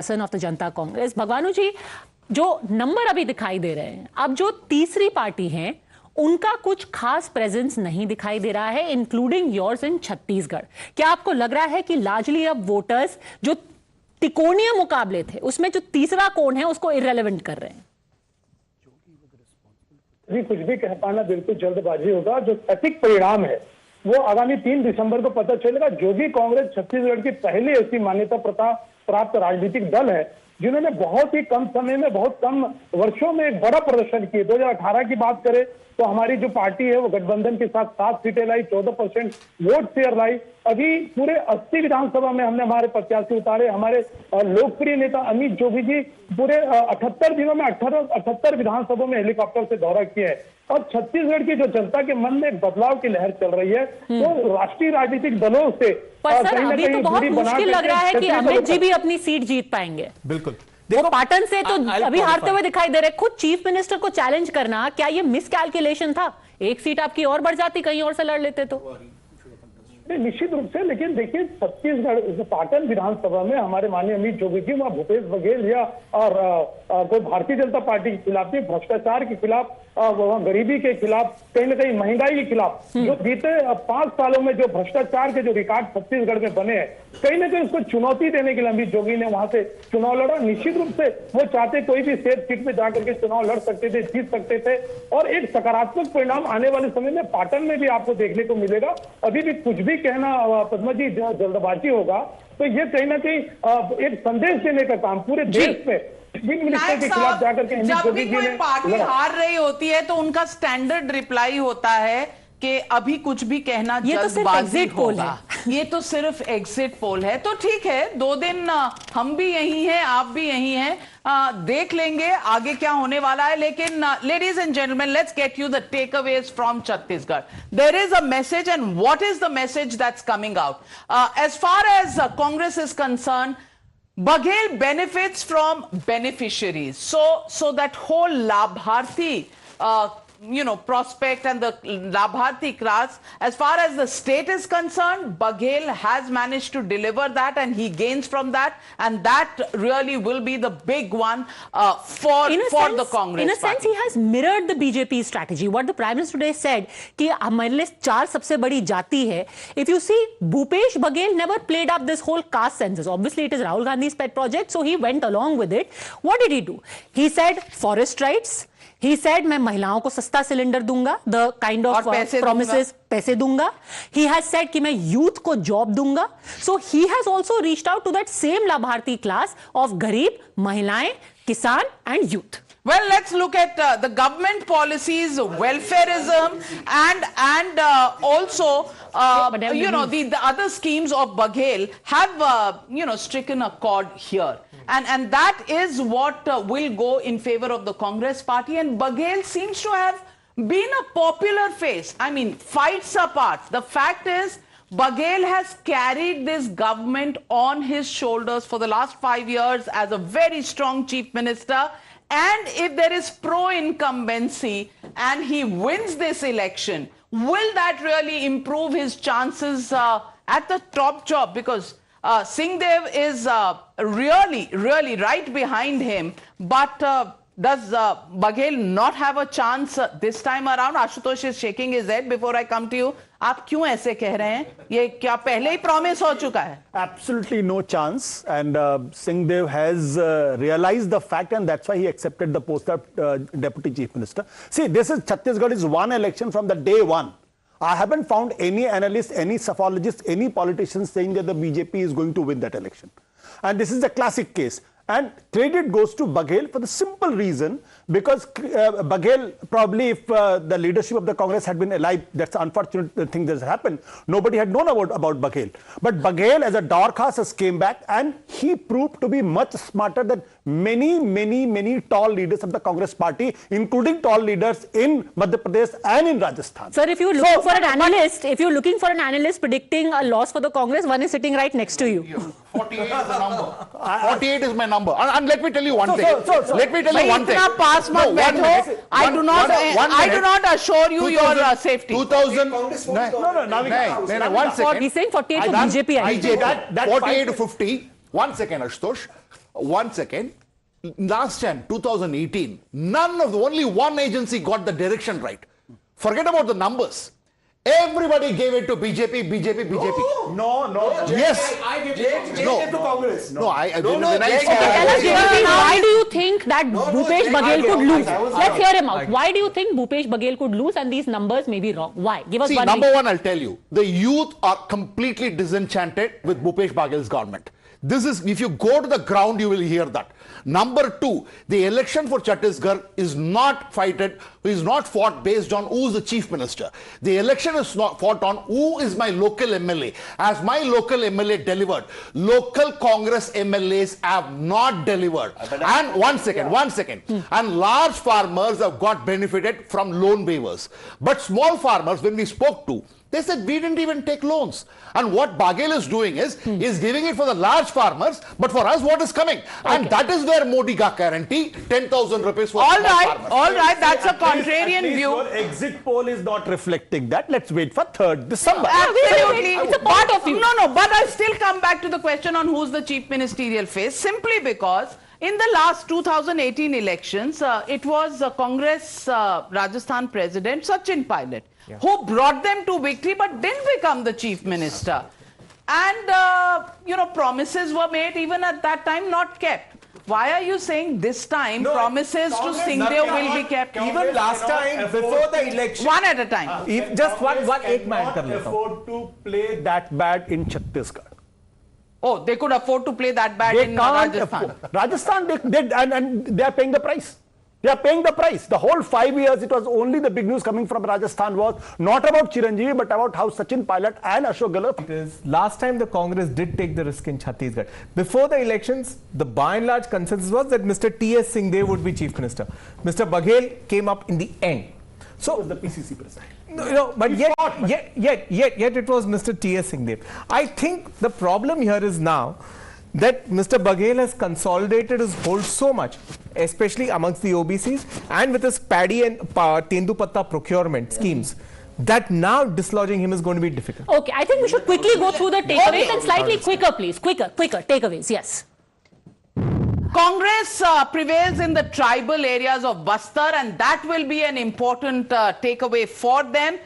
Of the जनता कांग्रेस। भगवानू जी, जो number अभी दिखाई दे रहे हैं, अब जो तीसरी पार्टी है उनका कुछ खास प्रेजेंस नहीं दिखाई दे रहा है, इंक्लूडिंग योर्स इन छत्तीसगढ़। क्या आपको लग रहा है कि लार्जली अब वोटर्स जो त्रिकोणीय मुकाबले थे उसमें जो तीसरा कोण है उसको इररिलेवेंट कर रहे हैं? जी, कुछ भी कह पाना बिल्कुल जल्दबाजी होगा। जो सटीक परिणाम है वो आगामी 3 दिसंबर को पता चलेगा। जो भी कांग्रेस छत्तीसगढ़ की पहली ऐसी मान्यता प्राप्त राजनीतिक दल है जिन्होंने बहुत ही कम समय में, बहुत कम वर्षों में एक बड़ा प्रदर्शन किया। 2018 की बात करें तो हमारी जो पार्टी है वो गठबंधन के साथ 7 सीटें लाई, 14% वोट शेयर लाई। अभी पूरे 80 विधानसभा में हमने हमारे प्रत्याशी उतारे। हमारे लोकप्रिय नेता अमित जोगी जी पूरे 78 दिनों में 78 विधानसभा में हेलीकॉप्टर से दौरा किया है। और छत्तीसगढ़ की जो जनता के मन में एक बदलाव की लहर चल रही है, तो राष्ट्रीय राजनीतिक दलों से कहीं ना कहीं बहुत मुश्किल लग रहा है कि अमित जी भी अपनी सीट जीत पाएंगे। बिल्कुल, वो पाटन से तो अभी हारते हुए दिखाई दे रहे। खुद चीफ मिनिस्टर को चैलेंज करना, क्या ये मिस कैलकुलेशन था? एक सीट आपकी और बढ़ जाती, कहीं और से लड़ लेते तो। निश्चित रूप से, लेकिन देखिए छत्तीसगढ़ पाटन विधानसभा में हमारे माननीय अमित जोगी जी, वहां भूपेश बघेल या और कोई भारतीय जनता पार्टी के खिलाफ नहीं, भ्रष्टाचार के खिलाफ, वहां गरीबी के खिलाफ, कहीं ना कहीं महंगाई के खिलाफ जो बीते 5 सालों में जो भ्रष्टाचार के जो रिकॉर्ड छत्तीसगढ़ में बने हैं, कहीं ना कहीं उसको चुनौती देने के लिए अमित जोगी ने वहां से चुनाव लड़ा। निश्चित रूप से वो चाहते कोई भी सेफ सीट में जाकर के चुनाव लड़ सकते थे, जीत सकते थे, और एक सकारात्मक परिणाम आने वाले समय में पाटन में भी आपको देखने को मिलेगा। अभी भी कुछ भी कहना पद्मा जी जल्दबाजी होगा, तो ये कहीं ना कहीं एक संदेश देने का काम पूरे देश में मिनिस्टर के खिलाफ जाकर के जब भी कोई पार्टी हार रही होती है तो उनका स्टैंडर्ड रिप्लाई होता है कि अभी कुछ भी कहना जल्दबाजी होगा। ये तो सिर्फ एग्जिट पोल है। तो ठीक है, 2 दिन हम भी यही हैं, आप भी यही हैं, देख लेंगे आगे क्या होने वाला है। लेकिन ladies and gentleman, let's get you the takeaways from Chhattisgarh. There is a message, and what is the message that's coming out as far as Congress is concern? Baghel benefits from beneficiaries. So that whole Labharti, prospect and the Labharti class, as far as the state is concerned, Baghel has managed to deliver that, and he gains from that, and that really will be the big one for the Congress. In a sense, he has mirrored the BJP strategy. What the Prime Minister today said कि हमारे लिए 4 सबसे बड़ी जाति है. If you see, Bhupesh Baghel never played up this whole caste census. Obviously, it is Rahul Gandhi's pet project, so he went along with it. What did he do? He said forest rights. He said मैं महिलाओं को सस्ता cylinder दूंगा, the kind of promises, पैसे दूंगा. He has said कि मैं youth को जॉब दूंगा. So he has also reached out to that same Labharti class of गरीब, महिलाएं, किसान and youth. Well, let's look at the government policies, welfareism, and also the other schemes of Baghel have stricken a chord here. And that is what will go in favor of the Congress party. And Baghel seems to have been a popular face. I mean, fights apart, the fact is Baghel has carried this government on his shoulders for the last 5 years as a very strong chief minister. And if there is pro-incumbency and he wins this election, will that really improve his chances at the top job? Because Singh Deo is really right behind him. But does Baghel not have a chance this time around? Ashutosh is shaking his head. Before I come to you, आप क्यों ऐसे कह रहे हैं? ये क्या पहले ही promise हो चुका है? Absolutely no chance, and Singh Deo has realized the fact, and that's why he accepted the post of Deputy Chief Minister. See, this is Chhattisgarh is one election from the day one. I haven't found any analyst, any psophologist, any politician saying that the BJP is going to win that election. And this is a classic case. And credit goes to Baghel for the simple reason, because Baghel, probably if the leadership of the Congress had been alive, that's the unfortunate thing that has happened. Nobody had known about Baghel. But Baghel as a dark horse has came back, and he proved to be much smarter than many tall leaders of the Congress party, including tall leaders in Madhya Pradesh and in Rajasthan. Sir, if you're looking for an analyst predicting a loss for the Congress, one is sitting right next to you. 48 is the number. 48 is my number. And let me tell you one thing. Let me tell you one thing. I do not assure you your safety. 2000. No, one second. He's saying 48 for BJP. 48 to 50. 1 second, Ashutosh. one second. Last time, 2018, only one agency got the direction right. Forget about the numbers. Everybody gave it to BJP. No. Yes. I gave it to Congress. Why do you think that Bhupesh Baghel could lose? Let's hear him out. Why do you think Bhupesh Baghel could lose and these numbers may be wrong? Why? Give us one. Number one, I'll tell you. The youth are completely disenchanted with Bhupesh Baghel's government. This is, if you go to the ground, you will hear that. Number two, the election for Chhattisgarh is not fought based on who is the chief minister. The election is not fought on who is my local MLA. As my local MLA delivered, local Congress MLAs have not delivered. And one second. And large farmers have got benefited from loan waivers. But small farmers, when we spoke to, they said we didn't even take loans. And what Baghel is doing is giving it for the large farmers, but for us what is coming? Okay. And that is where Modi got guarantee 10,000 rupees for farmers. All right, that's a contrarian view. Your exit poll is not reflecting that. Let's wait for 3rd December. Absolutely. It's a part of you. No, but I still come back to the question on who's the chief ministerial face, simply because in the last 2018 elections, it was Congress Rajasthan President Sachin Pilot who brought them to victory but didn't become the chief minister. And, promises were made even at that time, not kept. Why are you saying this time promises to Singh Deo will be kept? Even last time, before the election. One at a time. Just one ek minute kar leta hu. Afford to play that bad in Chhattisgarh. Oh, they could afford to play that bad They in can't Rajasthan. Rajasthan, and they are paying the price. They are paying the price. The whole 5 years, it was only the big news coming from Rajasthan was not about Chiranjeevi, but about how Sachin Pilot and Ashok Gehlot. Last time the Congress did take the risk in Chhattisgarh. Before the elections, the by and large consensus was that Mr. TS Singh Deo would be chief minister. Mr. Baghel came up in the end. So was the PCC president. But yet it was Mr. TS Singh Deo. I think the problem here is now that Mr. Baghel has consolidated his hold so much, especially amongst the OBCs and with his paddy and tendu patta procurement schemes, that now dislodging him is going to be difficult. Okay, I think we should quickly go through the takeaways and slightly quicker, please. Quicker takeaways, yes. Congress prevails in the tribal areas of Bastar, and that will be an important takeaway for them.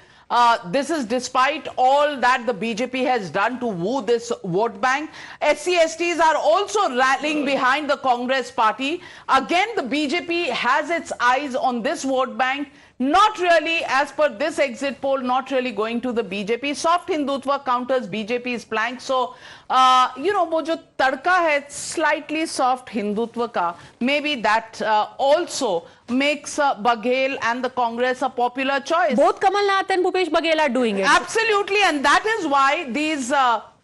This is despite all that the BJP has done to woo this vote bank. SC/STs are also rallying behind the Congress party. Again, the BJP has its eyes on this vote bank. Not really, as per this exit poll, not really going to the BJP. Soft Hindutva counters BJP's plank. So, wo jo tadka hai, slightly soft Hindutva ka, maybe that also makes Baghel and the Congress a popular choice. Both Kamal Nath and Bhupesh Baghel are doing it. Absolutely, and that is why these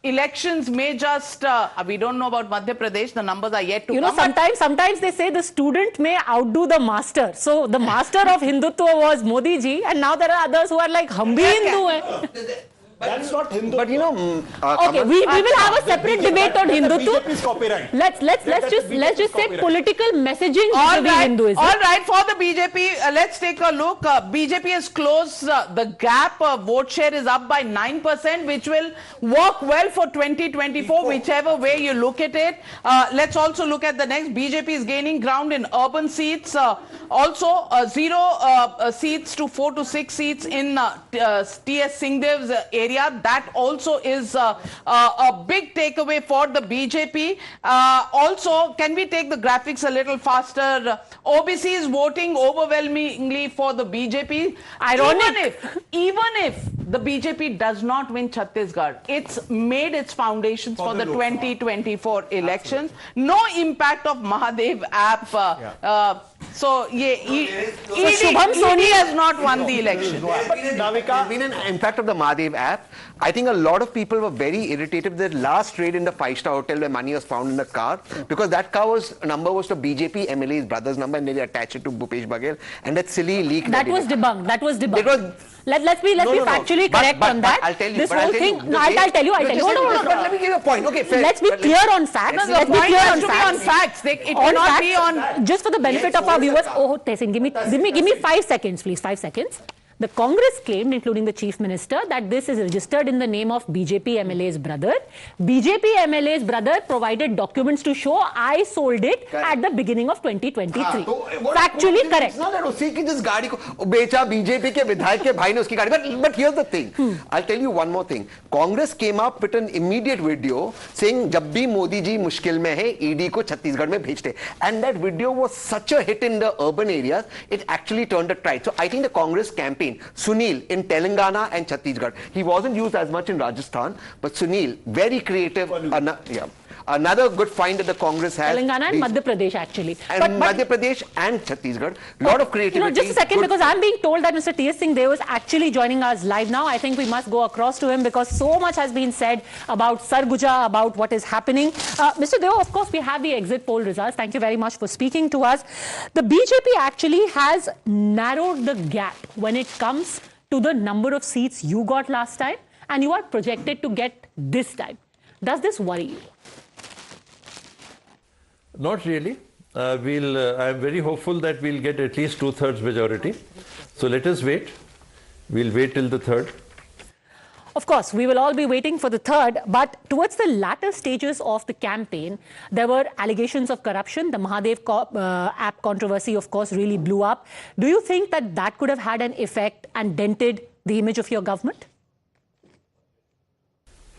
elections may just, we don't know about Madhya Pradesh, the numbers are yet to come. Sometimes they say the student may outdo the master. So the master of Hindutva was Modi ji, and now there are others who are like, hum bhi Hindu hai. That's not Hindu. But okay, we will have a separate debate on Hindutva. BJP's copyright. Let's just say political messaging vis-a-vis Hinduism. All right, for the BJP, let's take a look. BJP has closed the gap. Vote share is up by 9%, which will work well for 2024, whichever way you look at it. Let's also look at the next. BJP is gaining ground in urban seats. Also, 0 seats to 4 to 6 seats in TS Singh Deo's area. That also is a big takeaway for the BJP. Also, can we take the graphics a little faster? OBC is voting overwhelmingly for the BJP. Ironic. Even if the BJP does not win Chhattisgarh, it's made its foundations for the 2024 elections. Absolutely. No impact of Mahadev app. So, Shubham Soni has not won the election. There's been an impact of the Mahadev app. I think a lot of people were very irritated with the last raid in the 5-star hotel where money was found in the car, because that car number was the BJP MLA's brother's number, and they attached it to Bhupesh Baghel, and that silly leak. That was debunked. Let's be factually correct on that. I'll tell you. This whole thing. I'll tell you. Hold on. Let me give you a point. Okay, fair. Let's be clear on facts. The point has to be on facts. It cannot be on. Just for the benefit of our viewers. Oh, Tessin, give me 5 seconds, please. 5 seconds. The Congress claimed, including the Chief Minister, that this is registered in the name of BJP MLA's brother. BJP MLA's brother provided documents to show I sold it at the beginning of 2023. Factually correct. It's not that उसी की जिस गाड़ी को बेचा BJP के विधायक के भाई ने उसकी गाड़ी. But here's the thing. I'll tell you one more thing. Congress came up with an immediate video saying जब भी मोदी जी मुश्किल में है ईडी को छत्तीसगढ़ में भेजते. And that video was such a hit in the urban areas, it actually turned a tide. So I think the Congress campaign, Sunil in Telangana and Chhattisgarh, he wasn't used as much in Rajasthan, but Sunil, very creative. Another good find that the Congress has. Telangana and Madhya Pradesh, actually. And Madhya Pradesh and Chhattisgarh. Lot of creativity. Just a second, because I'm being told that Mr. TS Singh Deo is actually joining us live now. I think we must go across to him because so much has been said about Sarguja, about what is happening. Mr. Deo, of course, we have the exit poll results. Thank you very much for speaking to us. The BJP actually has narrowed the gap when it comes to the number of seats you got last time and you are projected to get this time. Does this worry you? Not really. I'm very hopeful that we'll get at least 2/3 majority. So let us wait. We'll wait till the third. Of course, we will all be waiting for the third, but towards the latter stages of the campaign, there were allegations of corruption. The Mahadev app controversy, of course, really blew up. Do you think that that could have had an effect and dented the image of your government?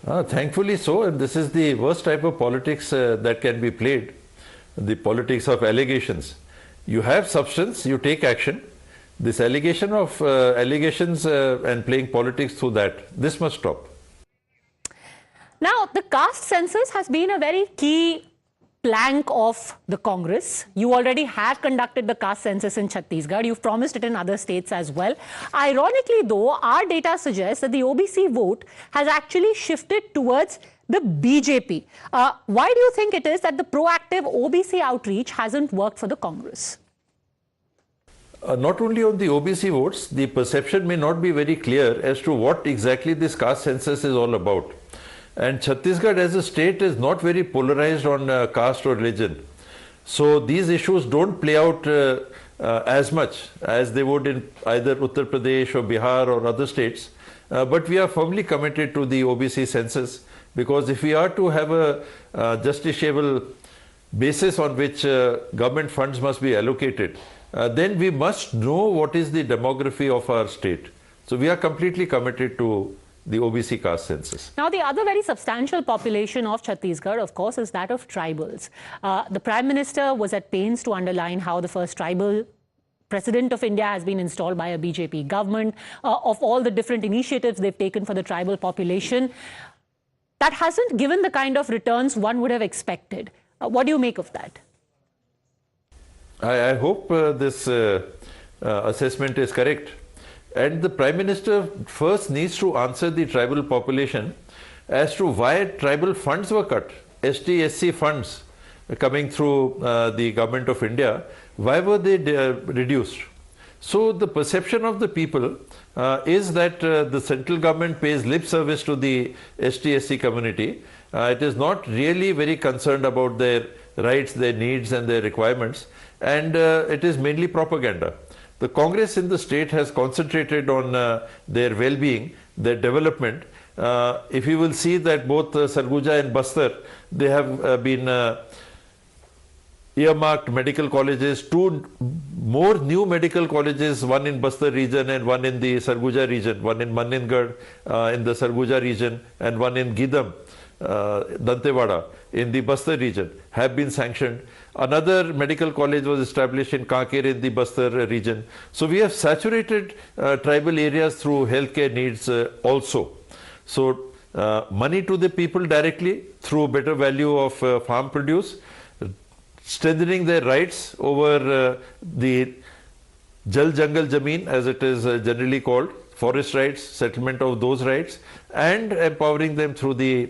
Thankfully so, and this is the worst type of politics that can be played. The politics of allegations. You have substance, you take action. This allegation of allegations and playing politics through that, this must stop. Now, the caste census has been a very key plank of the Congress. You already have conducted the caste census in Chhattisgarh. You've promised it in other states as well. Ironically, though, our data suggests that the OBC vote has actually shifted towards the BJP. Why do you think it is that the proactive OBC outreach hasn't worked for the Congress? Not only on the OBC votes, the perception may not be very clear as to what exactly this caste census is all about. And Chhattisgarh as a state is not very polarized on caste or religion. So these issues don't play out as much as they would in either Uttar Pradesh or Bihar or other states. But we are firmly committed to the OBC census, because if we are to have a justiciable basis on which government funds must be allocated, then we must know what is the demography of our state. So we are completely committed to the OBC caste census. Now, the other very substantial population of Chhattisgarh, of course, is that of tribals. The Prime Minister was at pains to underline how the first tribal President of India has been installed by a BJP government, of all the different initiatives they've taken for the tribal population. That hasn't given the kind of returns one would have expected. What do you make of that? I hope this assessment is correct. And the Prime Minister first needs to answer the tribal population as to why tribal funds were cut. ST-SC funds coming through the government of India, why were they reduced? So the perception of the people is that the central government pays lip service to the ST-SC community. It is not really very concerned about their rights, their needs and their requirements, and it is mainly propaganda. The Congress in the state has concentrated on their well-being, their development. If you will see that both Sarguja and Bastar, they have been earmarked medical colleges, 2 more new medical colleges, one in Bastar region and one in the Sarguja region, one in Maningarh in the Sarguja region and one in Gidam, Dantewada in the Bastar region have been sanctioned. Another medical college was established in Kanker in the Bastar region. So we have saturated tribal areas through healthcare needs also. So money to the people directly through better value of farm produce, strengthening their rights over the Jal Jangal Jameen as it is generally called, forest rights, settlement of those rights, and empowering them through the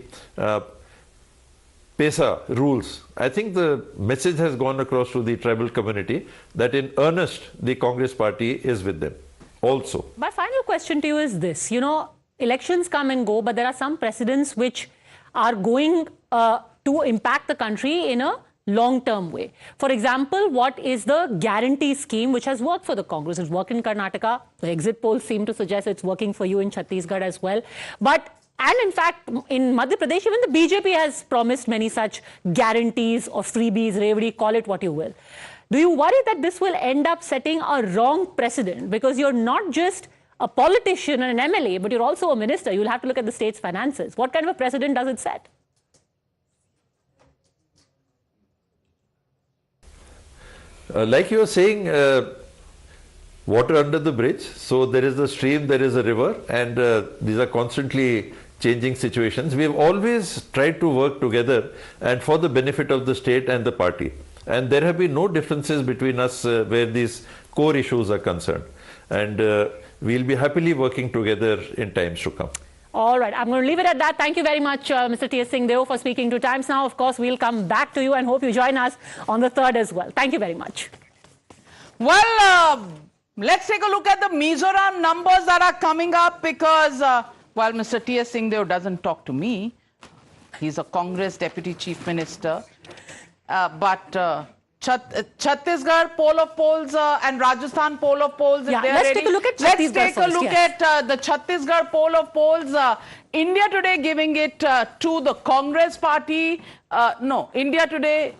PESA rules. I think the message has gone across to the tribal community that in earnest the Congress party is with them also. My final question to you is this, you know, elections come and go, but there are some precedents which are going to impact the country in a long-term way. For example, what is the guarantee scheme which has worked for the Congress? It's worked in Karnataka. The exit polls seem to suggest it's working for you in Chhattisgarh as well. And in fact, in Madhya Pradesh, even the BJP has promised many such guarantees or freebies, Revdi, call it what you will. Do you worry that this will end up setting a wrong precedent? Because you're not just a politician and an MLA, but you're also a minister. You'll have to look at the state's finances. What kind of a precedent does it set? Like you were saying, water under the bridge. So there is a stream, there is a river, and these are constantly changing situations. We've always tried to work together and for the benefit of the state and the party. And there have been no differences between us where these core issues are concerned. And we'll be happily working together in times to come. All right, I'm going to leave it at that. Thank you very much, Mr. TS Singh Deo, for speaking to Times Now. Of course, we'll come back to you and hope you join us on the 3rd as well. Thank you very much. Well, let's take a look at the Mizoram numbers that are coming up because while Mr. TS Singh Deo doesn't talk to me, he's a Congress Deputy Chief Minister, but Chhattisgarh poll of polls and Rajasthan poll of polls. Yeah, let's take a look at Chhattisgarh. Let's take a look at the Chhattisgarh poll of polls. India Today giving it to the Congress party. No, India Today.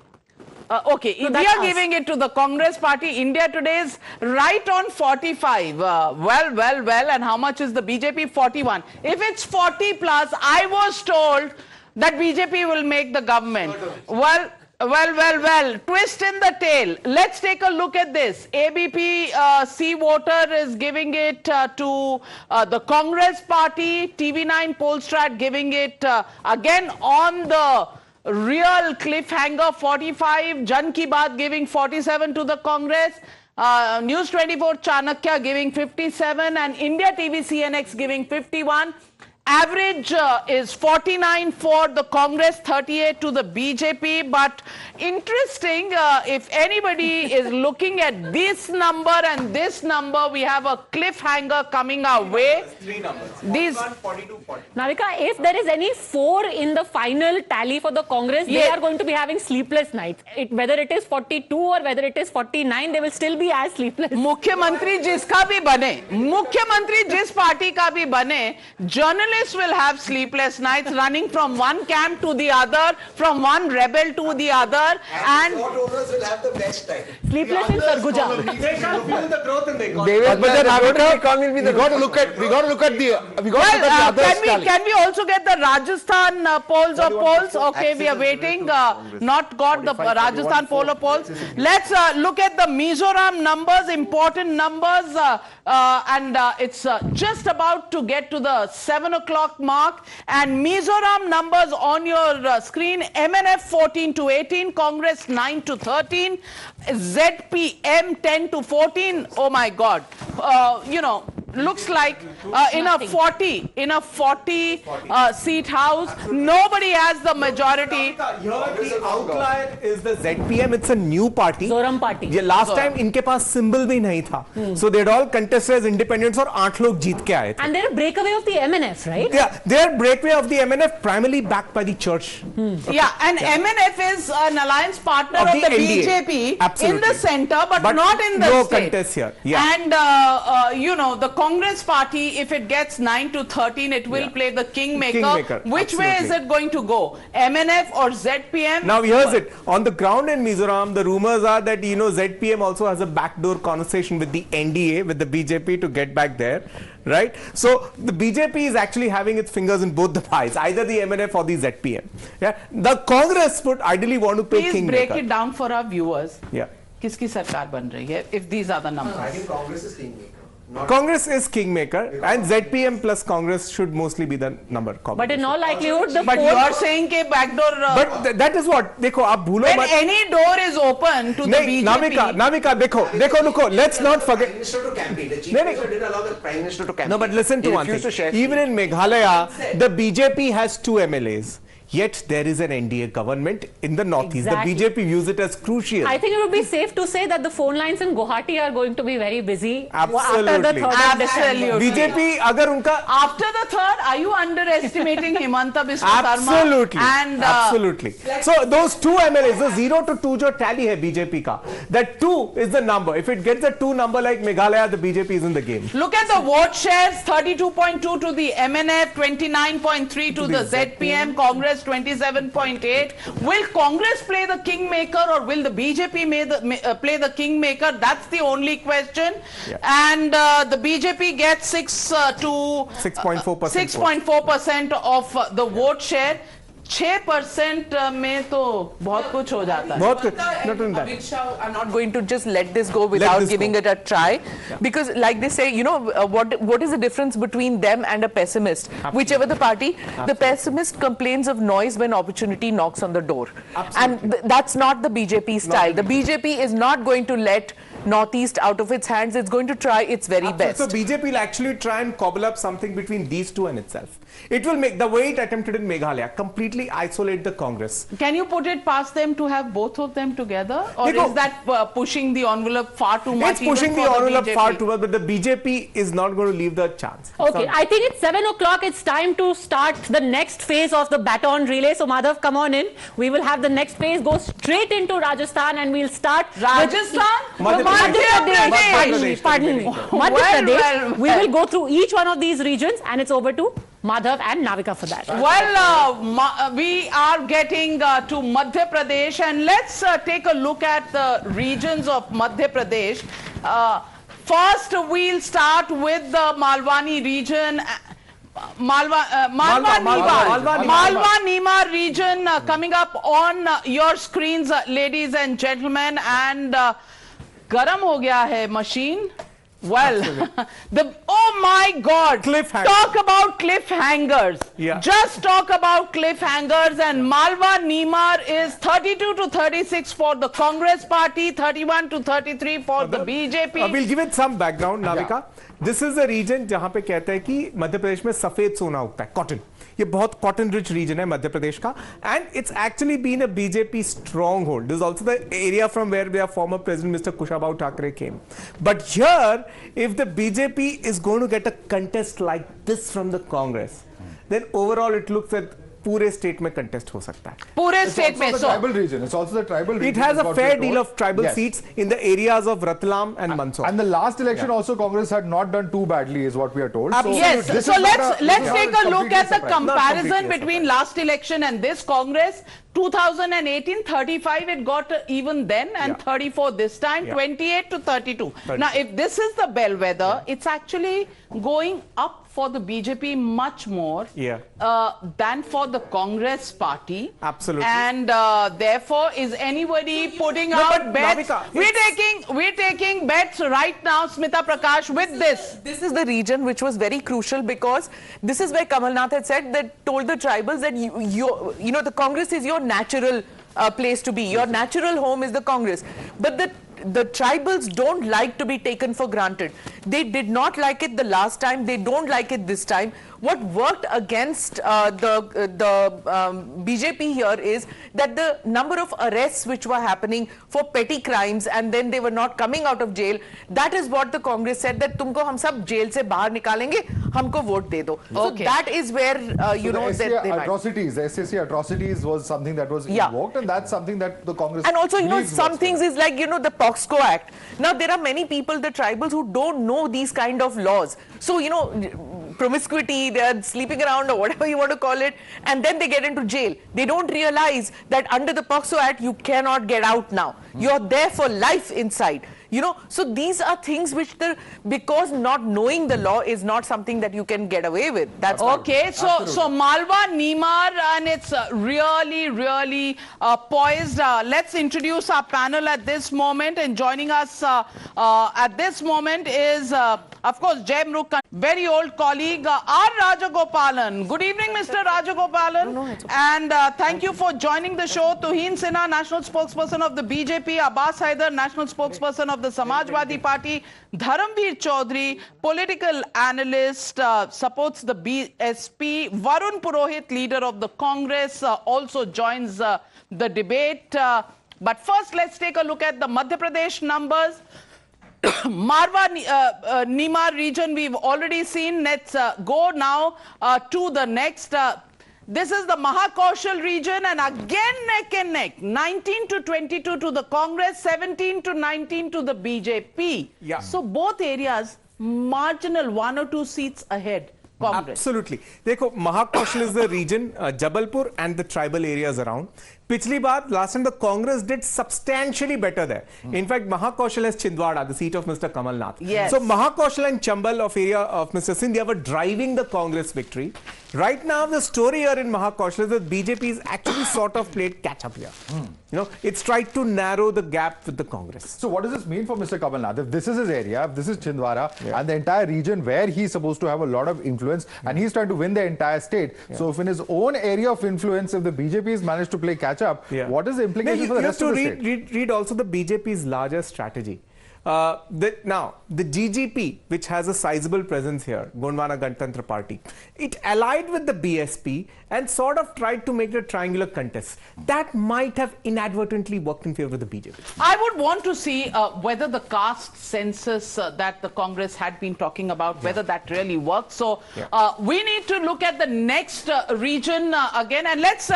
Okay, no, we are giving it to the Congress party. India Today is right on 45. Well. And how much is the BJP? 41. If it's 40 plus, I was told that BJP will make the government. Well. Twist in the tail. Let's take a look at this. ABP C voter is giving it to the Congress party. TV9 Polstrat giving it again on the real cliffhanger 45. Jan Ki Baat giving 47 to the Congress. News 24 Chanakya giving 57 and India TV CNX giving 51. Average is 49 for the Congress, 38 to the BJP. But interesting, if anybody is looking at this number and this number, we have a cliffhanger coming our way. Three numbers. These 42, 40. Navika, if there is any 4 in the final tally for the Congress, they are going to be having sleepless nights. Whether it is 42 or whether it is 49, they will still be as sleepless. मुख्यमंत्री जिसका भी बने, मुख्यमंत्री जिस party का भी बने, journalists will have sleepless nights running from one camp to the other, from one rebel to the other, and short owners will have the best time. Sleepless in Sarguja. They can't feel the growth in the economy. We got to look at the other can we also get the Rajasthan polls of polls? Okay, we are waiting. Not got the Rajasthan poll of polls. Let's look at the Mizoram numbers, important numbers, and it's just about to get to the 7 o'clock mark. And Mizoram numbers on your screen: MNF 14 to 18, Congress 9 to 13, ZPM 10 to 14. Oh my God! Looks like in a 40 seat house, nobody has the majority. Here the outlier is the ZPM. It's a new party. Zoram party. Yeah, last time इनके पास symbol भी नहीं था. So they'd all contested as independents और 8 लोग जीत के आए थे. And they're a breakaway of the MNF, right? Yeah, they're breakaway of the MNF, primarily backed by the church. Yeah, and MNF is an alliance partner of the BJP Absolutely. in the center, but not in the no state. contest here. Yeah. And the Congress party, if it gets 9 to 13, it will play the kingmaker. Which way is it going to go? MNF or ZPM? Now here's it. On the ground in Mizoram, the rumors are that ZPM also has a backdoor conversation with the NDA, with the BJP to get back there. Right? So the BJP is actually having its fingers in both the pies, either the MNF or the ZPM. Yeah. The Congress would ideally want to pay kingmaker. Please break it down for our viewers. Yeah. किसकी सरकार बन रही है if these are the numbers? I think Congress is kingmaker. Congress is kingmaker, and ZPM plus Congress should mostly be the number. But in all likelihood, the But you are saying कि backdoor. But that is what. देखो आप भूलो when मत. any door is open to the BJP. Navika, देखो. Let's not forget. Prime Minister to campaign. The Chief Minister did allow the Prime Minister to campaign. No, but listen to one thing. Even in Meghalaya, the BJP has 2 MLAs. Yet there is an NDA government in the Northeast. Exactly. The BJP views it as crucial. I think it would be safe to say that the phone lines in Guwahati are going to be very busy Absolutely. after the 3rd of December. BJP, agar unka... After the 3rd, are you underestimating Himanta Biswa Sarma? Absolutely. And, absolutely. So those 2 MLAs, the 0 to 2 jo tally hai BJP ka, that 2 is the number. If it gets the 2 number like Meghalaya, the BJP is in the game. Look at the vote shares, 32.2 to the MNF, 29.3 to the ZPM, Congress 27.8. Will Congress play the kingmaker or will the BJP play the kingmaker? That's the only question. Yeah. And the BJP gets 6.4% of the vote share. 6% में तो बहुत कुछ हो जाता है. Amit Shah are not going to just let this go without giving it a try, because like they say, you know, what is the difference between them and a pessimist? Absolutely. Whichever the party, the pessimist complains of noise when opportunity knocks on the door. Absolutely. And that's not the BJP style. The BJP is not going to let Northeast out of its hands. It's going to try its very best. So BJP will actually try and cobble up something between these two and itself. It will make, the way it attempted in Meghalaya, completely isolate the Congress. Can you put it past them to have both of them together? Or is that pushing the envelope far too much? It's pushing the envelope far too much, but the BJP is not going to leave the chance. Okay, I think it's 7 o'clock. It's time to start the next phase of the baton relay. So Madhav, come on in. We will have the next phase go straight into Rajasthan, and we'll start Rajasthan? Madhya Pradesh. We will go through each one of these regions, and it's over to Madhav and Navika for that. Well, we are getting to Madhya Pradesh, and let's take a look at the regions of Madhya Pradesh. First, we'll start with the Malwani region. Malwa-Nimar region coming up on your screens, ladies and gentlemen, and garam ho gaya hai machine. Well, oh my God, talk about cliffhangers. Yeah. Just talk about cliffhangers, and Malwa-Nimar is 32 to 36 for the Congress party, 31 to 33 for the BJP. We'll give it some background, Navika. Yeah. This is a region जहाँ पे कहते हैं कि मध्य प्रदेश में सफेद सोना उगता है, cotton. ये बहुत cotton rich region है मध्य प्रदेश का, and it's actually been a BJP stronghold. This is also the area from where their former president Mr. Kushabau Thackeray came. But here, if the BJP is going to get a contest like this from the Congress, then overall it looks at पूरे state में contest हो सकता है. पूरे state में. So tribal region. It's also the tribal region. It has a fair deal of tribal seats in the areas of Ratlam and Mandsaur. And the last election also Congress had not done too badly, is what we are told. Yes. So let's take a look at the comparison between last election and this Congress. 2018, 35 it got even then, and 34 this time, 28 to 32. Now, if this is the bellwether, it's actually going up for the BJP much more than for the Congress party. Absolutely. And therefore, is anybody putting out bets? Navika, we're taking bets right now, Smita Prakash, with this. This is the region which was very crucial, because this is where Kamal Nath had said, that told the tribals that you know, the Congress is your natural place to be. Your natural home is the Congress. But the tribals don't like to be taken for granted. They did not like it the last time. They don't like it this time. What worked against the BJP here is that the number of arrests which were happening for petty crimes, and then they were not coming out of jail. That is what the Congress said, that tumko hum sab jail se bahar nikalenge, humko vote de do. So that is where you know that atrocities, the SAC atrocities was something that was invoked, and that's something that the Congress. And also, you know, some things is like, you know, the POXCO Act. Now there are many people, the tribals, who don't know these kind of laws. So, you know, promiscuity, they are sleeping around or whatever you want to call it, and then they get into jail. They don't realize that under the POXCO Act, you cannot get out now. You're there for life inside. You know, so these are things which because not knowing the law is not something that you can get away with. That's okay. So Malwa-Nimar, and it's really poised. Let's introduce our panel at this moment, and joining us at this moment is Of course, Jayamrukh, very old colleague, R. Rajagopalan. Good evening, Mr. Rajagopalan. And thank you for joining the show. Tuhin Sinha, National Spokesperson of the BJP. Abbas Haider, National Spokesperson of the Samajwadi Party. Dharamveer Chaudhary, political analyst, supports the BSP. Varun Purohit, leader of the Congress, also joins the debate. But first, let's take a look at the Madhya Pradesh numbers. Marwa Nimar region we've already seen. Let's go now to the next. This is the Mahakoshal region, and again neck and neck. 19 to 22 to the Congress, 17 to 19 to the BJP. Yeah. So both areas marginal 1 or 2 seats ahead. Congress. Absolutely. Dekho, Mahakoshal is the region, Jabalpur and the tribal areas around. Pichli baar, last time the Congress did substantially better there. In fact, Mahakoshal has Chhindwara, the seat of Mr. Kamal Nath. Yes. So Mahakoshal and Chambal of area of Mr. Singh Deo were driving the Congress victory. Right now, the story here in Mahakoshal is that BJP is actually sort of played catch up here. You know, it's tried to narrow the gap with the Congress. So what does this mean for Mr. Kamal Nath? If this is his area, if this is Chhindwara and the entire region where he's supposed to have a lot of influence and he's trying to win the entire state. So if in his own area of influence, if the BJP has managed to play catch up, what is the implication for the rest of the state? Read also the BJP's larger strategy. Now, the GGP, which has a sizable presence here, Gondwana Ganatantra Party, it allied with the BSP and sort of tried to make a triangular contest. That might have inadvertently worked in favor of the BJP. I would want to see whether the caste census that the Congress had been talking about, whether that really worked. So we need to look at the next region again. And let's,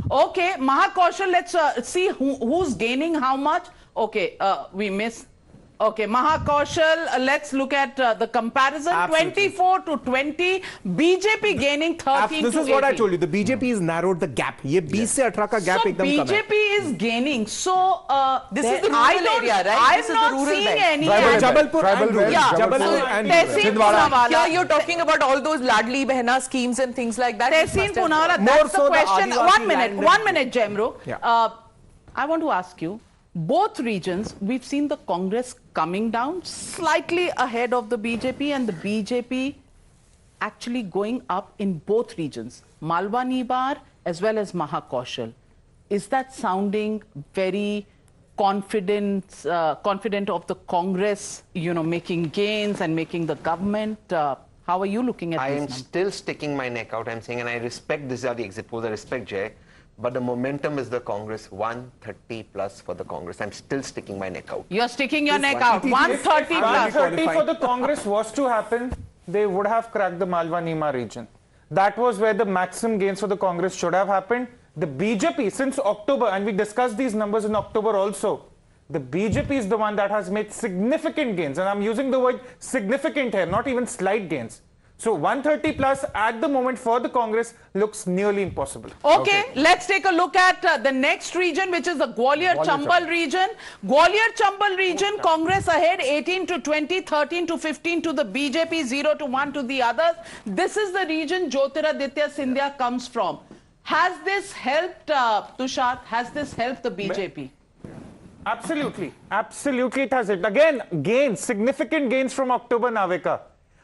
okay, Mahakoshal, let's see who's gaining how much. Okay, we missed. Okay, Mahakoshal, let's look at the comparison. Absolutely. 24 to 20, BJP gaining 13 this to 18. This is what I told you. The BJP has narrowed the gap. Ye 20 se 18 ka gap ekdam kam hai. BJP is gaining. So this is the rural area, right? I'm not seeing any. Jabalpur and Tehseen Punawala. Here you're talking about all those Ladli Behna schemes and things like that. Tehseen Punawala, that's the question. 1 minute, Jayamrukh. I want to ask you, both regions, we've seen the Congress coming down slightly ahead of the BJP and the BJP actually going up in both regions, Malwa Nibar as well as Mahakoshal. Is that sounding very confident of the Congress, you know, making gains and making the government? How are you looking at this? I am still sticking my neck out. I'm saying, and I respect, these are the exit polls, I respect Jay. But the momentum is the Congress, 130 plus for the Congress. I'm still sticking my neck out. You're sticking your neck out, 130 plus. 130 for the Congress was to happen, they would have cracked the Malwa-Nima region. That was where the maximum gains for the Congress should have happened. The BJP, since October, and we discussed these numbers in October also, the BJP is the one that has made significant gains. And I'm using the word significant here, not even slight gains. So 130 plus at the moment for the Congress looks nearly impossible. Okay, let's take a look at the next region, which is the Gwalior-Chambal region. Gwalior-Chambal region, Congress ahead 18 to 20, 13 to 15 to the BJP, 0 to 1 to the others. This is the region Jyotiraditya Scindia comes from. Has this helped, Tushar, has this helped the BJP? Absolutely. Absolutely it has. Again, gains, significant gains from October, Navika.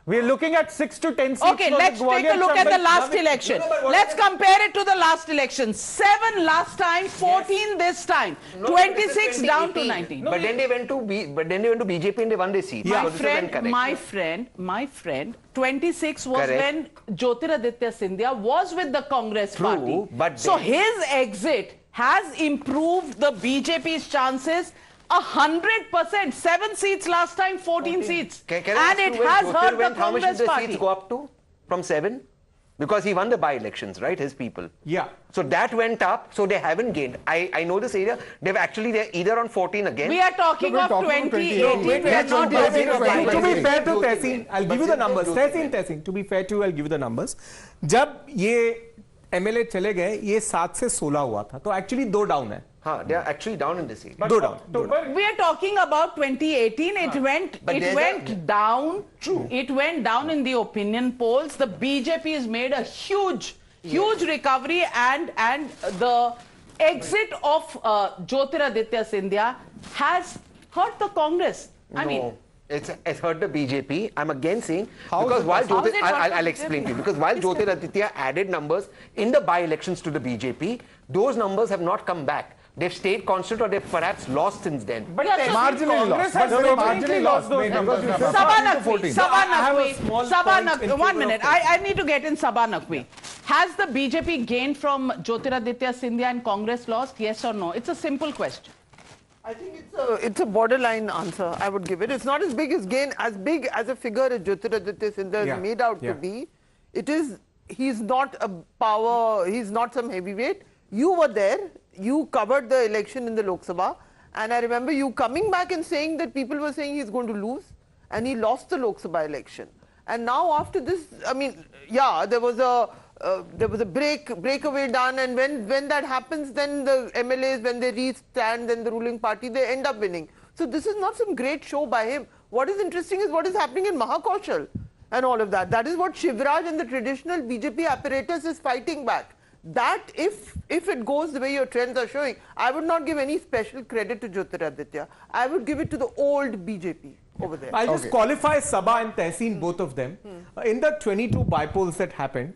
We are looking at 6 to 10 seats. Okay, let's take a look at the last election. Let's compare it to the last election. 7 last time, 14 this time. 26 down to 19. But then they went to BJP and they won the seat. My friend, 26 was when Jyotiraditya Scindia was with the Congress party. But so his exit has improved the BJP's chances 100%. 7 seats last time, 14 seats. And it has hurt the Congress How much did the party. seats go up to? From 7? Because he won the by-elections, right? His people. Yeah. So that went up. So they haven't gained. I know this area. They're either on 14 again. We are talking of 2018. To be fair to Tehseen, I'll give you the numbers. Tehseen, to be fair to you, I'll give you the numbers. जब ये MLA चले गए, ये 7 से 16 हुआ था. तो actually 2 down है. They are actually down in this seat. We are talking about 2018. It went down. True. It went down in the opinion polls. The BJP has made a huge recovery, and the exit of Jyotiraditya Scindia has hurt the Congress. I mean, It's hurt the BJP. I'm again saying, because while I'll explain to you. Because while Jyotiraditya added numbers in the by-elections to the BJP, those numbers have not come back. They've stayed constant or they've perhaps lost since then. But marginally lost. Marginally lost those numbers. Sabha, 1 minute. I need to get in Sabha Naqvi. Has the BJP gained from Jyotiraditya Scindia and Congress lost? Yes or no? It's a simple question. I think it's a borderline answer. I would give it. It's not as big as a figure as Jyotiraditya Scindia is made out to be. It is. He's not a power. He's not some heavyweight. You were there. You covered the election in the Lok Sabha, and I remember you coming back and saying that people were saying he's going to lose, and he lost the Lok Sabha election. And now after this, I mean, yeah, there was a breakaway done, and when that happens, then the MLAs, when they re-stand, then the ruling party, they end up winning. So this is not some great show by him. What is interesting is what is happening in Mahakoshal and all of that. That is what Shivraj and the traditional BJP apparatus is fighting back. That if it goes the way your trends are showing, I would not give any special credit to Jyotiraditya. I would give it to the old BJP over there. I'll just qualify Sabha and Tehseen, both of them. In the 22 bypolls that happened,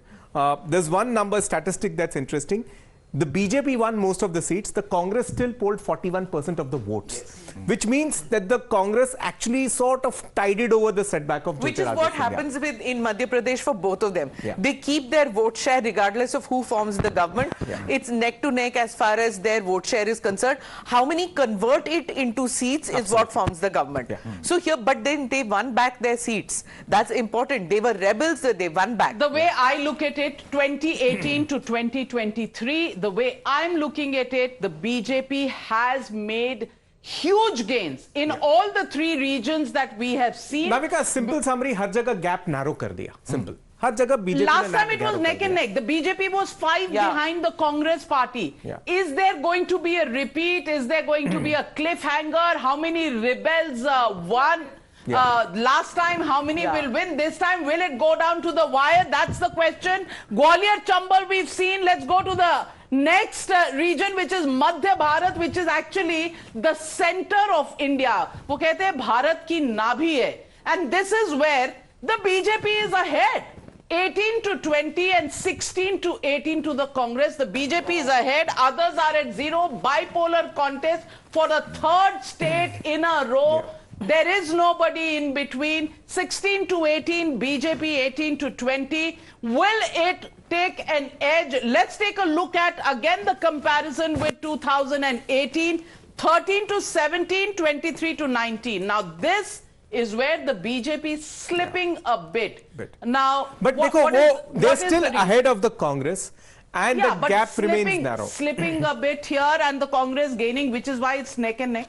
there's one number statistic that's interesting. The BJP won most of the seats. The Congress still polled 41% of the votes, which means that the Congress actually sort of tided over the setback of Jyotiraditya. Which is what happens in Madhya Pradesh for both of them. They keep their vote share regardless of who forms the government. It's neck to neck as far as their vote share is concerned. How many convert it into seats is what forms the government. So here, but then they won back their seats. That's important. They were rebels, they won back. The way I look at it, 2018 to 2023, the way I'm looking at it, the BJP has made huge gains in all the three regions that we have seen. Navika, simple summary, har jagah gap narrow kar diya. Simple. Har jagah BJP last time it was neck and neck. The BJP was 5 behind the Congress party. Is there going to be a repeat? Is there going to be a cliffhanger? How many rebels won? Last time, how many will win? This time, will it go down to the wire? That's the question. Gwalior-Chambal we've seen. Let's go to the next region, which is Madhya Bharat, which is actually the center of India. वो कहते हैं भारत की नाभि है. And this is where the BJP is ahead. 18 to 20 and 16 to 18 to the Congress. The BJP is ahead. Others are at zero. Bipolar contest for the third state in a row. There is nobody in between. 16 to 18, BJP 18 to 20. Will it take an edge? Let's take a look at again the comparison with 2018. 13 to 17, 23 to 19. Now this is where the BJP is slipping a bit. Now, but they're still ahead of the Congress, and the gap remains narrow. Slipping a bit here, and the Congress gaining, which is why it's neck and neck.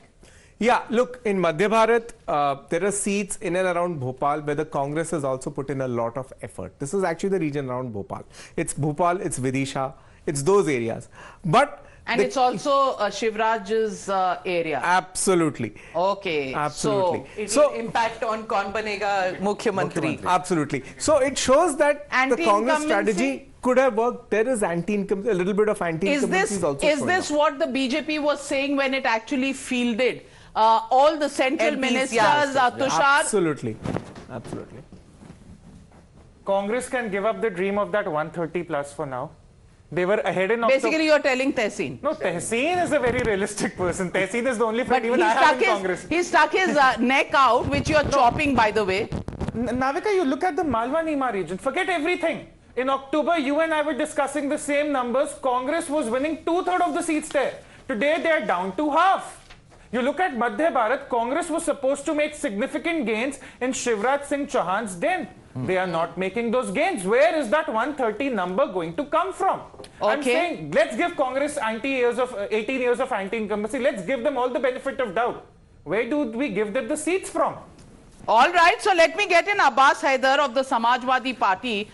Yeah, look, in Madhya Bharat, there are seats in and around Bhopal where the Congress has also put in a lot of effort. This is actually the region around Bhopal. It's Bhopal, it's Vidisha, it's those areas. And it's also Shivraj's area. Absolutely. Okay. Absolutely. So it will impact on Kaun Banega Mukhyamantri. Absolutely. So it shows that the Congress strategy could have worked. There is a little bit of anti-incumbency also. Is this what the BJP was saying when it actually fielded all the central ministers, Tushar? Absolutely. Absolutely. Congress can give up the dream of that 130 plus for now. They were ahead in October. Basically, you're telling Tehseen. No, Tehseen is a very realistic person. Tehseen is the only friend even I have in Congress. He stuck his neck out, which you're chopping, by the way. Navika, you look at the Malwa-Nima region. Forget everything. In October, you and I were discussing the same numbers. Congress was winning 2/3 of the seats there. Today, they are down to half. You look at Madhya Bharat, Congress was supposed to make significant gains in Shivraj Singh Chauhan's den. They are not making those gains. Where is that 130 number going to come from? I'm saying, let's give Congress 18 years of anti-incumbency. Let's give them all the benefit of doubt. Where do we give them the seats from? All right, so let me get in Abbas Haider of the Samajwadi Party.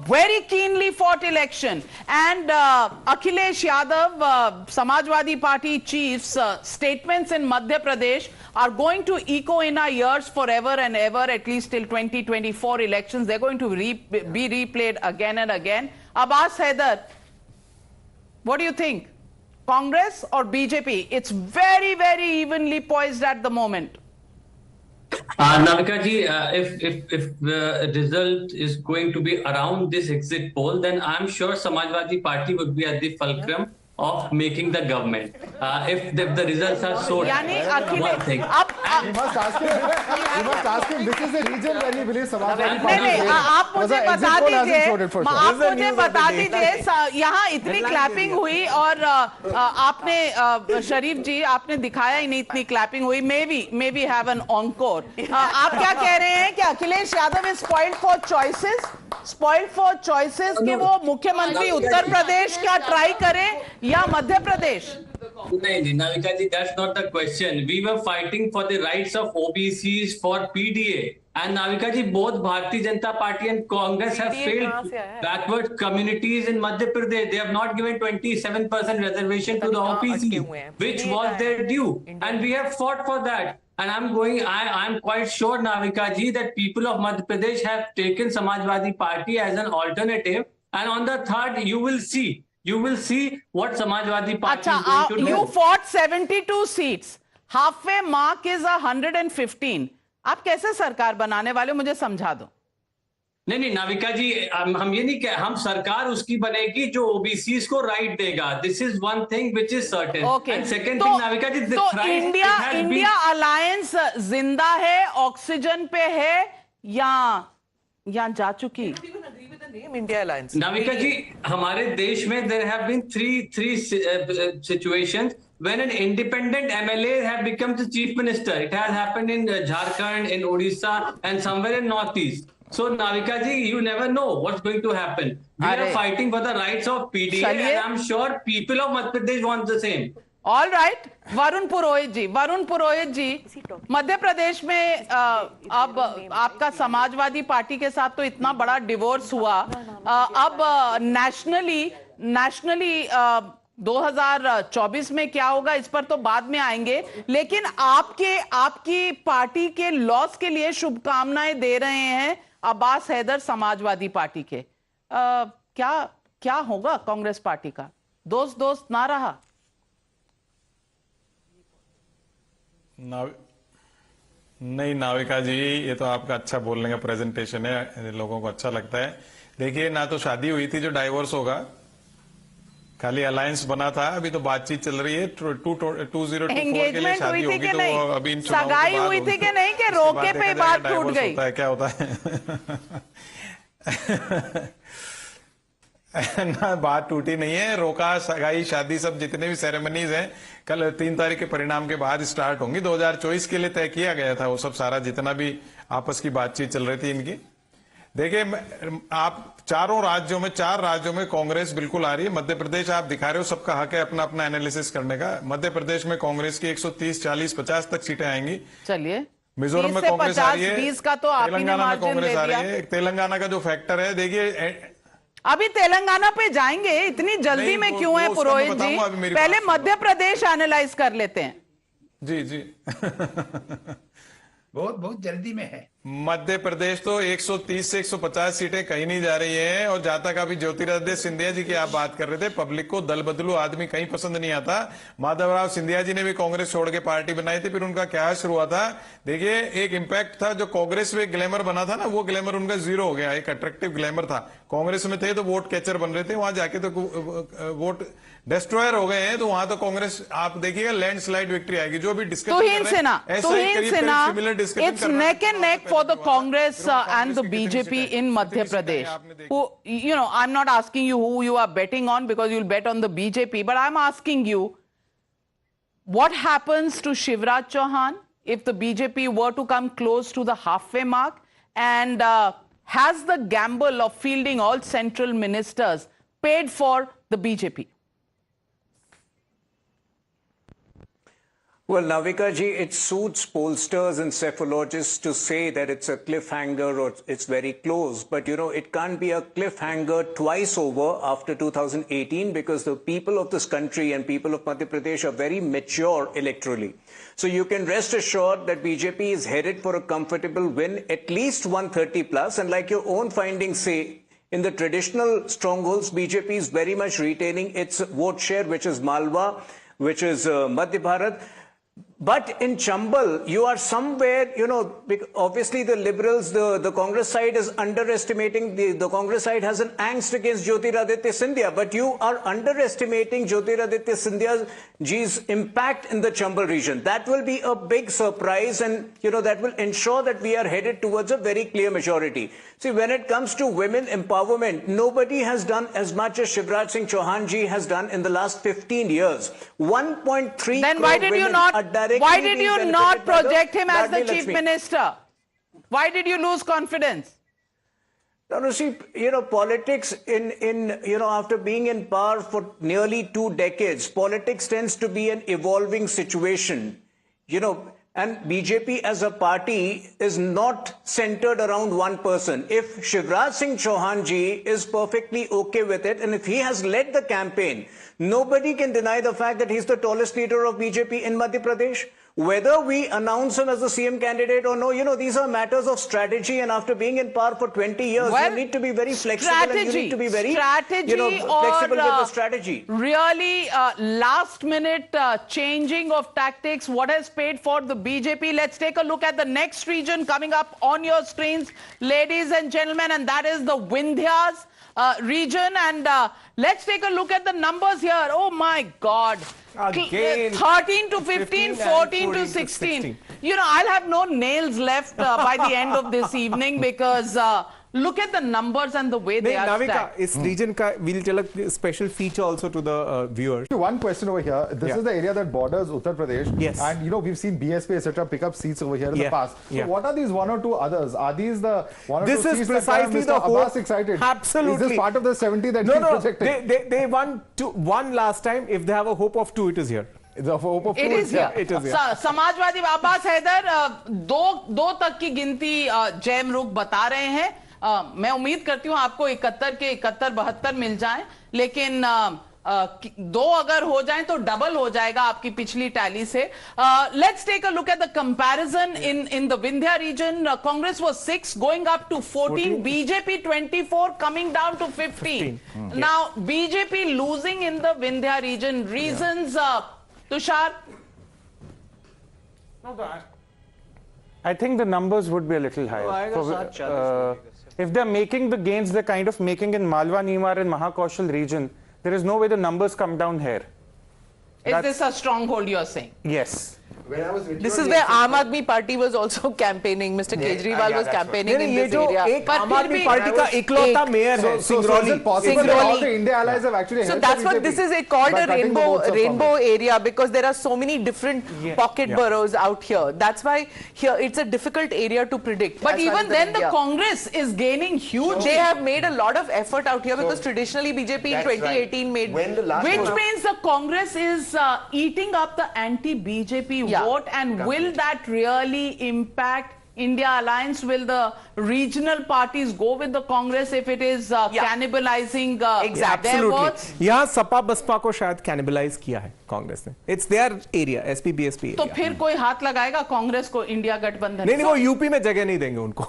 Very keenly fought election. And Akhilesh Yadav, Samajwadi Party chief's statements in Madhya Pradesh are going to echo in our ears forever and ever, at least till 2024 elections. They're going to be replayed again and again. Abbas Haider, what do you think? Congress or BJP? It's very, very evenly poised at the moment. Navika ji, if the result is going to be around this exit poll, then I'm sure Samajwadi Party would be at the fulcrum of making the government. If the results are so one thing. You must ask him, which is the region where he believes Samajwadi Party नहीं, आप मुझे बता दीजिए, आप मुझे बता दीजिए, यहाँ इतनी क्लैपिंग हुई और आपने शरीफ जी आपने दिखाया ही नहीं इतनी क्लैपिंग हुई, may be have an encore. आप क्या कह रहे हैं कि Akhilesh Yadav is spoiled for choices कि वो मुख्यमंत्री उत्तर प्रदेश का ट्राई करें या मध्य प्रदेश? नहीं, Navika ji, that's not the question. We were fighting for the rights of OBCs for PDA. And Navika ji, both Bharatiya Janata Party and Congress have failed backward communities in Madhya Pradesh. They have not given 27% reservation to the OBC, which was their due. And we have fought for that. And I'm quite sure, Navika ji, that people of Madhya Pradesh have taken Samajwadi Party as an alternative. And on the third, you will see what Samajwadi Party is going to do. You fought 72 seats. Halfway mark is 115. आप कैसे सरकार बनाने वाले हो, मुझे समझा दो। नहीं नाविका जी, हम ये नहीं कह, हम सरकार उसकी बनेगी जो ओबीसीज को राइट देगा। This is one thing which is certain. And second thing Navika ji, तो इंडिया अलायंस जिंदा है, ऑक्सीजन पे है या जा चुकी? इंडिया अलायंस नाविका जी, हमारे देश में there have been three situations when an independent MLA have become the chief minister. It has happened in Jharkhand, in Odisha, and somewhere in Northeast. So, Navika ji, you never know what's going to happen. We are fighting for the rights of PDA, and I'm sure people of Madhya Pradesh want the same. All right, Varun Purohit ji, Madhya Pradesh में अब आपका Samajwadi party के साथ तो इतना बड़ा divorce हुआ, अब नेशनली 2024 में क्या होगा इस पर तो बाद में आएंगे, लेकिन आपकी पार्टी के लॉस के लिए शुभकामनाएं दे रहे हैं अब्बास हैदर समाजवादी पार्टी के। क्या होगा कांग्रेस पार्टी का? दोस्त ना रहा? नहीं नाविका जी, ये तो आपका अच्छा बोलने का प्रेजेंटेशन है, लोगों को अच्छा लगता है। देखिए, ना तो शादी हुई थी जो डाइवोर्स होगा, खाली अलायंस बना था, अभी तो बातचीत चल रही है। 2024 के लिए शादी होगी तो अभी इन चुनावों के बाद हुई थी कि नहीं कि रोके पे बात टूट गई? क्या होता है ना, बात टूटी नहीं है, रोका, सगाई, शादी सब जितने भी सेरेमनीज हैं कल 3 तारीख के परिणाम के बाद स्टार्ट होंगी। 2024 के लिए तय किया गया था वो सब सारा, जितना भी आपस की बातचीत चल रही थी इनकी। देखिए, आप 4 राज्यों में कांग्रेस बिल्कुल आ रही है। मध्य प्रदेश आप दिखा रहे हो, सबका हक है अपना अपना एनालिसिस करने का। मध्य प्रदेश में कांग्रेस की 130, 40, 50 तक सीटें आएंगी। चलिए, मिजोरम में कांग्रेस आ रही है, 20 का तो तेलंगाना में कांग्रेस आ रही है। तेलंगाना का जो फैक्टर है, देखिए अभी तेलंगाना पे जाएंगे, इतनी जल्दी में क्यों है पुरोहित जी? पहले मध्य प्रदेश एनालाइज कर लेते हैं। जी बहुत जल्दी में है। मध्य प्रदेश तो 130 से 150 सीटें कहीं नहीं जा रही हैं। और जहां तक अभी ज्योतिरादित्य सिंधिया जी की आप बात कर रहे थे, पब्लिक को दल बदलू आदमी कहीं पसंद नहीं आता। माधवराव सिंधिया जी ने भी कांग्रेस छोड़ के पार्टी बनाई थी, फिर उनका क्या शुरू हुआ था? देखिए, एक इंपैक्ट था जो कांग्रेस में ग्लैमर बना था ना, वो ग्लैमर उनका जीरो हो गया। एक अट्रैक्टिव ग्लैमर था, कांग्रेस में थे तो वोट कैचर बन रहे थे, वहां जाके तो वोट डिस्ट्रॉयर हो गए हैं। तो वहां तो कांग्रेस आप देखिएगा लैंडस्लाइड विक्ट्री आएगी। जो भी It's neck and neck for the Congress and the BJP in Madhya Pradesh. I'm not asking you who you are betting on, because you'll bet on the BJP, but I'm asking you, what happens to Shivraj Chauhan if the BJP were to come close to the halfway mark? And has the gamble of fielding all central ministers paid for the BJP? Well, Navika ji, it suits pollsters and cephalologists to say that it's a cliffhanger or it's very close. But, it can't be a cliffhanger twice over after 2018, because the people of this country and people of Madhya Pradesh are very mature electorally. So you can rest assured that BJP is headed for a comfortable win, at least 130 plus. And like your own findings say, in the traditional strongholds, BJP is very much retaining its vote share, which is Malwa, which is Madhya Bharat. But in Chambal, you are somewhere, obviously the Liberals, the Congress side is underestimating, the Congress side has an angst against Jyotiraditya Scindia, but you are underestimating Jyotiraditya Scindia's impact in the Chambal region. That will be a big surprise, and, that will ensure that we are headed towards a very clear majority. See, when it comes to women empowerment, nobody has done as much as Shivraj Singh Chauhan ji has done in the last 15 years. 1.3 Then why did you not project him as the chief minister? Why did you lose confidence? No, see, politics after being in power for nearly 2 decades, politics tends to be an evolving situation, and BJP as a party is not centered around one person. If Shivraj Singh Chauhan ji is perfectly okay with it, and if he has led the campaign, nobody can deny the fact that he's the tallest leader of BJP in Madhya Pradesh. Whether we announce him as the CM candidate or no, these are matters of strategy, and after being in power for 20 years, you need to be very flexible and you need to be very flexible with the strategy. Really last minute changing of tactics, what has paid for the BJP? Let's take a look at the next region coming up on your screens, ladies and gentlemen, and that is the Vindhyas region. And let's take a look at the numbers here. Oh my God. Again, 13 to 15, 14 to 16. I'll have no nails left by the end of this evening, because look at the numbers and the way they are stacked. This region we'll tell a special feature also to the viewers. One question over here. This is the area that borders Uttar Pradesh. Yes. And we've seen BSP etc. pick up seats over here in the past. So what are these one or two others? Are these the one or two seats? This is precisely the whole. Abbas excited. Absolutely. Is this part of the 70 that he's projecting? They won one last time. If they have a hope of 2, it is here. The hope of 2 it is here. It is here. Samajwadi Abbas Haider दो तक की गिनती jam रुख बता रहे हैं. मैं उम्मीद करती हूं आपको 71 के 71-72 मिल जाएं, लेकिन 2 अगर हो जाएं तो डबल हो जाएगा आपकी पिछली टैली से. Let's take a look at the comparison in the Vindhya region. Congress was 6 going up to 14, BJP 24 coming down to 15. Now BJP losing in the Vindhya region, reasons, Tushar? I think the numbers would be a little higher. If they're making the gains they're kind of making in Malwa, Nimar and Mahakoshal region, there is no way the numbers come down here. Is this a stronghold you're saying? Yes. This is where Aam Aadmi Party was also campaigning. Mr. Kejriwal was campaigning in this area. But Aam Aadmi Party ka iklota mayor hai, Singrauli. So is it possible that all the India allies have actually helped? So that's what this is called a rainbow area, because there are so many different pocket boroughs out here. That's why here it's a difficult area to predict. But even then the Congress is gaining huge. They have made a lot of effort out here, because traditionally BJP in 2018 made. Which means the Congress is eating up the anti-BJP vote, and will that really impact India alliance? Will the regional parties go with the Congress if it is cannibalizing their votes? यहाँ सपा बसपा को शायद cannibalize किया है कांग्रेस ने. It's their area, SP BSP area. तो फिर कोई हाथ लगाएगा कांग्रेस को इंडिया गठबंधन? नहीं, वो यूपी में जगह नहीं देंगे उनको.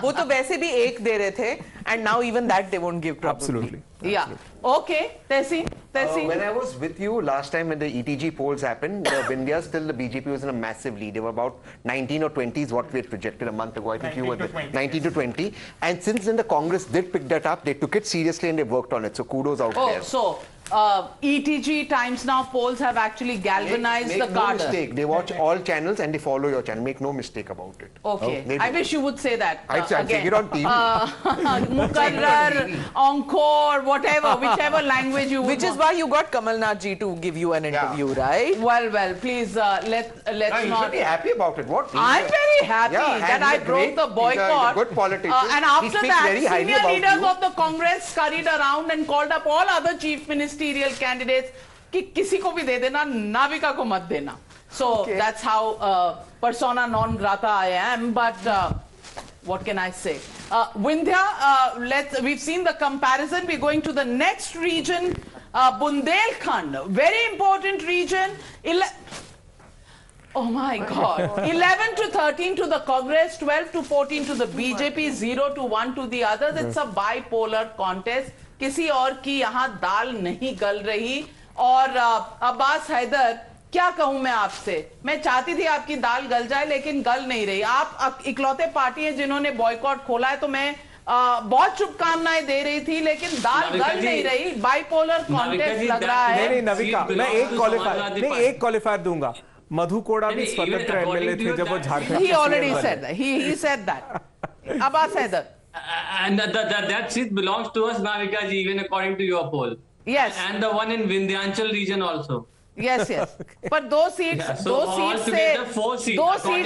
वो तो वैसे भी एक दे रहे थे, and now even that they won't give probably. Absolutely. Yeah. Okay. Tessie. When I was with you last time when the ETG polls happened, the Vindhya still the BJP was in a massive lead. They were about 19 or 20 is what we had projected a month ago. I think you were there. 19 to 20. And since then the Congress did pick that up, they took it seriously and they worked on it. So kudos out there. So ETG Times Now polls have actually galvanized the cadre. Make no mistake. They watch all channels and they follow your channel. Make no mistake about it. Okay. I wish you would say that I'll take it on TV. Mukarrar, Encore, whatever, whichever language you would. Which is why you got Kamal Nath ji to give you an interview, right? Well, please let's you not. should be happy about it. What? I'm very happy that I broke the boycott. He's a good politician. And after that, senior leaders of the Congress scurried around and called up all other chief ministerial candidates कि किसी को भी दे देना, नाविका को मत देना. So that's how persona non grata I am. But what can I say? Vindhya, we've seen the comparison. We're going to the next region, Bundelkhand, very important region. Oh my God. 11 to 13 to the Congress, 12 to 14 to the BJP, 0 to 1 to the others. It's a bipolar contest. किसी और की यहाँ दाल नहीं गल रही. और अब्बास हैदर, क्या कहूं मैं आपसे, मैं चाहती थी आपकी दाल गल जाए लेकिन गल नहीं रही। आप इकलौते पार्टी हैं जिन्होंने बॉयकॉट खोला है, तो मैं बहुत शुभकामनाएं दे रही थी लेकिन दाल गल नहीं रही। बाइपोलर कॉन्टेस्ट लग रहा है। नहीं नविका, मैं एक क्वालिफायर दूंगा। मधु कोड़ा भी स्वतंत्र एमएलए थे जब वो Jharkhand. He already said that. He said that. Abbas Haider. And that seat belongs to us, Navika ji, even according to your poll. Yes. And the one in Vindhyanchal region also. Yes, yes. पर दो seat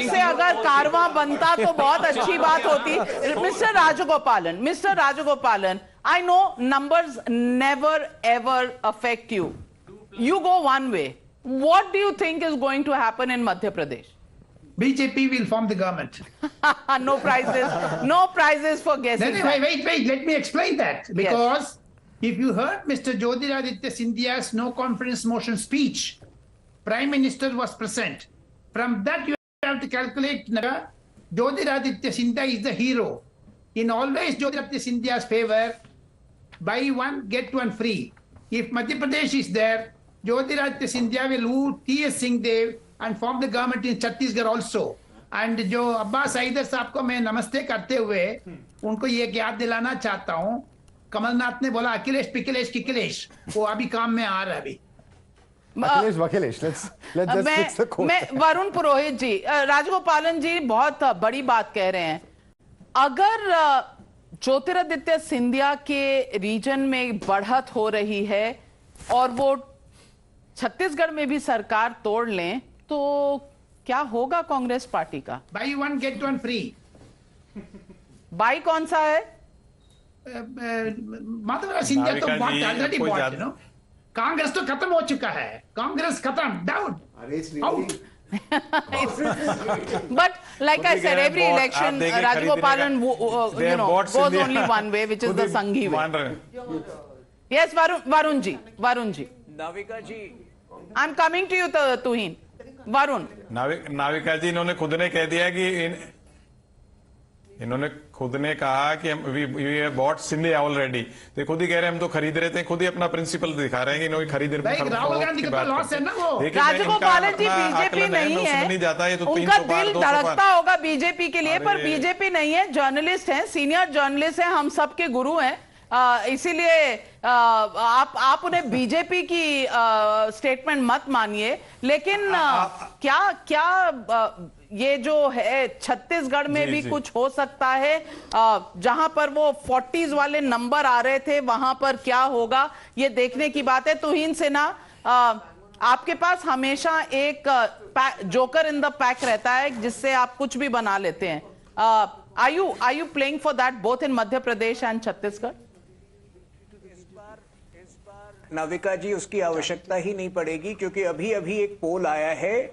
से अगर कारवां बनता तो बहुत अच्छी बात होती। Mr. Rajagopalan, I know numbers never ever affect you. You go one way. What do you think is going to happen in Madhya Pradesh? BJP will form the government. No prizes for guessing. Wait, let me explain that. Because if you heard Mr. Jyotiraditya Scindia's no confidence motion speech, Prime Minister was present. From that you have to calculate, Jyotiraditya Scindia is the hero. In always Jyotiraditya Scindia's favor, buy one, get one free. If Madhya Pradesh is there, Jyotiraditya Scindia will rule TS Singh Deo and form the government in Chhattisgarh also. And जो अब्बास हैदर साहब को मैं नमस्ते करते हुए उनको ये याद दिलाना चाहता हूँ, कमलनाथ ने बोला अखिलेश पिखिलेश किखिलेश, वो अभी काम में आ रहा है अभी। Akhilesh वखिलेश, let's just fix the quote. मैं वरुण पुरोहित जी, राजगोपालन जी बहुत बड़ी बात कह रहे हैं। अगर ज्योतिरादित्य सिंधिया के रीजन में बढ़त हो रही है और वो छत्तीसगढ़ में भी सरकार तोड़ लें तो क्या होगा कांग्रेस पार्टी का? Buy one get one free. Buy कौन सा है? माधवराव सिंधिया तो already bought, you know. Congress तो खत्म हो चुका है, कांग्रेस खत्म, down, out. But like I said, every election, Rajagopalan, goes only one way, which is the Sanghi way. Yes, Varun ji. Navika ji, I'm coming to you, Tuhin. Varun. Navika ji, इन्होंने खुद ने कह दिया कि इन्होंने खुद ने कहा कि वी बॉट सिंधिया ऑलरेडी। तो खुद ही कह रहे हैं हम तो खरीद रहे थे, खुद ही अपना प्रिंसिपल दिखा रहे हैं कि इन्होंने खरीद रहे। राहुल गांधी का लॉस है ना वो। राजगोपालन जी बीजेपी नहीं है, उनका दिल धड़कता होगा बीजेपी के लिए, पर बीजेपी नहीं है, जर्नलिस्ट हैं, सीनियर जर्नलिस्ट हैं, हम सबके गुरु हैं। इसीलिए आप उन्हें बीजेपी की स्टेटमेंट मत मानिए, लेकिन क्या ये जो है छत्तीसगढ़ में भी कुछ हो सकता है? जहां पर वो 40s वाले नंबर आ रहे थे वहां पर क्या होगा, ये देखने की बात है। तुहीन सिन्हा, आपके पास हमेशा एक जोकर इन द पैक रहता है जिससे आप कुछ भी बना लेते हैं। Are you playing for that both in Madhya Pradesh and Chhattisgarh? Navika जी, उसकी आवश्यकता ही नहीं पड़ेगी क्योंकि अभी एक पोल आया है,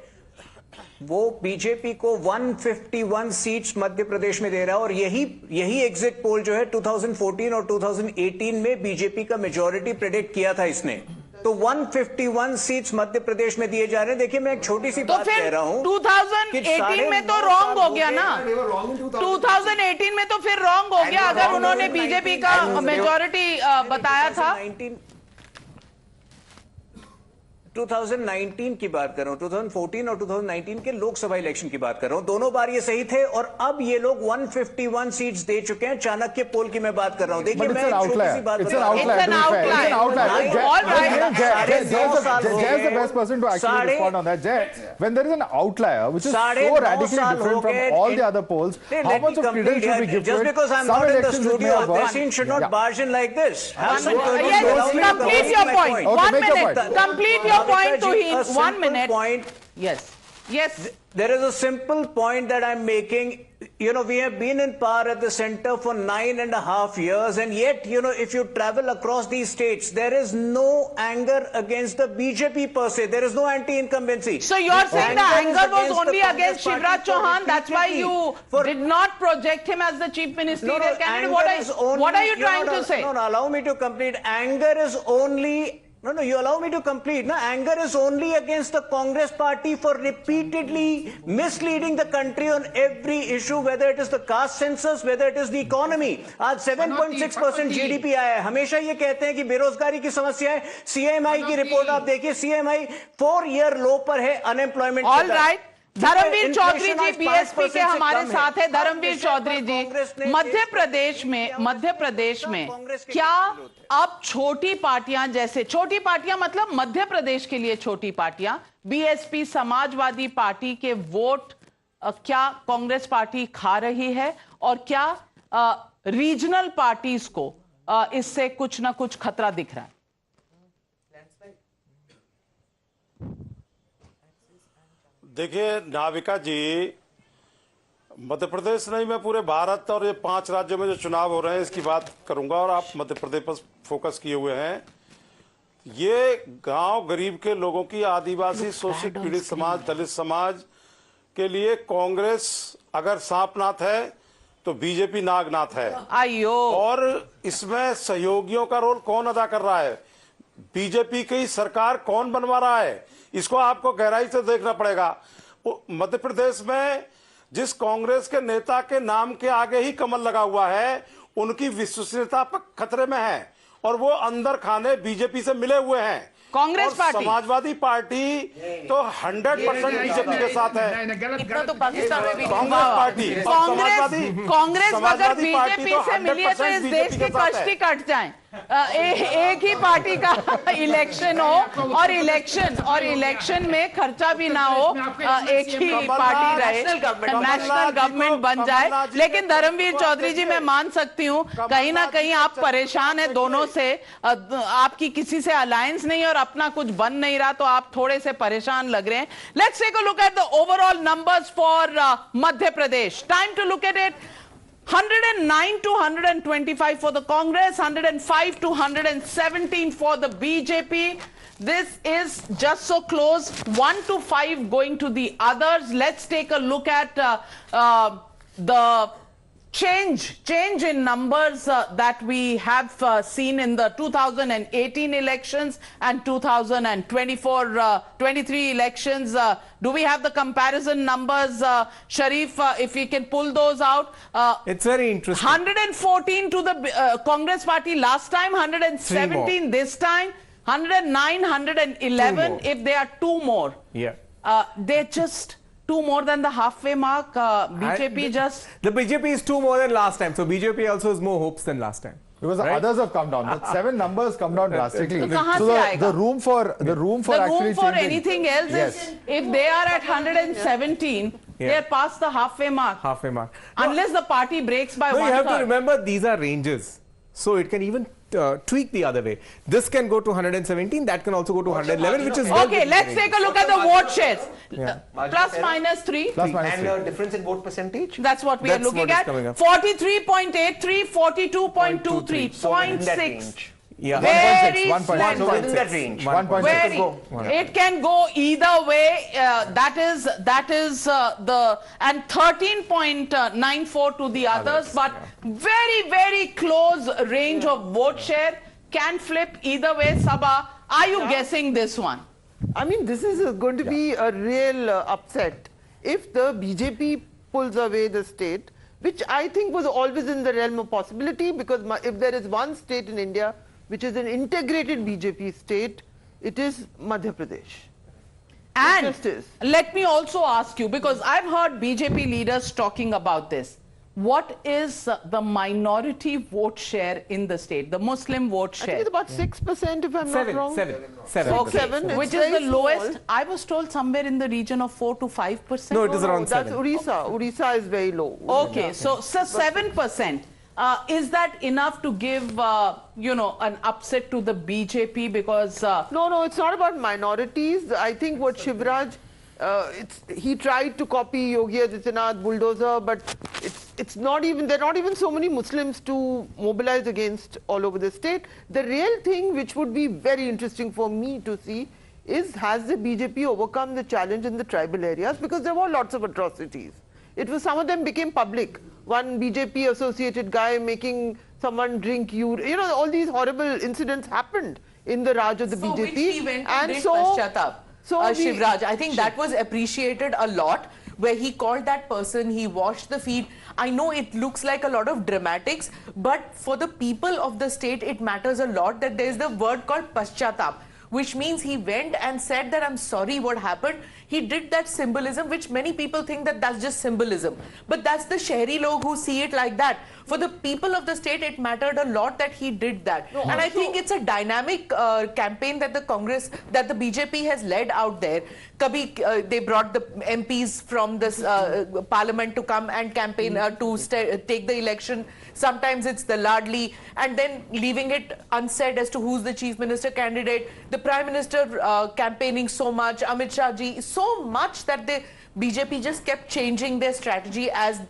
वो बीजेपी को 151 सीट्स मध्य प्रदेश में दे रहा है और यही एग्जिट पोल जो है 2014 और 2018 में बीजेपी का मेजॉरिटी प्रेडिक्ट किया था इसने। तो 151 सीट्स मध्य प्रदेश में दिए जा रहे हैं। देखिए, मैं एक छोटी सी बात कह रहा हूं, 2018 में तो रॉन्ग हो गया ना, 2018 में तो फिर रॉन्ग हो गया अगर उन्होंने बीजेपी का मेजॉरिटी बताया था। 2019 की बात कर रहा हूं, 2014 और 2019 के लोकसभा इलेक्शन की बात कर रहा हूं, दोनों बार ये सही थे और अब ये लोग 151 सीट्स दे चुके हैं। चाणक्य पोल की मैं बात कर रहा हूं। देखिए, मैं एक छोटी सी बात बता रहा हूं, when there is an outlier which is so radically different from all the other polls, how much of credence should we give to it? Just because I'm not in the studio, this scene should not barge in like this. Complete your point. 1 minute. Complete your point to him. 1 minute. Yes. There is a simple point that I'm making. You know, we have been in power at the center for 9.5 years, and yet, you know, if you travel across these states, there is no anger against the BJP per se. There is no anti-incumbency. So you're saying the anger was only against Shivraj Chauhan? That's why you did not project him as the chief ministerial candidate? What are you trying to say? No, allow me to complete. Anger is only No, you allow me to complete. No, anger is only against the Congress party for repeatedly misleading the country on every issue, whether it is the caste census, whether it is the economy. आज 7.6% GDP आया है. हमेशा ये कहते हैं कि बेरोजगारी की समस्या है. CMI की रिपोर्ट आप देखिए, CMI 4-year low पर है unemployment. All right. Dharmveer Chaudhary ji BSP के हमारे साथ है. धर्मवीर चौधरी जी, मध्य प्रदेश में क्या अब छोटी पार्टियां, जैसे छोटी पार्टियां मतलब मध्य प्रदेश के लिए छोटी पार्टियां, बीएसपी समाजवादी पार्टी के वोट क्या कांग्रेस पार्टी खा रही है, और क्या रीजनल पार्टीज को इससे कुछ ना कुछ खतरा दिख रहा है? देखिए नाविका जी, मध्य प्रदेश नहीं, मैं पूरे भारत और ये 5 राज्यों में जो चुनाव हो रहे हैं इसकी बात करूंगा, और आप मध्य प्रदेश पर फोकस किए हुए हैं. ये गांव गरीब के लोगों की, आदिवासी शोषित पीड़ित समाज, दलित समाज के लिए कांग्रेस अगर सांपनाथ है तो बीजेपी नागनाथ है. आयो. और इसमें सहयोगियों का रोल कौन अदा कर रहा है, बीजेपी की सरकार कौन बनवा रहा है, इसको आपको गहराई से देखना पड़ेगा. मध्य प्रदेश में जिस कांग्रेस के नेता के नाम के आगे ही कमल लगा हुआ है, उनकी विश्वसनीयता पर खतरे में है, और वो अंदर खाने बीजेपी से मिले हुए हैं. कांग्रेस पार्टी, समाजवादी पार्टी तो 100% बीजेपी के साथ है. इतना तो पाकिस्तान में भी कांग्रेस पार्टी, कांग्रेस अगर बीजेपी से मिली है तो इस देश की कष्टी कट जाए. एक ही पार्टी का इलेक्शन हो, और इलेक्शन में खर्चा भी ना हो, एक ही पार्टी रहे, नेशनल गवर्नमेंट बन जाए. लेकिन धर्मवीर चौधरी जी, मैं मान सकती हूँ कहीं ना कहीं आप परेशान हैं दोनों से, आपकी किसी से अलायंस नहीं और अपना कुछ बन नहीं रहा, तो आप थोड़े से परेशान लग रहे हैं. Let's take a look at the overall numbers for Madhya Pradesh. Time to look at it. 109 to 125 for the Congress, 105 to 117 for the BJP. This is just so close. 1 to 5 going to the others. Let's take a look at the change in numbers that we have seen in the 2018 elections and 2023 elections. Do we have the comparison numbers, Sharif, if we can pull those out? It's very interesting. 114 to the Congress party last time, 117 this time, 109, 111 if they are 2 more. Yeah. They're just 2 more than the halfway mark. BJP just... The BJP is 2 more than last time. So BJP also has more hopes than last time. Because the others have come down. The 7 numbers come down drastically. So the room for anything else is, if they are at 117, they are past the halfway mark. Unless the party breaks by 1/3. You have to remember these are ranges. So it can even tweak the other way. This can go to 117, that can also go to 111, which is okay. Let's take a look at the vote shares. Plus minus 3. And difference in vote percentage? That's what we are looking at. 43.83, 42.23, 0.6. Yeah. Very 1.6. So within that range. 1.6. It can go either way. That is the, and 13.94 to the others, but very close range of vote share, can flip either way. Sabha, are you guessing this one? I mean, this is going to be a real upset if the BJP pulls away the state, which I think was always in the realm of possibility, because if there is one state in India which is an integrated BJP state, it is Madhya Pradesh. And let me also ask you, because I've heard BJP leaders talking about this. What is the minority vote share in the state, the Muslim vote share? I think it's about 6% if I'm not wrong. 7. Okay. 7. Which is the lowest? I was told somewhere in the region of 4 to 5%. No, it is around 7. That's Odisha. Odisha is very low. Okay, so 7%. Is that enough to give, an upset to the BJP? Because no, it's not about minorities. I think what Shivraj, he tried to copy Yogi Adityanath, bulldozer, but it's not even, there are not even so many Muslims to mobilize against all over the state. The real thing which would be very interesting for me to see is, has the BJP overcome the challenge in the tribal areas? Because there were lots of atrocities. It was, some of them became public. One BJP associated guy making someone drink urine. All these horrible incidents happened in the Raj of the so BJP. Which he went and did Paschatap. Shivraj, I think that was appreciated a lot, where he called that person, he washed the feet. I know it looks like a lot of dramatics, but for the people of the state, it matters a lot that there is the word called Paschatap, which means he went and said that I'm sorry what happened. He did that symbolism, which many people think that that's just symbolism. But that's the Shehri log who see it like that. For the people of the state, it mattered a lot that he did that. No, and I think it's a dynamic campaign that the Congress, that the BJP has led out there. Kabhi, they brought the MPs from this parliament to come and campaign to take the election. Sometimes it's the Ladli, and then leaving it unsaid as to who's the chief minister candidate. The prime minister campaigning so much, Amit Shah ji, so much that the BJP just kept changing their strategy as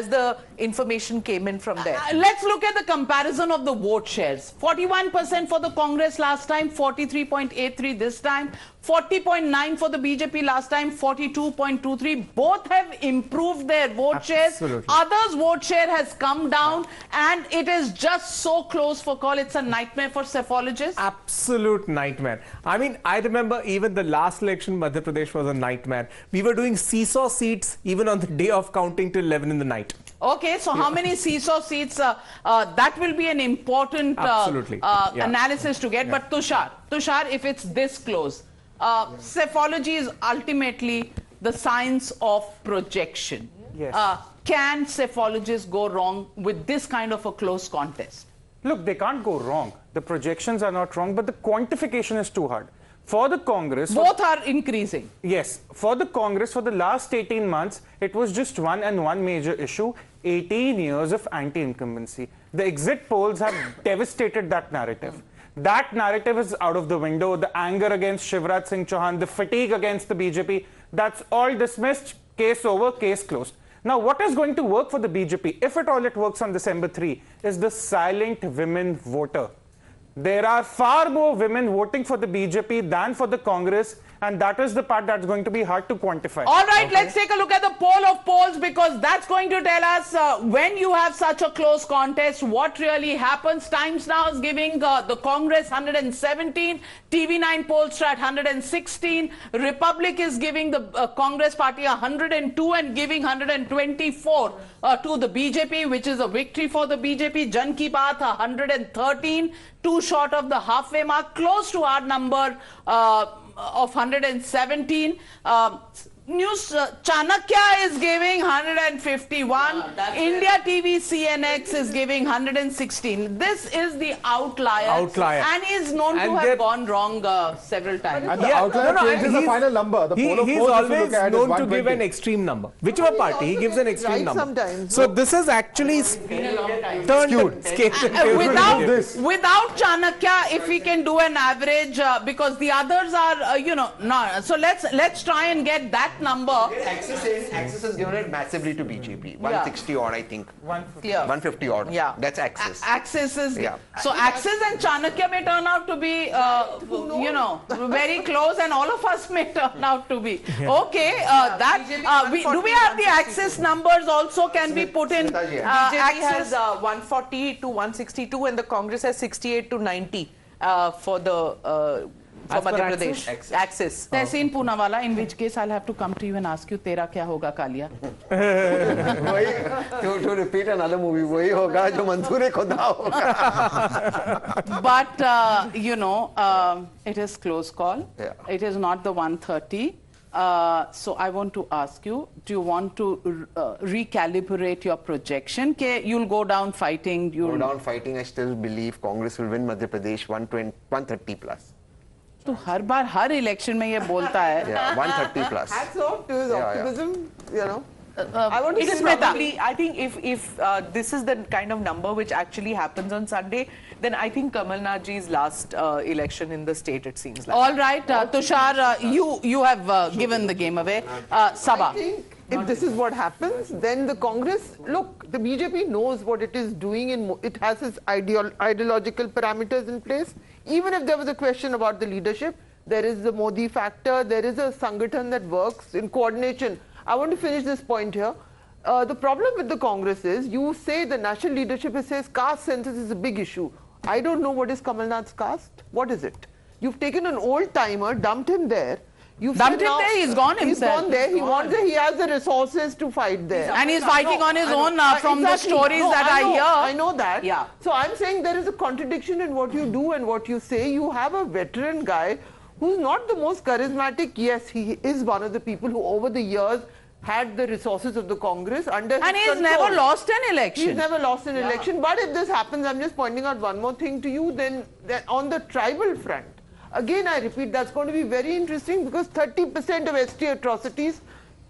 the information came in from there. Let's look at the comparison of the vote shares. 41% for the Congress last time, 43.83 this time, 40.9 for the BJP last time, 42.23. Both have improved their vote shares. Others' vote share has come down, and it is just so close for call. It's a nightmare for psephologists. Absolute nightmare. I mean, I remember even the last election, Madhya Pradesh was a nightmare. We were doing seesaw seats even on the day of counting till 11 in the night. Okay, so how many seesaw seats? That will be an important analysis to get. But Tushar, if it's this close, psephology is ultimately the science of projection. Yes. Can psephologists go wrong with this kind of a close contest? Look, they can't go wrong. The projections are not wrong, but the quantification is too hard. For the Congress... Both are increasing. Yes. For the Congress, for the last 18 months, it was just one major issue, 18 years of anti-incumbency. The exit polls have devastated that narrative. That narrative is out of the window. The anger against Shivraj Singh Chauhan, the fatigue against the BJP, that's all dismissed. Case over, case closed. Now, what is going to work for the BJP, if at all it works on December 3, is the silent women voter. There are far more women voting for the BJP than for the Congress, and that is the part that's going to be hard to quantify. All right, let's take a look at the poll of polls, because that's going to tell us when you have such a close contest, what really happens. Times Now is giving the Congress 117, TV9 Polestar 116, Republic is giving the Congress party 102 and giving 124 to the BJP, which is a victory for the BJP. Jan Ki Baat 113, too short of the halfway mark, close to our number of 117. News Chanakya is giving 151. India TV CNX is giving 116. This is the outlier. And he is known to have gone wrong several times. And the outlier changes the final number. The poll of he's polls, always known to give an extreme number. Whichever party, he gives an extreme number. Sometimes. So this is actually turned skewed. Without Chanakya, if we can do an average, because the others are, not. So let's try and get that number. Axis has given it massively to BJP. 160 odd, I think. 150 odd. Yeah. That's Axis. Axis is. Yeah. So Axis and Chanakya may turn out to be, very close, and all of us may turn out to be. Okay. Do we have the Axis numbers also? Can we put in? BJP has 140 to 162, and the Congress has 68 to 90 for the. For Madhya Pradesh. Axis. Tehseen Poonawala, in which case I'll have to come to you and ask you, Tera kya hoga Kalia? To repeat another movie, wahi hoga jo Mansoor Khuda hoga. But, it is close call. Yeah. It is not the 130. So I want to ask you, do you want to recalibrate your projection? You'll go down fighting. Go down fighting. I still believe Congress will win Madhya Pradesh 130 plus. तो हर बार हर election में ये बोलता है 130 plus. Hats off to his optimism, I want to say I think if this is the kind of number which actually happens on Sunday, then I think Kamal Nathji's last election in the state, it seems like. All right, Tushar, you have given the game away. Sabha. I think if this is what happens, then the Congress, look, the BJP knows what it is doing, and it has its ideological parameters in place. Even if there was a question about the leadership, there is the Modi factor, there is a Sangathan that works in coordination. I want to finish this point here. The problem with the Congress is, you say the national leadership says caste census is a big issue. I don't know what is Kamal Nath's caste. What is it? You've taken an old timer, dumped him there. You've dumped him there, he's gone himself. He's gone there, he has the resources to fight there. And he's fighting on his own from the stories that I hear. I know that. Yeah. So I'm saying there is a contradiction in what you do and what you say. You have a veteran guy who's not the most charismatic. Yes, he is one of the people who over the years had the resources of the Congress under his and he's control. never lost an election. He's never lost an election. But if this happens, I'm just pointing out one more thing to you, then on the tribal front, again, I repeat, that's going to be very interesting because 30% of ST atrocities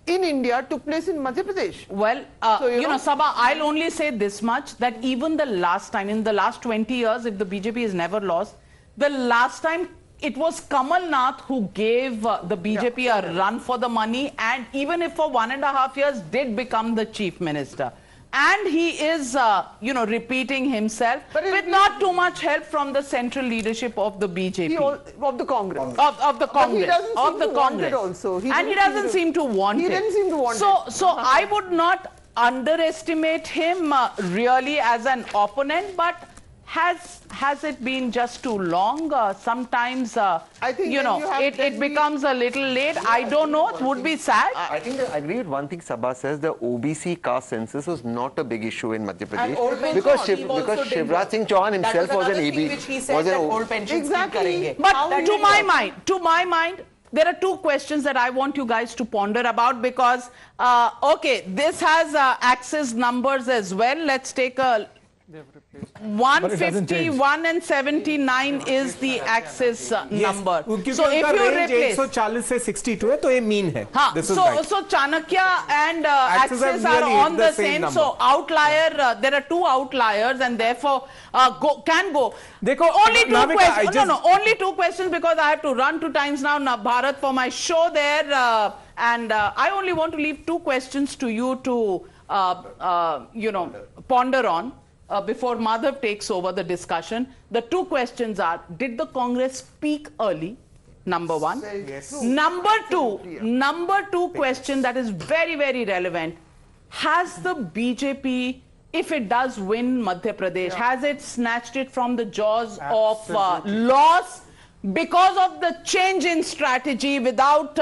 in India took place in Madhya Pradesh. Well, so, you know, Sabha, I'll only say this much, that even the last time, in the last 20 years, if the BJP has never lost, the last time it was Kamal Nath who gave the BJP a run for the money, and even if for 1.5 years did become the chief minister. And he is, you know, repeating himself with not too much help from the central leadership of the BJP. Of the Congress. Of the Congress. He doesn't of seem the to want Congress. it also. He doesn't seem to want it. He didn't seem to want it. So I would not underestimate him really as an opponent, but has it been just too long? Sometimes, I think you know, it becomes a little late. I don't know. It would be sad. I think I agree with one thing Sabha says. The OBC caste census was not a big issue in Madhya Pradesh because Shivraj Singh Chauhan himself was an AB. Which he said that old pensions exactly. But to my mind, there are two questions that I want you guys to ponder about because, okay, this has Axis numbers as well. Let's take a 151 and 79 is the Axis number. So if you replace 140 से 62 है तो ये mean है. So Chanakya and Axis are on the same. So outlier, there are two outliers and therefore can go. Only two questions. Only two questions because I have to run 2 times now Bharat for my show there, and I only want to leave 2 questions to you to you know, ponder on. Before Madhav takes over the discussion, the 2 questions are: did the Congress speak early? Number 1. Yes. Number 2 question that is very, very relevant: has the BJP, if it does win Madhya Pradesh, has it snatched it from the jaws of loss because of the change in strategy without,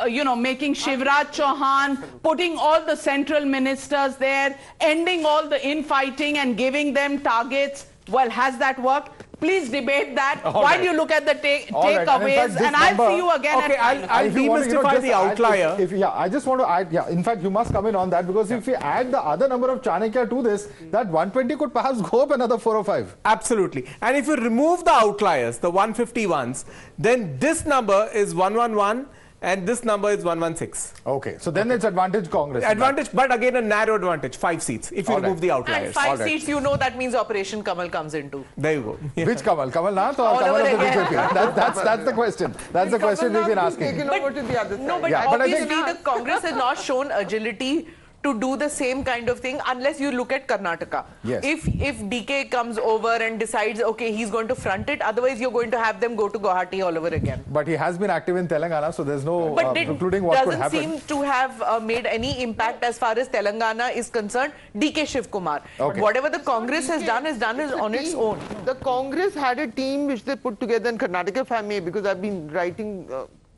you know, making Shivraj Chauhan, putting all the central ministers there, ending all the infighting and giving them targets? Well, has that worked? Please debate that. Why do you look at the takeaways? And I'll see you again. Okay, I'll demystify the outlier. I just want to add, in fact, you must come in on that because if we add the other number of Chanakya to this, that 120 could perhaps go up another 4 or 5. Absolutely. And if you remove the outliers, the 151s, then this number is 111. And this number is 116. Okay, so then it's advantage Congress. Advantage, but again a narrow advantage, 5 seats, if you remove the outliers. And 5 seats, you know, that means Operation Kamal comes into. There you go. Yeah. Which Kamal? Kamal Nath or Kamal of the BJP? That's the question. That's the question we've been asking. But obviously the Congress has not shown agility to do the same kind of thing unless you look at Karnataka. Yes. If DK comes over and decides, okay, he's going to front it, otherwise you're going to have them go to Guwahati all over again. But he has been active in Telangana, so there's no precluding what could happen. Doesn't seem to have made any impact as far as Telangana is concerned, DK Shiv Kumar. Okay. Whatever the Congress has done on its own. The Congress had a team which they put together in Karnataka, if I may, because I've been writing,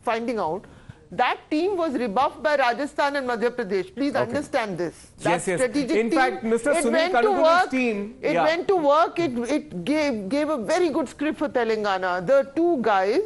finding out. That team was rebuffed by Rajasthan and Madhya Pradesh. Please understand this. Yes, yes. In fact, Mr. It Sunil went to Kanugunu's work. team. It went to work. It gave a very good script for Telangana. The 2 guys,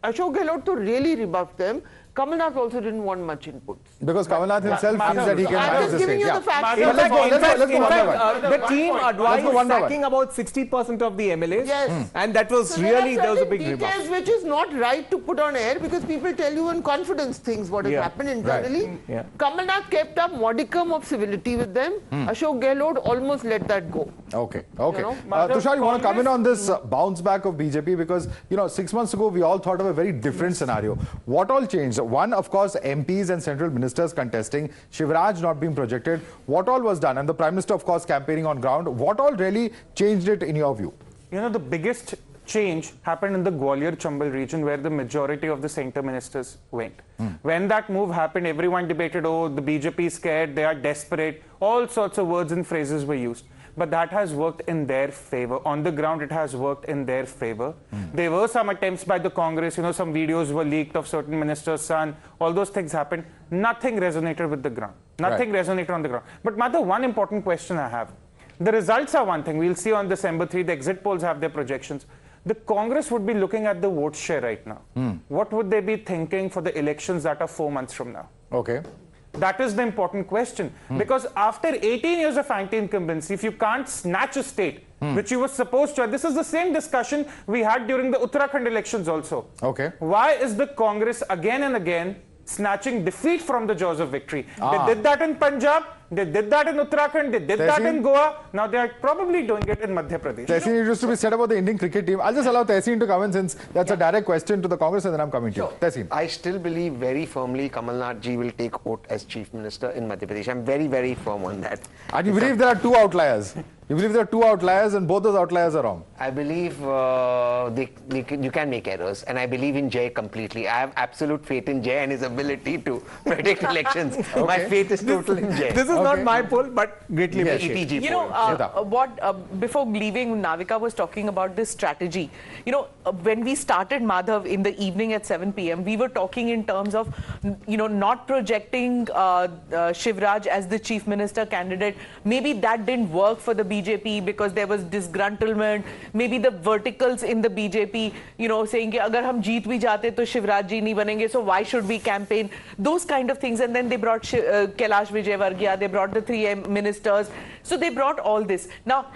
Ashok Gehlot really rebuffed them. Kamal Nath also didn't want much input. Because Kamal Nath himself feels that he can manage the state. You the facts. The team advised sacking about 60% of the MLAs. Yes. And that was really, there was a big rebuff. Which is not right to put on air because people tell you in confidence things what has happened internally. Right. Yeah. Kamal Nath kept up modicum of civility with them. Ashok Gehlot almost let that go. Okay, okay. Tushar, you want to come in on this bounce back of BJP because, you know, 6 months ago we all thought of a very different scenario. What all changed? One, of course, MPs and central ministers contesting, Shivraj not being projected. What all was done? And the Prime Minister, of course, campaigning on ground. What all really changed it in your view? You know, the biggest change happened in the Gwalior-Chambal region where the majority of the centre ministers went. When that move happened, everyone debated, oh, the BJP is scared, they are desperate. All sorts of words and phrases were used. but that has worked in their favor. On the ground, it has worked in their favor. There were some attempts by the Congress, some videos were leaked of certain ministers' son, all those things happened. Nothing resonated with the ground. Nothing resonated on the ground. But Madhav, one important question I have. The results are one thing. We'll see on December 3, the exit polls have their projections. The Congress would be looking at the vote share right now. What would they be thinking for the elections that are 4 months from now? Okay. That is the important question. Because after 18 years of anti-incumbency, if you can't snatch a state, which you were supposed to, this is the same discussion we had during the Uttarakhand elections also. Okay. Why is the Congress again and again snatching defeat from the jaws of victory? They did that in Punjab, they did that in Uttarakhand, they did that in Goa, now they are probably doing it in Madhya Pradesh. Tehseen, it used to be said about the Indian cricket team. I'll just allow Tehseen to come in since that's a direct question to the Congress and then I'm coming to you. Tehseen. I still believe very firmly Kamal Nath ji will take oath as Chief Minister in Madhya Pradesh. I'm very, very firm on that. And you believe there are two outliers? You believe there are two outliers and both those outliers are wrong? I believe you can make errors, and I believe in Jay completely. I have absolute faith in Jay and his ability to predict elections. My faith is total in Jay. This is not my poll, but greatly appreciated. Before leaving, Navika was talking about this strategy. When we started Madhav in the evening at 7 p.m., we were talking in terms of, not projecting Shivraj as the Chief Minister candidate. Maybe that didn't work for the BJP because there was disgruntlement. Maybe the verticals in the BJP, saying कि अगर हम जीत भी जाते तो शिवराज जी नहीं बनेंगे, so why should we campaign? Those kind of things. And then they brought Kailash Vijayvargiya, they brought the 3 ministers. So they brought all this. Now,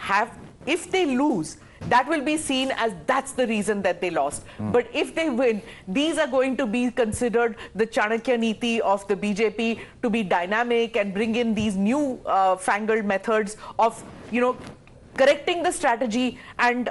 if they lose, that will be seen as that's the reason that they lost. But if they win, these are going to be considered the Chanakya Niti of the BJP to be dynamic and bring in these new fangled methods of, correcting the strategy and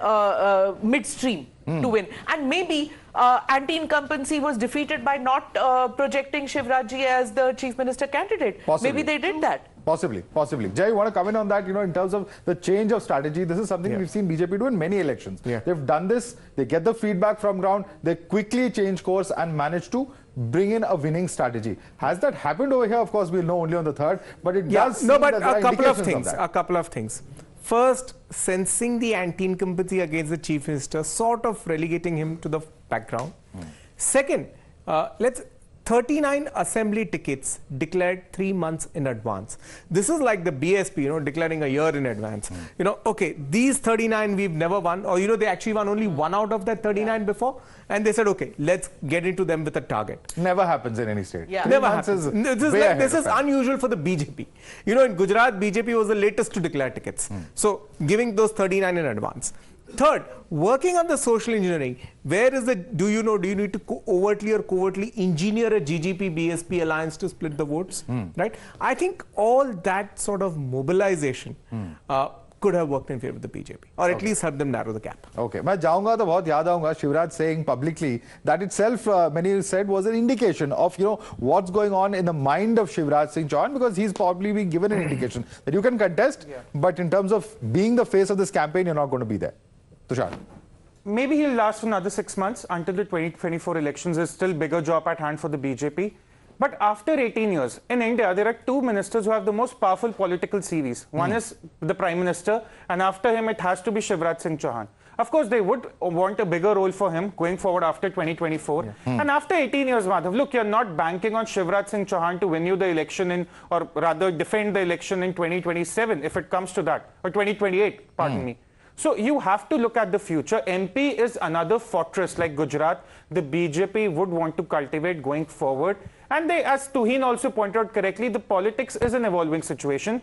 midstream to win. And maybe anti-incumbency was defeated by not projecting Shivraj ji as the Chief Minister candidate. Possibly. Maybe they did that. Possibly. Jay, you want to come in on that, in terms of the change of strategy? This is something we've seen BJP do in many elections. They've done this, they get the feedback from ground, they quickly change course and manage to bring in a winning strategy. Has that happened over here? Of course, we'll know only on the 3rd, but it does No, seem but that there are a couple of things. First, sensing the anti-incumbency against the Chief Minister, sort of relegating him to the background. Second, 39 assembly tickets declared 3 months in advance. This is like the BSP, declaring a year in advance. Okay, these 39 we've never won, or they actually won only 1 out of that 39 before, and they said, okay, let's get into them with a target. Never happens in any state. Never happens. This is unusual for the BJP. In Gujarat, BJP was the latest to declare tickets. So giving those 39 in advance. Third, working on the social engineering. Where is do you need to overtly or covertly engineer a GGP-BSP alliance to split the votes? Right? I think all that sort of mobilization could have worked in favor of the BJP, or at least helped them narrow the gap. Okay. मैं जाऊंगा तो बहुत याद आऊंगा Shivraj saying publicly that itself, many said, was an indication of what's going on in the mind of Shivraj Singh Chauhan, because he's probably been given an indication that you can contest, but in terms of being the face of this campaign, you're not going to be there. Tushar. Maybe he'll last for another 6 months until the 2024 elections. There's still bigger job at hand for the BJP. But after 18 years, in India, there are 2 ministers who have the most powerful political CVs. One is the Prime Minister, and after him, it has to be Shivraj Singh Chauhan. Of course, they would want a bigger role for him going forward after 2024. And after 18 years, Madhav, look, you're not banking on Shivraj Singh Chauhan to win you the election or rather defend the election in 2027, if it comes to that, or 2028, pardon me. So you have to look at the future. MP is another fortress like Gujarat. The BJP would want to cultivate going forward. And as Tuhin also pointed out correctly, the politics is an evolving situation.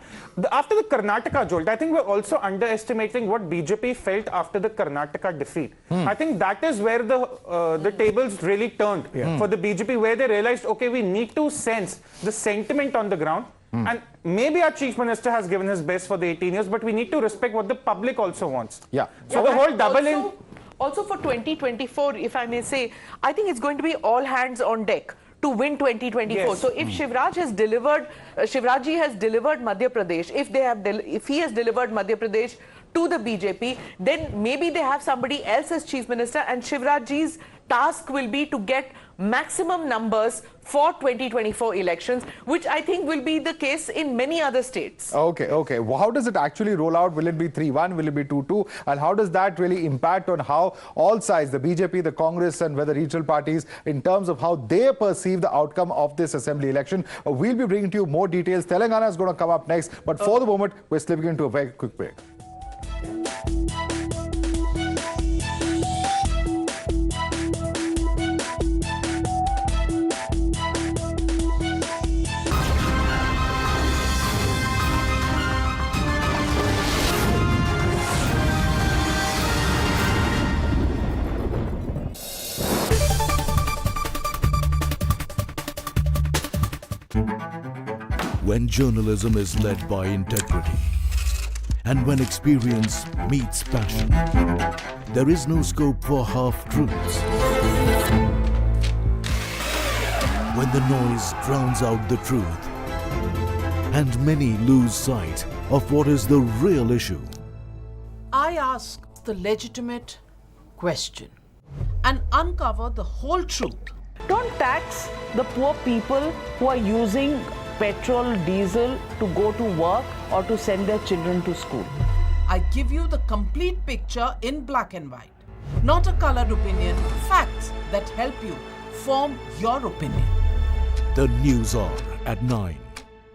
After the Karnataka jolt, I think we're also underestimating what BJP felt after the Karnataka defeat. I think that is where the tables really turned for the BJP, where they realized, okay, we need to sense the sentiment on the ground. And maybe our Chief Minister has given his best for the 18 years, but we need to respect what the public also wants. So the whole double Also for 2024, if I may say, I think it's going to be all hands on deck to win 2024. So if Shivraj has delivered, Shivraj has delivered Madhya Pradesh, if he has delivered Madhya Pradesh to the BJP, then maybe they have somebody else as Chief Minister, and Shivraj ji's task will be to get maximum numbers for 2024 elections, which I think will be the case in many other states. Okay. Well, how does it actually roll out? Will it be 3-1? Will it be 2-2? And how does that really impact on how all sides, the BJP, the Congress, and whether regional parties, in terms of how they perceive the outcome of this assembly election? We'll be bringing to you more details. Telangana is going to come up next. But for the moment, we're slipping into a very quick break. When journalism is led by integrity and when experience meets passion, there is no scope for half-truths. When the noise drowns out the truth and many lose sight of what is the real issue. I ask the legitimate question and uncover the whole truth. Don't tax the poor people who are using petrol, diesel to go to work or to send their children to school. I give you the complete picture in black and white, not a colored opinion, facts that help you form your opinion. The News Hour at 9.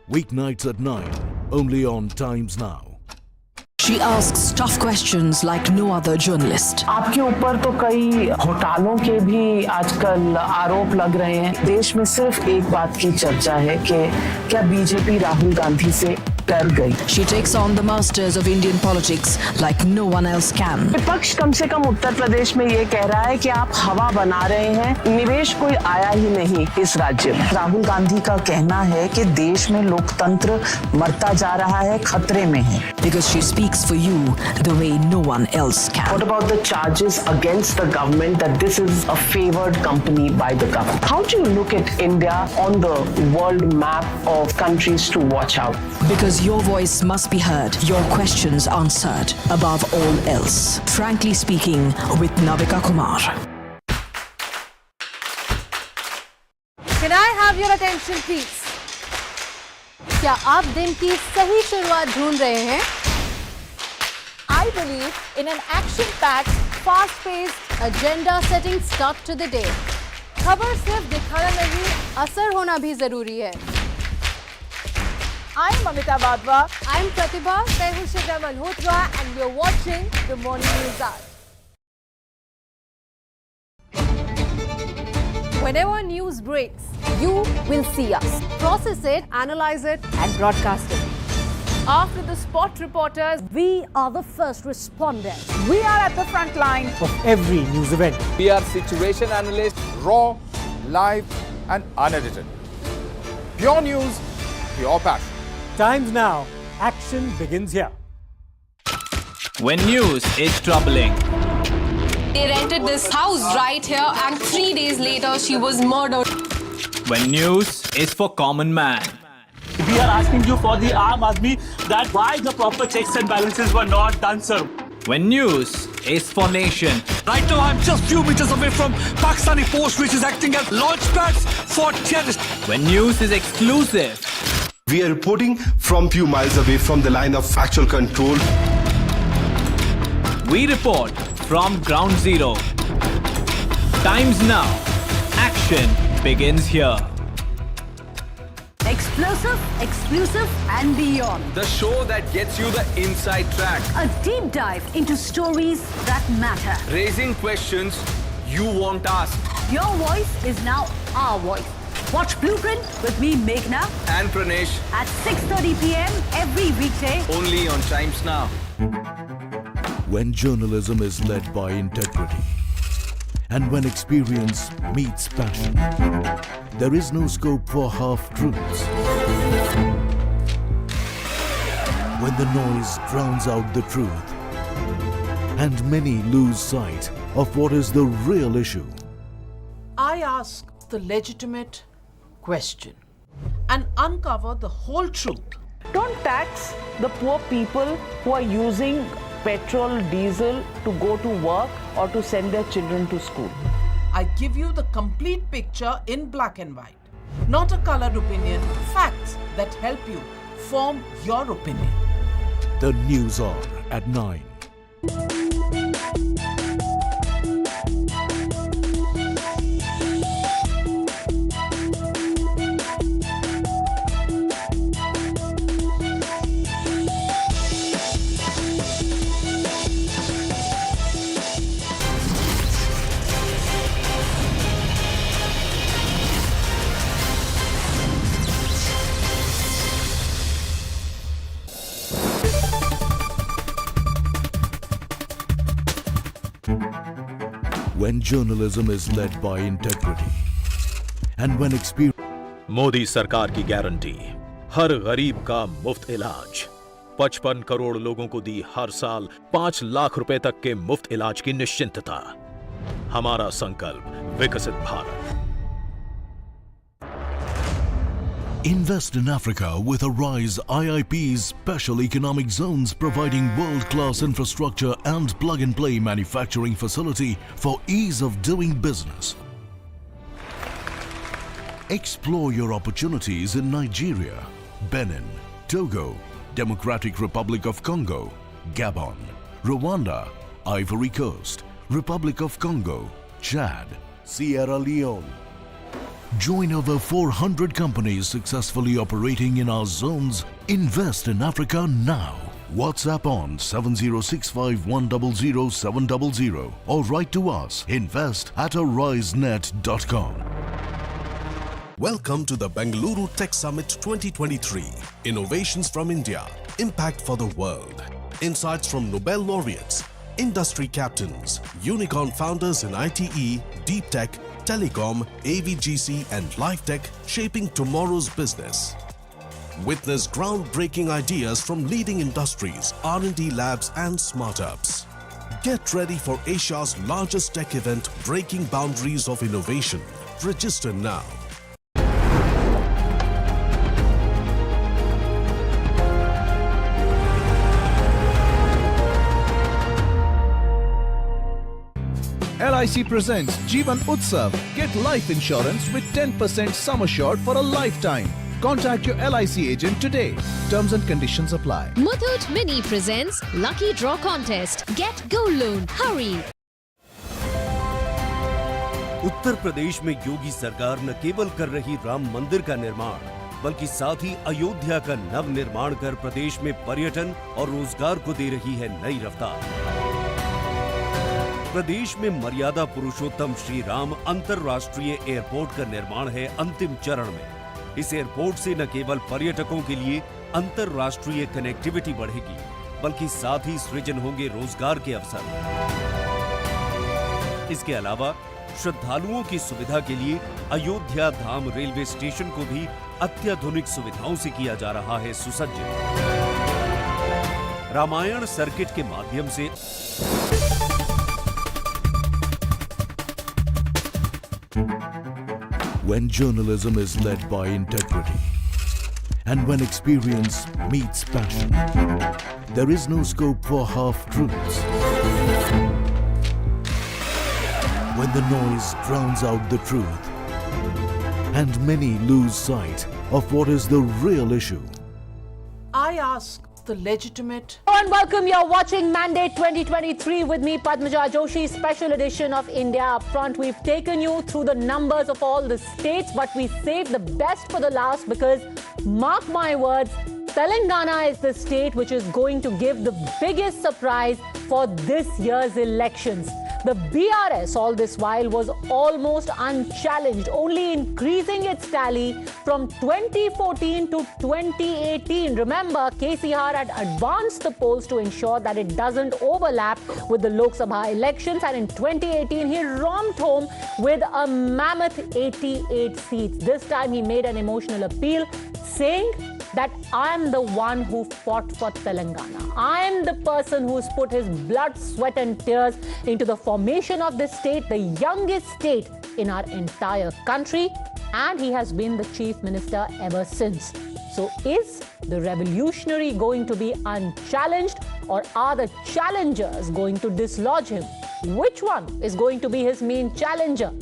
Weeknights at 9, only on Times Now. She asks tough questions like no other journalist. आपके ऊपर तो कई घोटालों के भी आजकल आरोप लग रहे हैं। देश में सिर्फ एक बात की चर्चा है कि क्या बीजेपी राहुल गांधी से डर गई। She takes on the masters of Indian politics like no one else can. विपक्ष कम से कम उत्तर प्रदेश में ये कह रहा है कि आप हवा बना रहे हैं, निवेश कोई आया ही नहीं इस राज्य में। राहुल गांधी का कहना है कि देश में लोकतंत्र मरता जा रहा है, खतरे में है। Because she speaks for you the way no one else can. What about the charges against the government that this is a favored company by the government? How do you look at India on the world map of countries to watch out? Because your voice must be heard, your questions answered, above all else. Frankly Speaking with Navika Kumar. Can I have your attention, please? क्या आप दिन की सही शुरुआत ढूंढ रहे हैं? I believe in an action-packed, fast-paced, agenda-setting start to the day. खबर सिर्फ दिखाना नहीं, असर होना भी जरूरी है. I'm Amita Badwa. I'm Pratibha. मैं हूँ शिखा Malhotra and we're watching the Morning News Hour. Whenever news breaks, you will see us. Process it, analyze it, and broadcast it. After the spot reporters, we are the first responders. We are at the front line of every news event. We are situation analysts, raw, live, and unedited. Pure news, pure passion. Times Now. Action begins here. When news is troubling. They rented this house right here and 3 days later she was murdered. When news is for common man. We are asking you for the Aam Aadmi that why the proper checks and balances were not done, sir. When news is for nation. Right now I'm just few meters away from Pakistani post which is acting as launch pads for terrorists. When news is exclusive. We are reporting from few miles away from the line of factual control. We report from ground zero. Times Now. Action begins here. Explosive, exclusive, and beyond. The show that gets you the inside track. A deep dive into stories that matter. Raising questions you won't ask. Your voice is now our voice. Watch Blueprint with me, Meghna, And Pranesh. at 6:30 p.m. every weekday. Only on Times Now. When journalism is led by integrity and when experience meets passion, there is no scope for half-truths. When the noise drowns out the truth and many lose sight of what is the real issue. I ask the legitimate question and uncover the whole truth. Don't tax the poor people who are using petrol, diesel to go to work or to send their children to school. I give you the complete picture in black and white, Not a colored opinion, facts that help you form your opinion. The news hour at 9. When journalism is led by integrity and when experience. Modi सरकार की guarantee, हर गरीब का मुफ्त इलाज। 55 करोड़ लोगों को दी हर साल 5 लाख रुपए तक के मुफ्त इलाज की निश्चिंतता। हमारा संकल्प विकसित Bharat. Invest in Africa with Arise IIP's special economic zones, providing world-class infrastructure and plug-and-play manufacturing facility for ease of doing business. Explore your opportunities in Nigeria, Benin, Togo, Democratic Republic of Congo, Gabon, Rwanda, Ivory Coast, Republic of Congo, Chad, Sierra Leone. Join over 400 companies successfully operating in our zones. Invest in Africa now. WhatsApp on 7065100700 or write to us invest@arisenet.com. Welcome to the Bengaluru Tech Summit 2023. Innovations from India, impact for the world. Insights from Nobel laureates, industry captains, unicorn founders in ITE, deep tech, telecom, AVGC and life tech, shaping tomorrow's business. Witness groundbreaking ideas from leading industries, R&D labs and startups. Get ready for Asia's largest tech event, breaking boundaries of innovation. Register now. LIC presents Jeevan Utsav. Get life insurance with 10% sum assured for a lifetime. Contact your LIC agent today. Terms and conditions apply. Muthoot Mini presents Lucky Draw Contest. Get gold loan. Hurry! Uttar Pradesh में योगी सरकार न केवल कर रही राम मंदिर का निर्माण, बल्कि साथ ही अयोध्या का नव निर्माण कर प्रदेश में पर्यटन और रोजगार को दे रही है नई रफ्तार। प्रदेश में मर्यादा पुरुषोत्तम श्री राम अंतरराष्ट्रीय एयरपोर्ट का निर्माण है अंतिम चरण में। इस एयरपोर्ट से न केवल पर्यटकों के लिए अंतरराष्ट्रीय कनेक्टिविटी बढ़ेगी, बल्कि साथ ही सृजन होंगे रोजगार के अवसर। इसके अलावा श्रद्धालुओं की सुविधा के लिए अयोध्या धाम रेलवे स्टेशन को भी अत्याधुनिक सुविधाओं से किया जा रहा है सुसज्जित। रामायण सर्किट के माध्यम से When journalism is led by integrity and when experience meets passion, there is no scope for half-truths. When the noise drowns out the truth and many lose sight of what is the real issue. I ask the legitimate. Hello and welcome. You're watching Mandate 2023 with me, Padmaja Joshi, special edition of India Up Front. We've taken you through the numbers of all the states, but we saved the best for the last because, mark my words, Telangana is the state which is going to give the biggest surprise for this year's elections. The BRS all this while was almost unchallenged, only increasing its tally from 2014 to 2018. Remember, KCR had advanced the polls to ensure that it doesn't overlap with the Lok Sabha elections, and in 2018 he romped home with a mammoth 88 seats. This time he made an emotional appeal saying that I am the one who fought for Telangana. I am the person who's put his blood, sweat and tears into the formation of this state, the youngest state in our entire country, and he has been the chief minister ever since. So is the revolutionary going to be unchallenged, or are the challengers going to dislodge him? Which one is going to be his main challenger?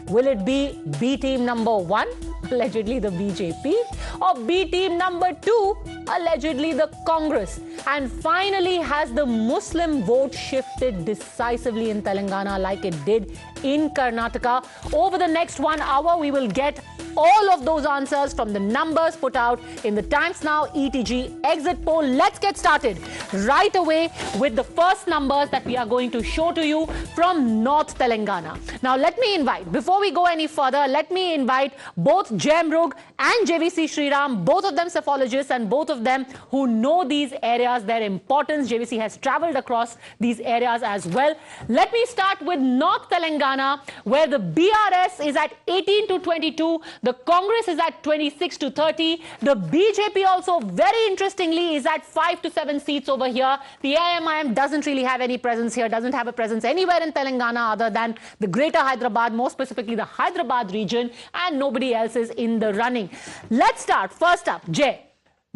Will it be B team number 1 allegedly the BJP, or B team number 2, allegedly the Congress? And finally, has the Muslim vote shifted decisively in Telangana like it did in Karnataka? Over the next 1 hour, we will get all of those answers from the numbers put out in the Times Now ETG exit poll. Let's get started right away with the first numbers that we are going to show to you from North Telangana. Now, let me invite, before we go any further, let me invite both Jem Rug and JVC Sriram, both of them psephologists and both of them who know these areas, their importance. JVC has traveled across these areas as well. Let me start with North Telangana, where the BRS is at 18 to 22. The Congress is at 26 to 30. The BJP also, very interestingly, is at 5 to 7 seats over here. The AIMIM doesn't really have any presence here, doesn't have a presence anywhere in Telangana other than the greater Hyderabad, more specifically the Hyderabad region, and nobody else is in the running. Let's start. First up, Jay.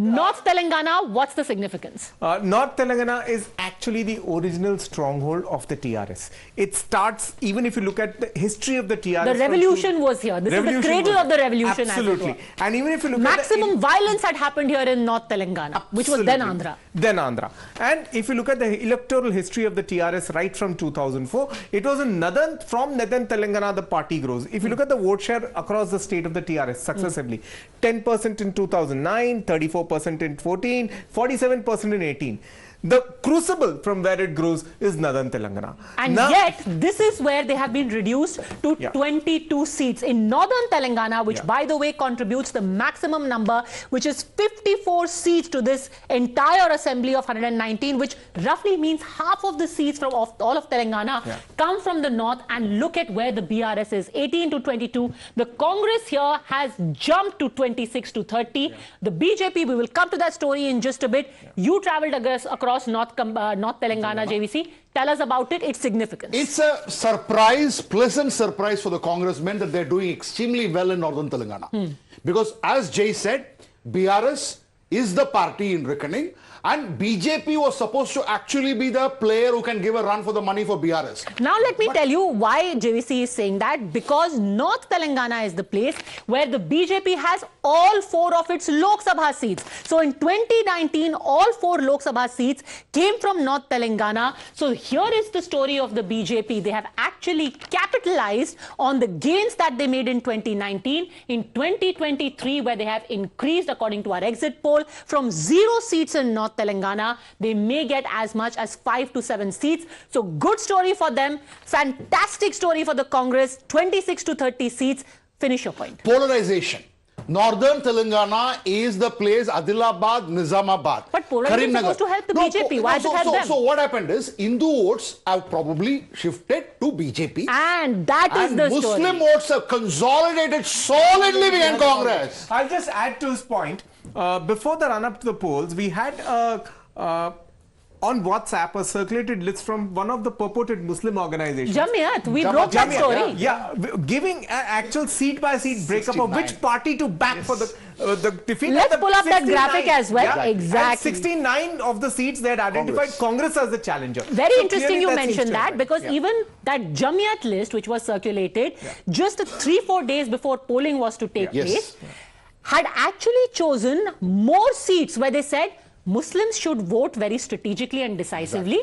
North Telangana, what's the significance? North Telangana is actually the original stronghold of the TRS. It starts, even if you look at the history of the TRS. The revolution was here. This is the cradle of the revolution. Absolutely. And even if you look maximum at violence had happened here in North Telangana, which was then Andhra. Then Andhra. And if you look at the electoral history of the TRS right from 2004, it was in Northern, from Northern Telangana the party grows. If you look at the vote share across the state of the TRS successively, 10% in 2009, 34% in 14, 47% in 18. The crucible from where it grows is Northern Telangana. And yet, this is where they have been reduced to 22 seats. In Northern Telangana, which by the way contributes the maximum number, which is 54 seats to this entire assembly of 119, which roughly means half of the seats from all of Telangana come from the north. And look at where the BRS is, 18 to 22. The Congress here has jumped to 26 to 30. The BJP, we will come to that story in just a bit. You traveled across North Telangana, JVC. Tell us about it, its significance. It's a surprise, pleasant surprise for the congressmen that they're doing extremely well in Northern Telangana. Because as Jay said, BRS is the party in reckoning, and BJP was supposed to actually be the player who can give a run for the money for BRS. Now let me tell you why JVC is saying that. Because North Telangana is the place where the BJP has all 4 of its Lok Sabha seats. So in 2019, all 4 Lok Sabha seats came from North Telangana. So here is the story of the BJP. They have actually capitalized on the gains that they made in 2019. In 2023, where they have increased, according to our exit poll, from 0 seats in North Telangana, they may get as much as 5 to 7 seats. So good story for them. Fantastic story for the Congress. 26 to 30 seats. Finish your point. Polarization. Northern Telangana is the place, Adilabad, Nizamabad. But polarization is supposed to help the BJP. Why does it help them? So what happened is, Hindu votes have probably shifted to BJP. And that is the story. Muslim votes have consolidated solidly behind Congress. I'll just add to his point. Before the run-up to the polls, we had on WhatsApp a circulated list from one of the purported Muslim organizations. Jamiat, we broke that story. Yeah, giving an actual seat-by-seat breakup of which party to back for the defeat. Let's pull up that graphic as well. Yeah, exactly. And 69 of the seats they had identified Congress as the challenger. Very interesting you mentioned that, because even that Jamiat list, which was circulated just 3-4 days before polling was to take place, had actually chosen more seats where they said Muslims should vote very strategically and decisively.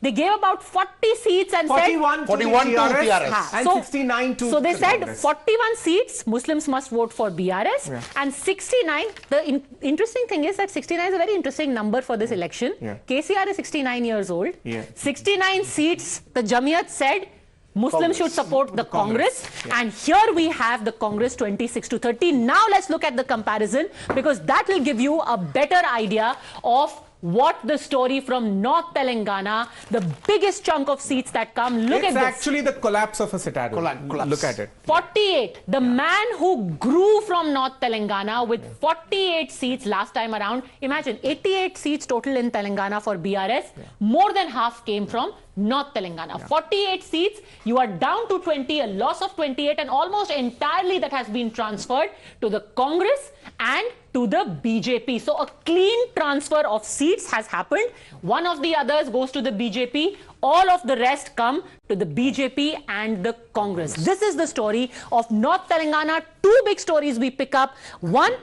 They gave about 40 seats and 41 to TRS and 69 to So they said Congress. 41 seats Muslims must vote for BRS and 69. The interesting thing is that 69 is a very interesting number for this election. KCR is 69 years old. 69 seats, the Jamiat said Muslims should support the Congress. And here we have the Congress 26 to 30. Now let's look at the comparison, because that will give you a better idea of what the story from North Telangana, the biggest chunk of seats that come. Look at this. It's actually the collapse of a citadel. Look at it. 48. The man who grew from North Telangana with 48 seats last time around. Imagine 88 seats total in Telangana for BRS. More than half came from North Telangana. 48 seats, you are down to 20, a loss of 28, and almost entirely that has been transferred to the Congress and to the BJP. So a clean transfer of seats has happened. One of the others goes to the BJP. All of the rest come to the BJP and the Congress. This is the story of North Telangana. Two big stories we pick up. One,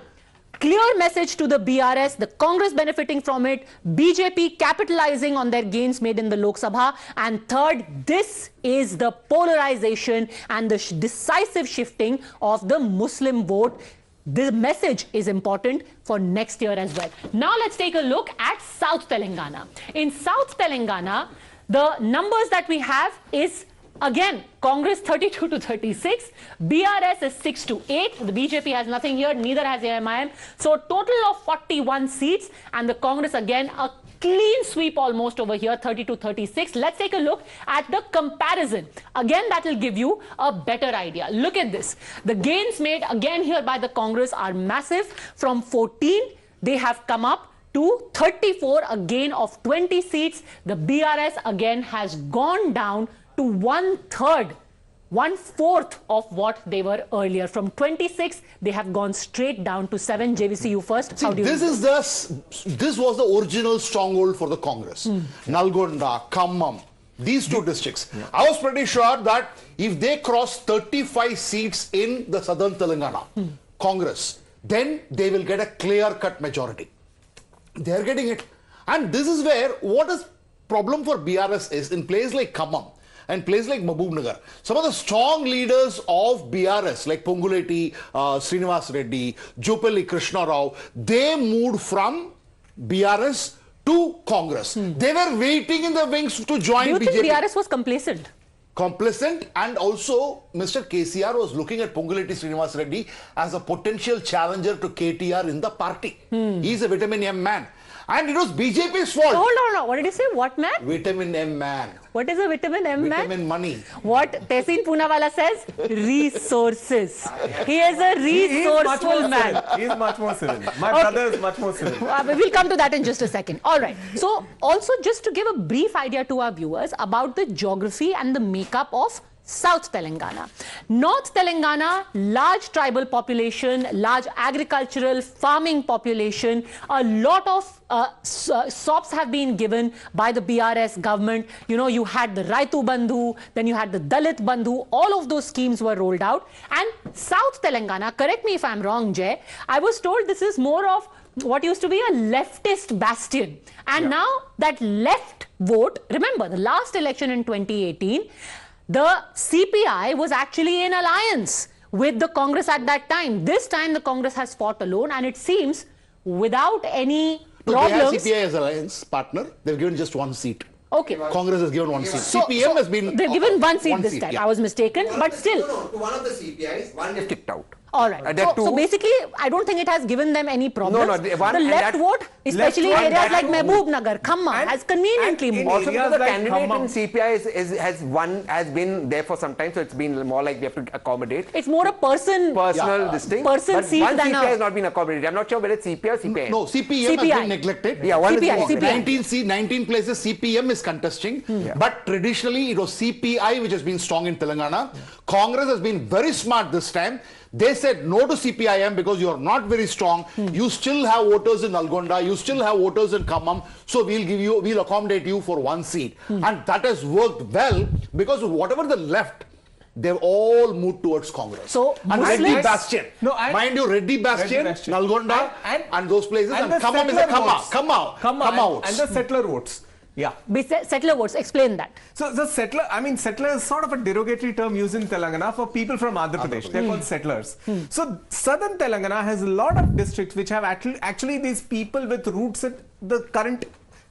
clear message to the BRS, the Congress benefiting from it, BJP capitalizing on their gains made in the Lok Sabha. And third, this is the polarization and the decisive shifting of the Muslim vote. The message is important for next year as well. Now let's take a look at South Telangana. In South Telangana, the numbers that we have is, again, Congress 32 to 36, BRS is 6 to 8. The BJP has nothing here, neither has AMIM. So total of 41 seats, and the Congress again a clean sweep almost over here, 30 to 36. Let's take a look at the comparison. Again, that will give you a better idea. Look at this. The gains made again here by the Congress are massive. From 14, they have come up to 34, a gain of 20 seats. The BRS again has gone down to 1/3, 1/4 of what they were earlier. From 26, they have gone straight down to 7. JVC, you first. See, this was the original stronghold for the Congress. Nalgonda, Khammam, these two districts. I was pretty sure that if they cross 35 seats in the southern Telangana, Congress, then they will get a clear-cut majority. They are getting it. And this is where what is problem for BRS is in places like Khammam and places like Mahbubnagar, some of the strong leaders of BRS like Ponguleti, Srinivas Reddy, Jupalli Krishna Rao, they moved from BRS to Congress. They were waiting in the wings to join BJP. Do you think BRS was complacent? Complacent, and also Mr. KCR was looking at Ponguleti Srinivas Reddy as a potential challenger to KTR in the party. He's a vitamin M man. And it was BJP's fault. Hold on. What did you say? What man? Vitamin M man. What is a vitamin M man? Vitamin money. What Tehseen Poonawala says? Resources. He is a resourceful man. He is much more civil. My brother is much more civil. We'll come to that in just a second. All right. So also just to give a brief idea to our viewers about the geography and the makeup of South Telangana. North Telangana, large tribal population, large agricultural farming population. A lot of SOPs have been given by the BRS government. You know, you had the Raitu Bandhu, then you had the Dalit Bandhu. All of those schemes were rolled out. And South Telangana, correct me if I'm wrong, Jay, I was told this is more of what used to be a leftist bastion. And now that left vote, remember the last election in 2018, the CPI was actually in alliance with the Congress at that time. This time the Congress has fought alone, and it seems without any problems. They have CPI as alliance partner. They've given just one seat. Okay. Congress has given one seat. So CPM has been... They've given one seat this time. I was mistaken, but still. No, to one of the CPIs, one is kicked out. All right. So basically, I don't think it has given them any problems. The left vote, especially in areas like Mahbubnagar, Khammam, has conveniently moved. Also because the candidate in CPI has been there for some time, so it's been more like we have to accommodate. It's more a personal distinct. Person seat one than CPI has not been accommodated. I'm not sure whether it's CPI or CPI. No, CPM has been neglected. Yeah, one CPI. is 19 places CPM is contesting, but traditionally it was CPI which has been strong in Telangana. Congress has been very smart this time. They said no to CPIM because you are not very strong. You still have voters in Nalgonda. You still have voters in Khammam. So we'll accommodate you for one seat. And that has worked well because whatever the left, they've all moved towards Congress. So and Reddy Bastion. Mind you, Reddy Bastion, Nalgonda, and those places. And Khammam is a Khammam. And the settler votes. Yeah. Settler votes, explain that. So the settler, settler is sort of a derogatory term used in Telangana for people from Andhra Pradesh. They're called settlers. So southern Telangana has a lot of districts which have actually these people with roots at the current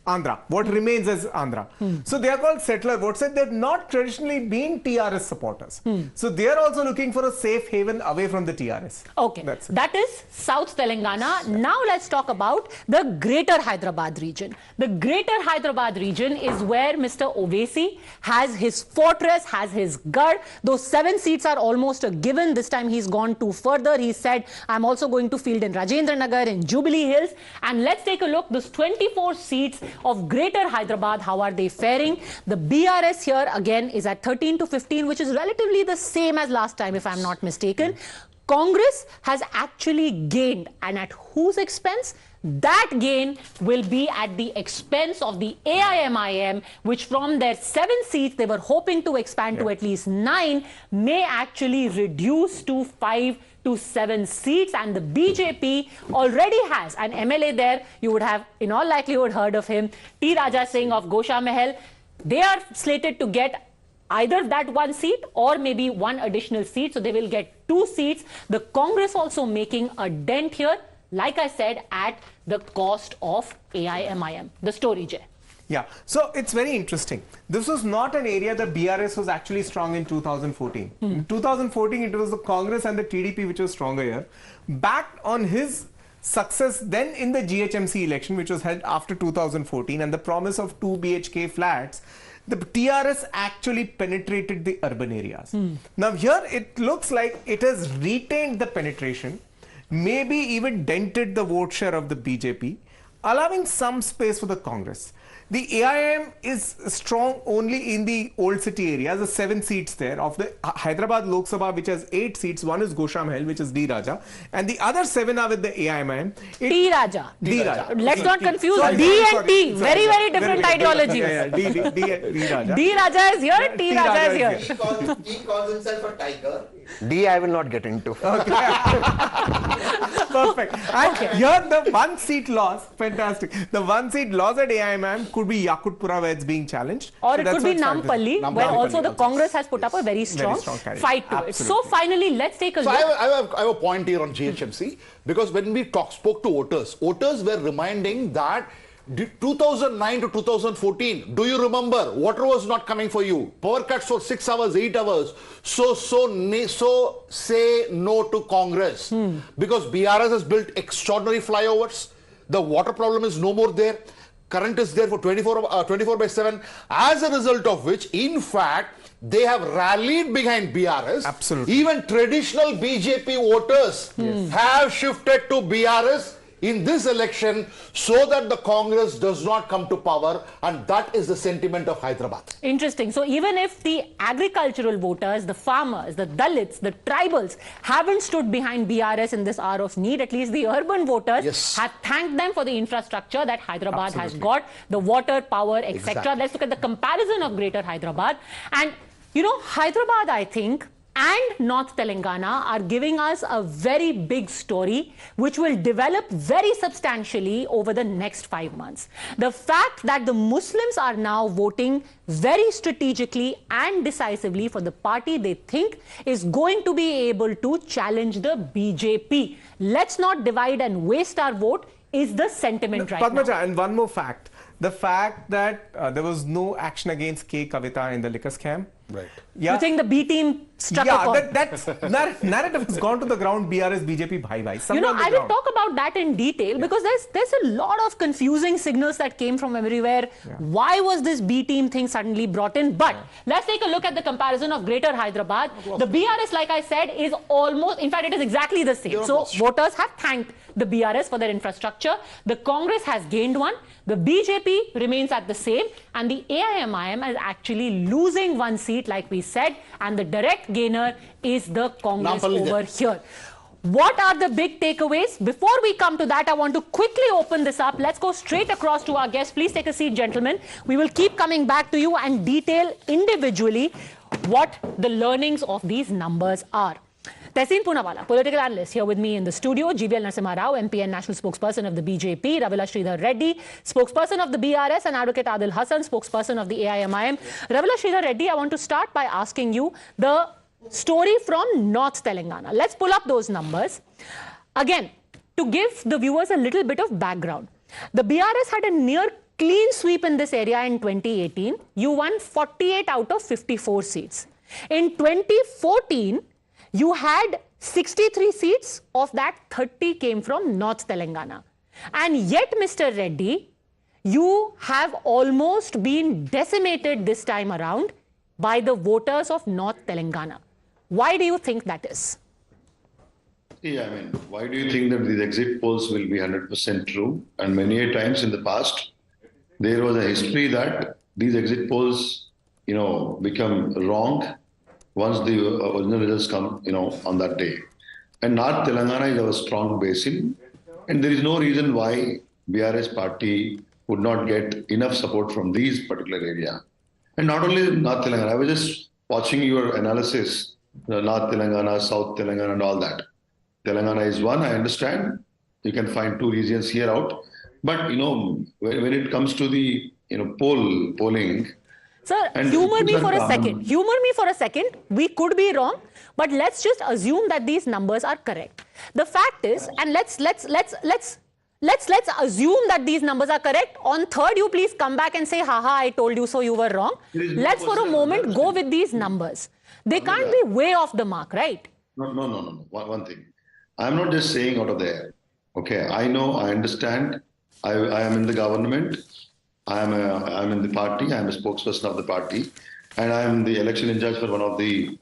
Andhra, what remains as Andhra. So they are called settler votes, and they've not traditionally been TRS supporters. So they are also looking for a safe haven away from the TRS. Okay, that is South Telangana. Now let's talk about the Greater Hyderabad region. The Greater Hyderabad region is where Mr. Owaisi has his fortress, has his Garh. Those 7 seats are almost a given. This time he's gone too further. He said, I'm also going to field in Rajendra Nagar, in Jubilee Hills. And let's take a look. Those 24 seats of Greater Hyderabad, how are they faring? The BRS here again is at 13 to 15, which is relatively the same as last time, if I'm not mistaken. Congress has actually gained, and at whose expense? That gain will be at the expense of the AIMIM, which from their 7 seats they were hoping to expand to at least 9, may actually reduce to 5 to 7 seats. And the BJP already has an MLA there. You would have in all likelihood heard of him, T. Raja Singh of Gosha Mahal. They are slated to get either that 1 seat or maybe 1 additional seat. So they will get 2 seats. The Congress also making a dent here, like I said, at the cost of AIMIM. The story, Jay. Yeah, so it's very interesting. This was not an area that BRS was actually strong in 2014. In 2014, it was the Congress and the TDP which was stronger here. Backed on his success then in the GHMC election, which was held after 2014, and the promise of 2 BHK flats, the TRS actually penetrated the urban areas. Now here it looks like it has retained the penetration, maybe even dented the vote share of the BJP, allowing some space for the Congress. The AIM is strong only in the old city areas, the 7 seats there. Of the Hyderabad Lok Sabha, which has 8 seats, one is Gosha Mahal, which is D. Raja, and the other 7 are with the AIMIM. T. Raja. D. Raja. Let's not confuse D and T. Very, very different ideologies. D. Raja. D. Raja is here, T. Raja is here. He calls himself a tiger. D I will not get into. Perfect. And here the 1 seat loss, fantastic. The 1 seat loss at AIMIM could be Yakutpura, where it's being challenged. Or it could be Nampalli, where also the Congress has put up a very strong fight to it. So finally, let's take a look. I have a point here on GHMC, because when we spoke to voters were reminding that 2009 to 2014, do you remember? Water was not coming for you. Power cuts for 6 hours, 8 hours. So say no to Congress. Because BRS has built extraordinary flyovers. The water problem is no more there. Current is there for 24/7. As a result of which, in fact, they have rallied behind BRS. Absolutely. Even traditional BJP voters have shifted to BRS in this election so that the Congress does not come to power, and that is the sentiment of Hyderabad. Interesting. So even if the agricultural voters, the farmers, the Dalits, the tribals haven't stood behind BRS in this hour of need, at least the urban voters have thanked them for the infrastructure that Hyderabad has got, the water, power, etc. Let's look at the comparison of Greater Hyderabad. And you know, Hyderabad, I think, and North Telangana are giving us a very big story which will develop very substantially over the next 5 months. The fact that the Muslims are now voting very strategically and decisively for the party they think is going to be able to challenge the BJP. Let's not divide and waste our vote is the sentiment right Padmaja, now. and one more fact. The fact that there was no action against K. Kavita in the liquor scam. Right. Yeah. You think the B team struck a chord? That narrative has gone to the ground. BRS, BJP, bhai. You know, I will talk about that in detail because there's a lot of confusing signals that came from everywhere. Why was this B team thing suddenly brought in? But let's take a look at the comparison of Greater Hyderabad. The BRS, like I said, is almost, in fact, it is exactly the same. So voters have thanked the BRS for their infrastructure. The Congress has gained one. The BJP remains at the same, and the AIMIM is actually losing 1 seat, like we said, and the direct gainer is the Congress over here. What are the big takeaways? Before we come to that, I want to quickly open this up. Let's go straight across to our guests. Please take a seat, gentlemen. We will keep coming back to you and detail individually what the learnings of these numbers are. Tehseen Poonawalla, political analyst, here with me in the studio. GVL Narasimha Rao, MP and national spokesperson of the BJP. Ravila Sridhar Reddy, spokesperson of the BRS, and Advocate Adil Hassan, spokesperson of the AIMIM. Ravila Sridhar Reddy, I want to start by asking you the story from North Telangana. Let's pull up those numbers. Again, to give the viewers a little bit of background, the BRS had a near clean sweep in this area in 2018. You won 48 out of 54 seats. In 2014, you had 63 seats, of that 30 came from North Telangana. And yet, Mr. Reddy, you have almost been decimated this time around by the voters of North Telangana. Why do you think that is? Yeah, I mean, why do you think that these exit polls will be 100% true? And many a times in the past, there was a history that these exit polls, become wrong once the original results come, on that day. And North Telangana is our strong basin. And there is no reason why BRS party would not get enough support from these particular area. And not only North Telangana, I was just watching your analysis, North Telangana, South Telangana and all that. Telangana is one, I understand. You can find two regions here out. But, when it comes to the, polling. Sir, humor me for a second. Humor me for a second. We could be wrong, but let's just assume that these numbers are correct. The fact is, and let's assume that these numbers are correct. On third, you please come back and say, haha, I told you so, you were wrong. Let's for a moment go with these numbers. They can't be way off the mark, right? No. One thing. I'm not just saying out of the air. Okay, I know, I understand. I am in the government. I'm in the party. I'm a spokesperson of the party, and I'm the election in charge for one of the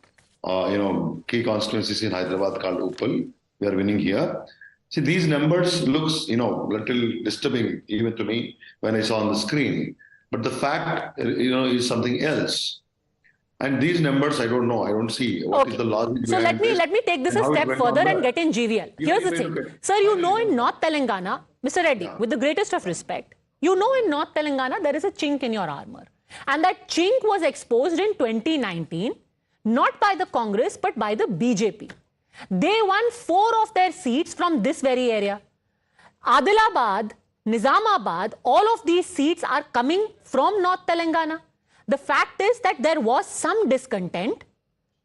key constituencies in Hyderabad called Uppal. We are winning here. See, these numbers looks little disturbing even to me when I saw on the screen. But the fact is something else. And these numbers, I don't know. I don't see what is the logic. So let me take this a step further and get in GVL. Here's the thing, sir. In North Telangana, Mr. Reddy, with the greatest of respect, in North Telangana there is a chink in your armor, and that chink was exposed in 2019, not by the Congress but by the BJP. They won 4 of their seats from this very area. Adilabad, Nizamabad, all of these seats are coming from North Telangana. The fact is that there was some discontent,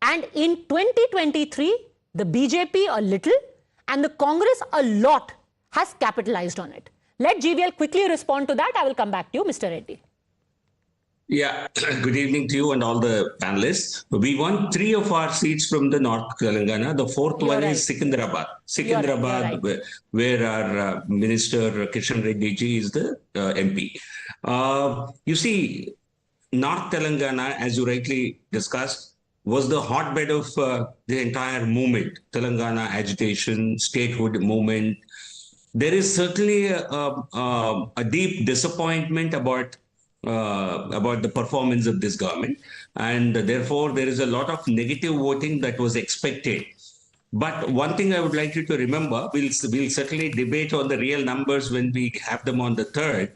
and in 2023, the BJP a little and the Congress a lot has capitalized on it. Let GVL quickly respond to that. I will come back to you, Mr. Reddy. Yeah, good evening to you and all the panelists. We won 3 of our seats from the North Telangana. The 4th one is Secunderabad. Secunderabad, where our Minister Kishan Reddy ji is the MP. You see, North Telangana, as you rightly discussed, was the hotbed of the entire movement, Telangana agitation, statehood movement. There is certainly a deep disappointment about the performance of this government, and therefore there is a lot of negative voting that was expected. But one thing I would like you to remember, we'll certainly debate on the real numbers when we have them on the 3rd.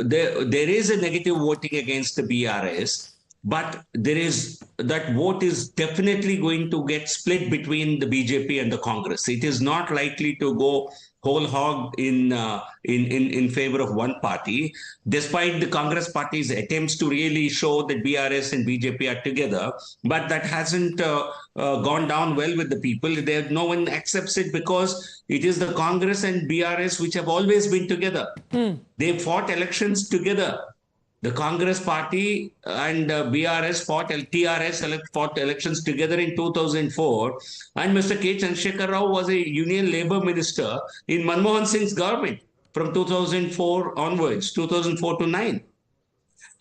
There is a negative voting against the BRS, but that vote is definitely going to get split between the BJP and the Congress. It is not likely to go whole hog in favor of one party, despite the Congress party's attempts to really show that BRS and BJP are together. But that hasn't gone down well with the people. No one accepts it because it is the Congress and BRS which have always been together. They fought elections together. The Congress party and BRS TRS fought elections together in 2004. And Mr. K. Chandrasekhar Rao was a Union Labour Minister in Manmohan Singh's government from 2004 onwards, 2004 to 9.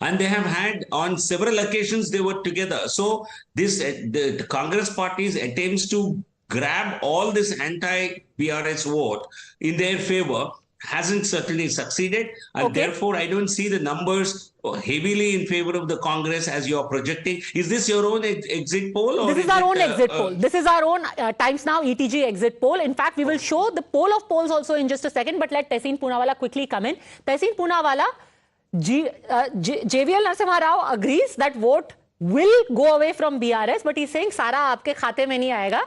And they have had, on several occasions, they were together. So the Congress party's attempts to grab all this anti-BRS vote in their favor hasn't certainly succeeded, and therefore I don't see the numbers heavily in favor of the Congress as you are projecting. Is this your own exit poll? Or this is our own exit poll. This is our own Times Now ETG exit poll. In fact, we will show the poll of polls also in just a second, but let Tehseen Poonawalla quickly come in. Tehseen Poonawalla, JVL Narasimha Rao agrees that vote will go away from BRS, but he's saying सारा आपके खाते में नहीं आएगा,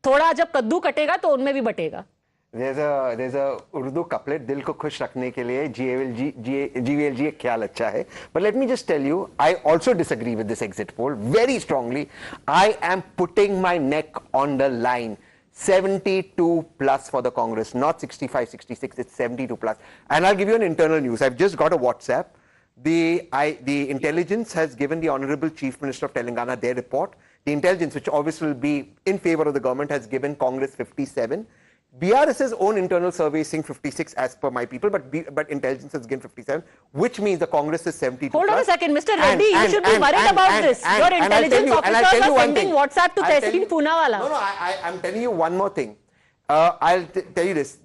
थोड़ा जब कद्दू कटेगा तो उनमें भी बटेगा. There's a Urdu couplet, दिल को खुश रखने के लिए GVL जी एक ख्याल अच्छा है. But let me just tell you, I also disagree with this exit poll very strongly. I am putting my neck on the line. 72 plus for the Congress, not 65, 66, it's 72 plus. And I'll give you an internal news. I've just got a WhatsApp. The intelligence has given the Honorable Chief Minister of Telangana their report. The intelligence, which obviously will be in favor of the government, has given Congress 57. BRS's own internal survey is saying 56 as per my people, but intelligence has given 57, which means the Congress is 72. Hold on a second, Mr. Reddy, you should be worried about this. Your intelligence officers are sending WhatsApp to Tehseen Poonawalla. No, I'm telling you one more thing. I'll tell you this.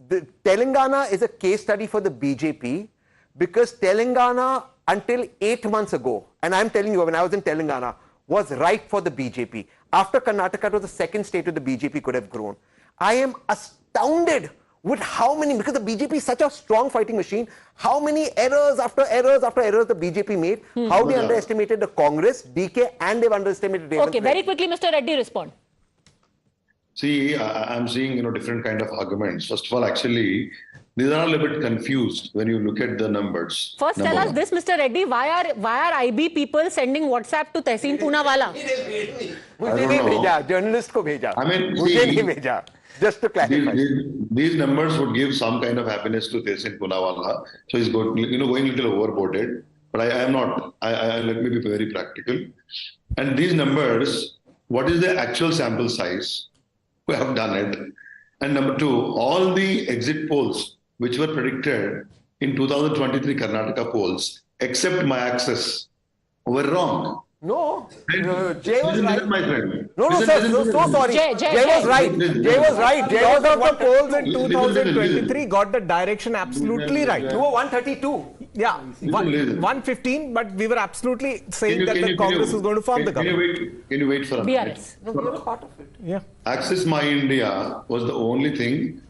Telangana is a case study for the BJP because Telangana, until 8 months ago, and I'm telling you, when I was in Telangana, was ripe for the BJP. After Karnataka, it was the second state where the BJP could have grown. I am astounded with how many, because the BJP is such a strong fighting machine, how many errors after errors after errors the BJP made, how they underestimated the Congress, DK, and they've underestimated... Okay, very quickly, Mr. Reddy, respond. See, I'm seeing, different kind of arguments. First of all, actually, these are a little bit confused when you look at the numbers. First, tell us this, Mr. Reddy, why are IB people sending WhatsApp to Tehseen Poonawala? Journalist ko bheja. I mean, just to clarify. These numbers would give some kind of happiness to Tehseen Poonawala. So he's going a little overboarded. But I am not. Let me be very practical. And these numbers, what is the actual sample size? We have done it. And number two, all the exit polls which were predicted in 2023 Karnataka polls, except my access, were wrong. No, Jay was right. My friend. No, sir, so sorry. Jay was right. Jay was right. Jay was of the polls in 2023 got the direction absolutely right. You were 132. Yeah, 115, but we were absolutely saying that the Congress was going to form the government. Can you wait for a minute? No, we were part of it. Yeah. Access My India was the only thing,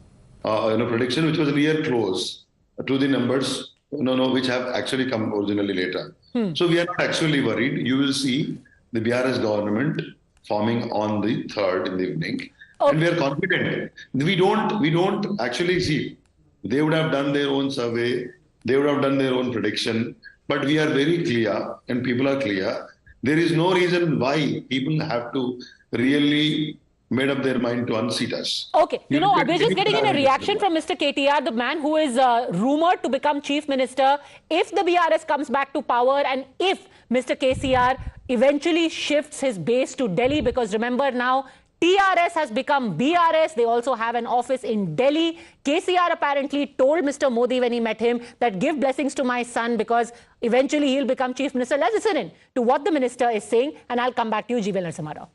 prediction which was near close to the numbers, which have actually come originally later. So we are not actually worried. You will see the BRS government forming on the 3rd in the evening. Okay. And we are confident. We don't actually see. They would have done their own survey. They would have done their own prediction. But we are very clear and people are clear. There is no reason why people have to really made up their mind to unseat us. Okay, we're just getting in a reaction from Mr. KTR, the man who is rumored to become chief minister if the BRS comes back to power and if Mr. KCR eventually shifts his base to Delhi, because remember now, TRS has become BRS. They also have an office in Delhi. KCR apparently told Mr. Modi when he met him that give blessings to my son because eventually he'll become chief minister. Let's listen in to what the minister is saying and I'll come back to you, Jivel Narasimha Rao.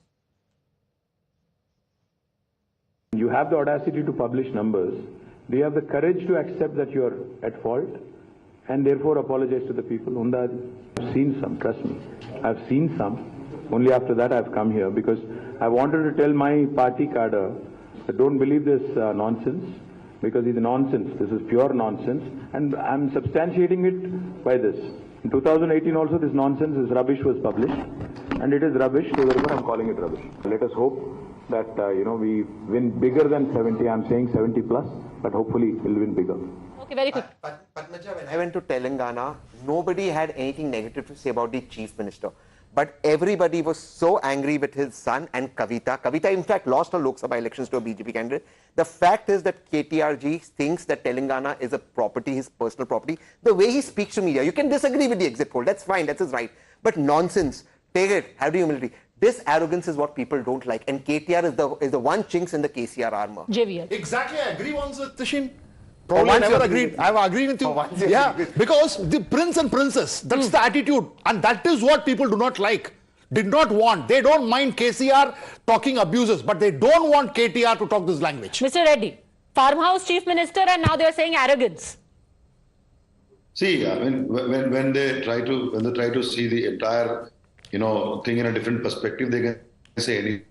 You have the audacity to publish numbers. Do you have the courage to accept that you are at fault and therefore apologize to the people? Unda, I've seen some, trust me. I've seen some. Only after that I've come here because I wanted to tell my party cadre that don't believe this nonsense because it's nonsense. This is pure nonsense and I'm substantiating it by this. In 2018 also this nonsense, this rubbish was published and it is rubbish, so therefore I'm calling it rubbish. Let us hope that we win bigger than 70. I'm saying 70 plus, but hopefully we'll win bigger. Okay, very quick. Padmaja, when I went to Telangana, nobody had anything negative to say about the chief minister. But everybody was so angry with his son and Kavita. Kavita, in fact, lost her Lok Sabha elections to a BJP candidate. The fact is that KTRG thinks that Telangana is a property, his personal property. The way he speaks to media, you can disagree with the exit poll. That's fine. That's his right. But nonsense. Take it. Have the humility. This arrogance is what people don't like. And KTR is the one chinks in the KCR armor. JVL. Exactly. I agree once with Tishin. Probably I never agreed. I've agreed with you. Yeah, because the prince and princess, that's the attitude. And that is what people do not like, did not want. They don't mind KCR talking abuses, but they don't want KTR to talk this language. Mr. Reddy, farmhouse chief minister and now they're saying arrogance. See, I mean, when they try to see the entire, thing in a different perspective, they can say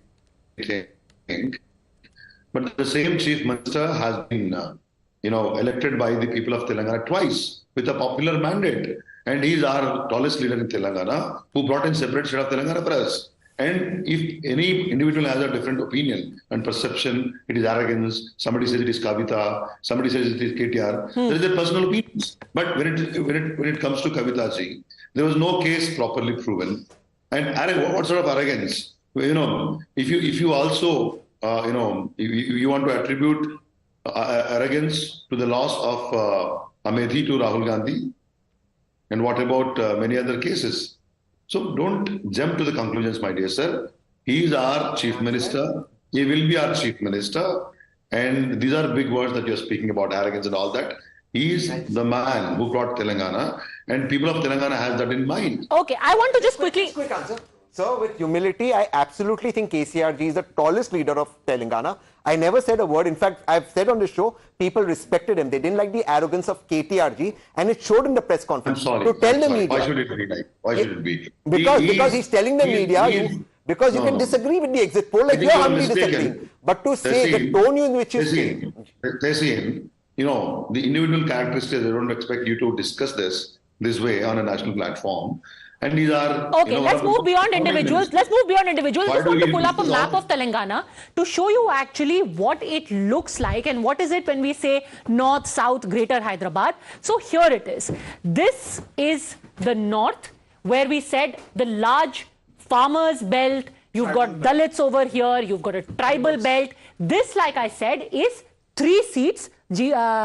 anything. But the same chief minister has been elected by the people of Telangana twice with a popular mandate. And he is our tallest leader in Telangana who brought in separate state of Telangana for us. And if any individual has a different opinion and perception, it is arrogance, somebody says it is Kavita, somebody says it is KTR, there is their personal opinions. But when it comes to Kavita ji, there was no case properly proven. And what sort of arrogance? If you also, you want to attribute arrogance to the loss of Amethi to Rahul Gandhi, and what about many other cases? So don't jump to the conclusions, my dear sir. He is our chief minister. He will be our chief minister. And these are big words that you're speaking about, arrogance and all that. He is the man who brought Telangana, and people of Telangana have that in mind. Okay, I want to just quickly... Quick answer. Sir, with humility, I absolutely think KCRG is the tallest leader of Telangana. I never said a word. In fact, I've said on the show, people respected him. They didn't like the arrogance of KTRG, and it showed in the press conference. I'm sorry. To tell the media. Why should it be like? Why should it be? Because he's telling the media, Because you can disagree with the exit poll, like you're humbly disagreeing. But to say the tone in which you speak. You know, the individual characteristics, I don't expect you to discuss this way on a national platform. And these are... Okay, let's move beyond individuals. Let's move beyond individuals. I just want to pull up a map of Telangana to show you actually what it looks like and what is it when we say North, South, Greater Hyderabad. So here it is. This is the North, where we said the large farmers belt. You've got Dalits over here. You've got a tribal belt. This, like I said, is 3 seats. JVC,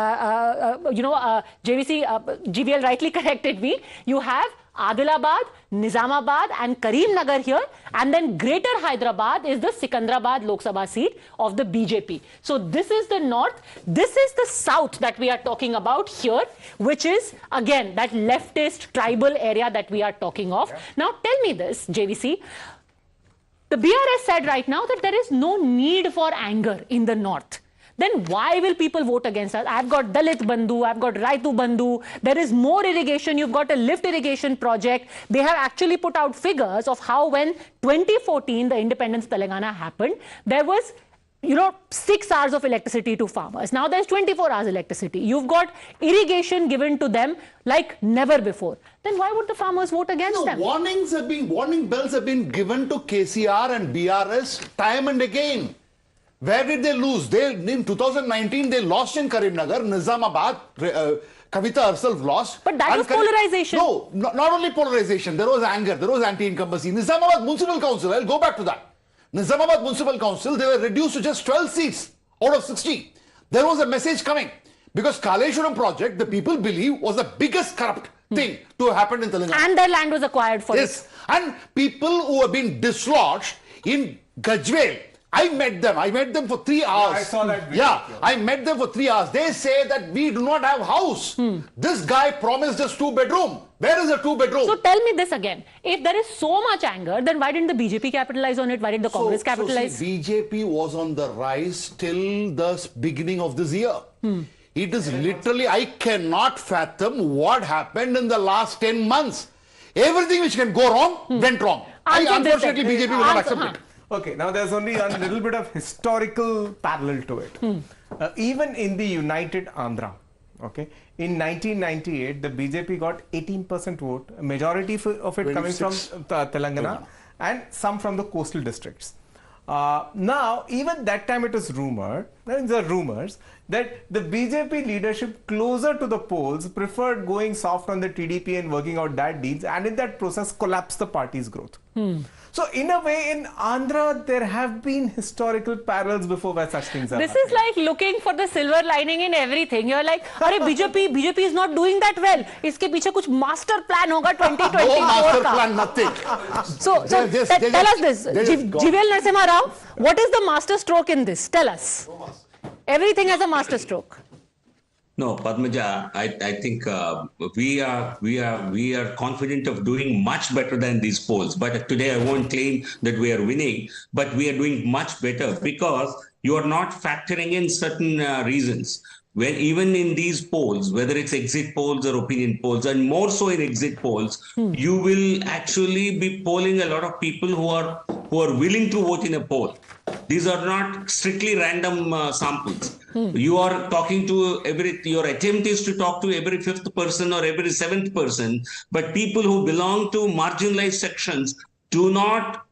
GVL rightly corrected me. You have Adilabad, Nizamabad and Karimnagar here, and then Greater Hyderabad is the Sikandrabad Lok Sabha seat of the BJP. So this is the North. This is the South that we are talking about here, which is again that leftist tribal area that we are talking of. Yeah. Now tell me this, JVC. The BRS said right now that there is no need for anger in the North. Then why will people vote against us? I've got Dalit Bandhu, I've got Raitu Bandhu, there is more irrigation, you've got a lift irrigation project. They have actually put out figures of how when 2014, the independence of Telangana happened, there was 6 hours of electricity to farmers. Now there's 24 hours electricity. You've got irrigation given to them like never before. Then why would the farmers vote against them? Warning bells have been given to KCR and BRS time and again. Where did they lose? In 2019, they lost in Karimnagar, Nizamabad, Kavita herself lost. But that was polarization. No, not only polarization. There was anger, there was anti-incumbency. Nizamabad Municipal Council, I'll go back to that. Nizamabad Municipal Council, they were reduced to just 12 seats out of 60. There was a message coming. Because Kaleshwaram project, the people believe, was the biggest corrupt thing to have happened in Telangana. And their land was acquired for it. Yes. And people who have been dislodged in Gajwel, I met them for 3 hours. Yeah, I saw that video. Yeah, I met them for 3 hours. They say that we do not have house. This guy promised us 2-bedroom. Where is the 2-bedroom? So tell me this again. If there is so much anger, then why didn't the BJP capitalize on it? Why did the Congress capitalize? See, BJP was on the rise till the beginning of this year. It is literally, I cannot fathom what happened in the last 10 months. Everything which can go wrong, went wrong. Unfortunately, BJP will not accept it. Okay, now there's only a little bit of historical parallel to it. Even in the United Andhra, okay, in 1998, the BJP got 18% vote, a majority of it coming from Telangana and some from the coastal districts. Now, even that time it is rumored, there are rumors that the BJP leadership closer to the polls preferred going soft on the TDP and working out that deals, and in that process collapsed the party's growth. So in a way, in Andhra, there have been historical parallels before where such things are This is like looking for the silver lining in everything. You're like, Arey, BJP is not doing that well. Iske piche kuch master plan hoga 2024 No master plan, nothing. So tell us this, GVL Narasimha Rao, what is the master stroke in this? Tell us. Everything has a master stroke. No, Padmaja, I think we are confident of doing much better than these polls. But today I won't claim that we are winning, but we are doing much better because you are not factoring in certain reasons. When even in these polls, whether it's exit polls or opinion polls, and more so in exit polls, you will actually be polling a lot of people who are willing to vote in a poll. These are not strictly random samples. You are talking to your attempt is to talk to every 5th person or every 7th person, but people who belong to marginalized sections do not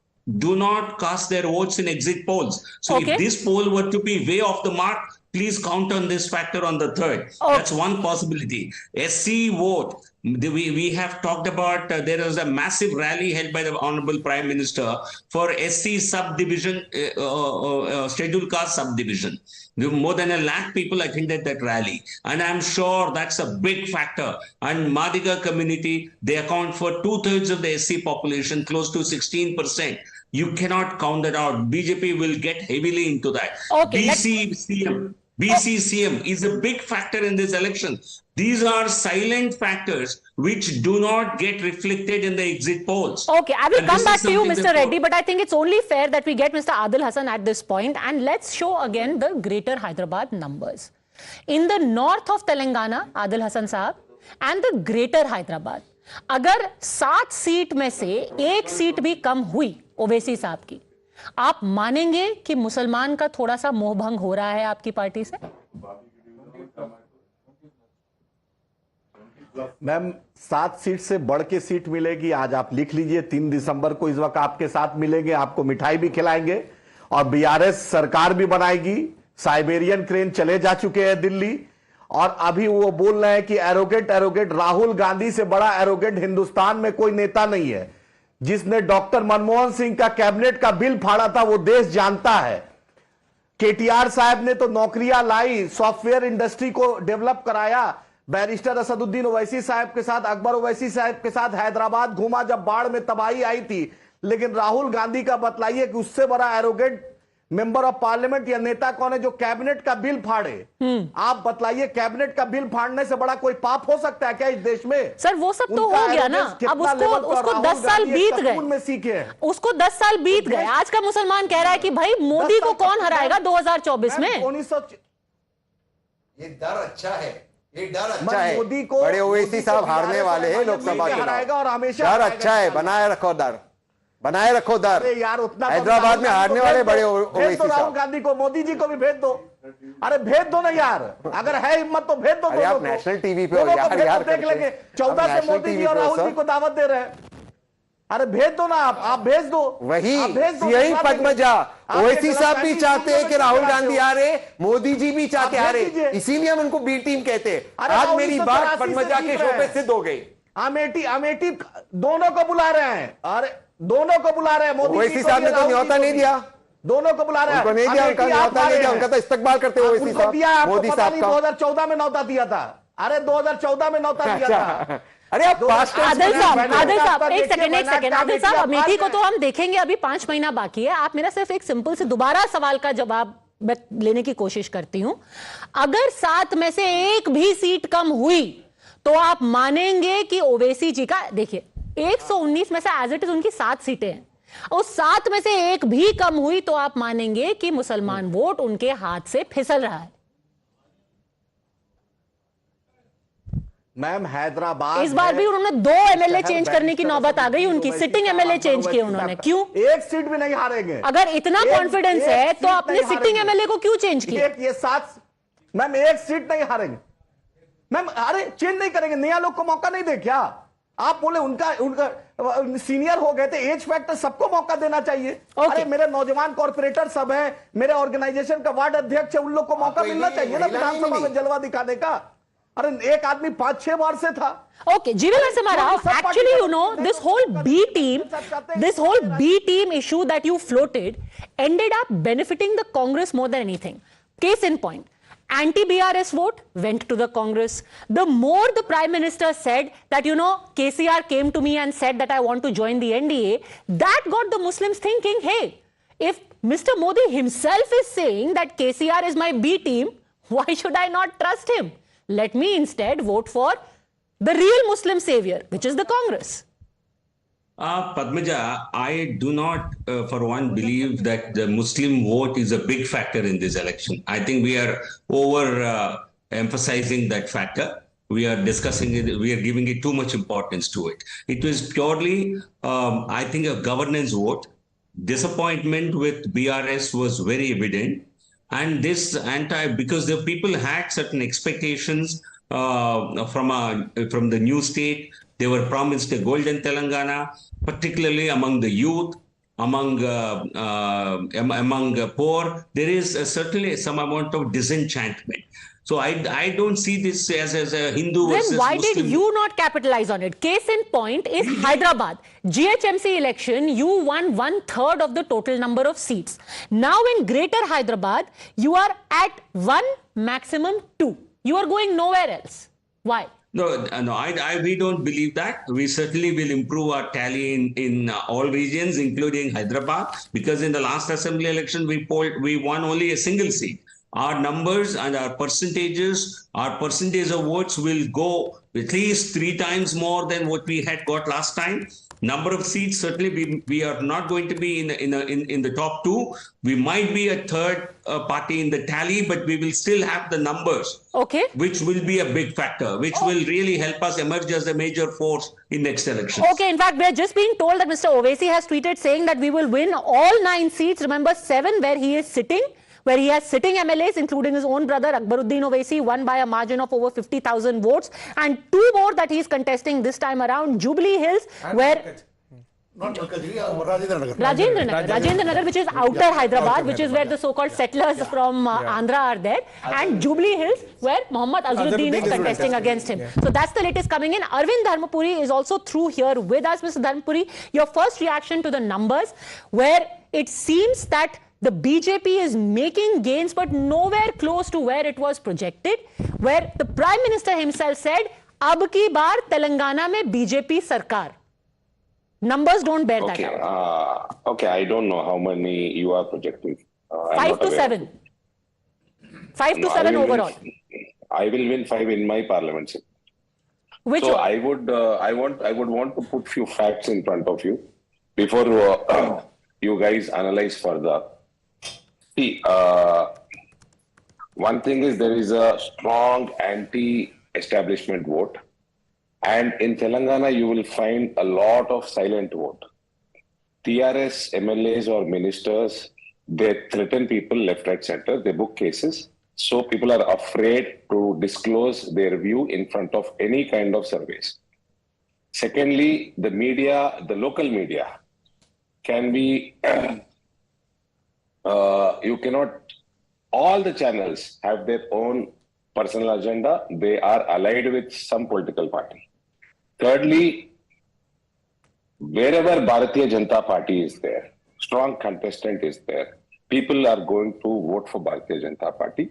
cast their votes in exit polls. So if this poll were to be way off the mark, please count on this factor on the 3rd. That's one possibility. SC vote. We have talked about, there was a massive rally held by the Honorable Prime Minister for SC subdivision, scheduled caste subdivision. More than 1 lakh people attended that rally. And I'm sure that's a big factor. And Madhya community, they account for 2/3 of the SC population, close to 16%. You cannot count that out. BJP will get heavily into that. BCCM is a big factor in this election. These are silent factors which do not get reflected in the exit polls. Okay, I will come back to you, Mr. Reddy, but I think it's only fair that we get Mr. Adil Hassan at this point, and let's show again the Greater Hyderabad numbers. In the north of Telangana, Adil Hassan Sahab, and the Greater Hyderabad, अगर 7 seat में से 1 seat भी कम हुई ओवैसी साहब की, आप मानेंगे कि मुसलमान का थोड़ा सा मोहभंग हो रहा है आपकी पार्टी से? मैम 7 सीट से बढ़ के सीट मिलेगी, आज आप लिख लीजिए 3 दिसंबर को इस वक्त आपके साथ मिलेंगे, आपको मिठाई भी खिलाएंगे और बीआरएस सरकार भी बनाएगी। साइबेरियन क्रेन चले जा चुके हैं दिल्ली और अभी वो बोल रहे हैं कि एरोगेंट राहुल गांधी से बड़ा एरोगेंट हिंदुस्तान में कोई नेता नहीं है। जिसने डॉक्टर मनमोहन सिंह का कैबिनेट का बिल फाड़ा था वो देश जानता है। केटीआर साहब ने तो नौकरियां लाई, सॉफ्टवेयर इंडस्ट्री को डेवलप कराया। बैरिस्टर असदुद्दीन ओवैसी साहब के साथ, अकबर ओवैसी साहब के साथ हैदराबाद घूमा जब बाढ़ में तबाही आई थी। लेकिन राहुल गांधी का बतलाइए कि उससे बड़ा एरोगेंट मेंबर ऑफ पार्लियामेंट या नेता कौन है जो कैबिनेट का बिल फाड़े? आप बतलाइए, कैबिनेट का बिल फाड़ने से बड़ा कोई पाप हो सकता है क्या इस देश में? सर वो सब तो हो गया ना, अब उसको 10 साल बीत गए, उसको 10 साल बीत गए। आज का मुसलमान कह रहा है कि भाई मोदी को कौन हराएगा 2024 में? ये डर अच्छा है, ये डर अच्छा है। मोदी को, बड़े ओवैसी साहब हारने वाले हैं लोकसभा चुनाव, और हमेशा डर अच्छा है। बनाए रखो डर, बनाए रखो डर। यार उतना हैदराबाद में हारने वाले बड़े ओवैसी साहब। राहुल गांधी को, मोदी जी को भी भेज दो। अरे भेज दो ना यार, अगर है हिम्मत तो भेज दो। आप नेशनल टीवी पे हो यार, देख लेंगे। 14 से मोदी जी और राहुल जी को दावत दे रहे हैं। अरे भेज दो ना, आप भेज दो। वही यही पद्मजा, ओवैसी साहब भी चाहते हैं कि राहुल गांधी हारे, मोदी जी भी चाहते हारे, इसीलिए हम उनको बी टीम कहते हैं। आज मेरी बात पद्मजा के शो पे सिद्ध हो गई। अमेठी दोनों को बुला रहे हैं, अरे दोनों को बुला रहे हैं। मोदी साहब ने तो न्योता नहीं दिया, दोनों को बुला रहे हैं। नहीं दिया, उनका न्योता नहीं दिया, उनका तो इस्तकबाल करते हुए मोदी साहब का 2014 में न्योता दिया था। अरे 2014 में न्योता दिया था। अरे आप आदिल साहब एक सेकंड आदिल साहब, अमेठी को तो हम देखेंगे, अभी 5 महीना बाकी है। आप मेरा सिर्फ एक सिंपल से दोबारा सवाल का जवाब लेने की कोशिश करती हूं। अगर 7 में से 1 भी सीट कम हुई तो आप मानेंगे कि ओवैसी जी का, देखिए 119 में से एज इट इज उनकी 7 सीटें हैं, और 7 में से 1 भी कम हुई तो आप मानेंगे कि मुसलमान वोट उनके हाथ से फिसल रहा है। मैम हैदराबाद इस बार भी उन्होंने 2 एमएलए चेंज करने की नौबत आ गई उनकी, सिटिंग एमएलए चेंज किए उन्होंने। क्यों? 1 सीट भी नहीं हारेंगे। अगर इतना कॉन्फिडेंस है तो अपने सिटिंग एमएलए को क्यों चेंज किया? ये 7 मैम 1 सीट नहीं हारेंगे मैम। अरे चेंज नहीं करेंगे, नया लोग को मौका नहीं दे क्या? आप बोले उनका सीनियर हो गए थे, एज फैक्टर, सबको मौका देना चाहिए। अरे मेरे नौजवान कॉर्पोरेटर सब है, मेरे ऑर्गेनाइजेशन का वार्ड अध्यक्ष है, उन लोग को मौका मिलना चाहिए ना विधानसभा में जलवा दिखाने का। अरे एक आदमी 5-6 बार से था। Okay, Jivel actually, you know, this whole B team issue that you floated ended up benefiting the Congress more than anything. Case in point, anti-BRS vote went to the Congress. The more the Prime Minister said that, you know, KCR came to me and said that I want to join the NDA, that got the Muslims thinking, hey, if Mr. Modi himself is saying that KCR is my B team, why should I not trust him? Let me instead vote for the real Muslim savior, which is the Congress. Padmaja, I do not, for one, believe that the Muslim vote is a big factor in this election. I think we are emphasizing that factor. We are discussing it. We are giving it too much importance to it. It was purely, I think, a governance vote. Disappointment with BRS was very evident. And this because the people had certain expectations from the new state. They were promised a golden Telangana, particularly among the youth, among poor. There is certainly some amount of disenchantment. So I don't see this as a Hindu versus Then why Muslim. did you not capitalize on it? Case in point is Hyderabad. GHMC election, you won 1/3 of the total number of seats. Now in Greater Hyderabad, you are at 1, maximum 2. You are going nowhere else. Why? No, we don't believe that. We certainly will improve our tally in all regions, including Hyderabad, because in the last assembly election, we won only a single seat. Our numbers and our percentage of votes will go at least 3 times more than what we had got last time. number of seats, certainly we are not going to be in the top two. We might be a third party in the tally, but we will still have the numbers. Okay. Which will be a big factor, which will really help us emerge as a major force in next elections. Okay, in fact, we are just being told that Mr. Owaisi has tweeted saying that we will win all 9 seats. Remember 7 where he is sitting, where he has sitting MLAs, including his own brother Akbaruddin Owaisi, won by a margin of over 50,000 votes, and 2 more that he is contesting this time around, Jubilee Hills, where... Rajendra Nagar, which is outer Hyderabad, which is where the so-called settlers from Andhra are there, and Jubilee Hills, where Mohammad Azharuddin is contesting against him. So that's the latest coming in. Arvind Dharmapuri is also through here with us. Mr. Dharmapuri, your first reaction to the numbers, where it seems that the BJP is making gains, but nowhere close to where it was projected, where the Prime Minister himself said, "Ab ki baar Telangana mein BJP sarkar." Numbers don't bear that out. Okay, I don't know how many you are projecting. 5 to 7. 5 to 7 overall. I will win 5 in my parliament seat. Which so one? I would want to put few facts in front of you before you guys analyze further. See, one thing is there is a strong anti-establishment vote. And in Telangana, you will find a lot of silent vote. TRS, MLAs or ministers, they threaten people left, right, center. They book cases. So people are afraid to disclose their view in front of any kind of surveys. Secondly, the media, the local media can be, you cannot, all the channels have their own personal agenda. They are allied with some political party. Thirdly, wherever Bharatiya Janata Party is there, strong contestant is there, people are going to vote for Bharatiya Janata Party.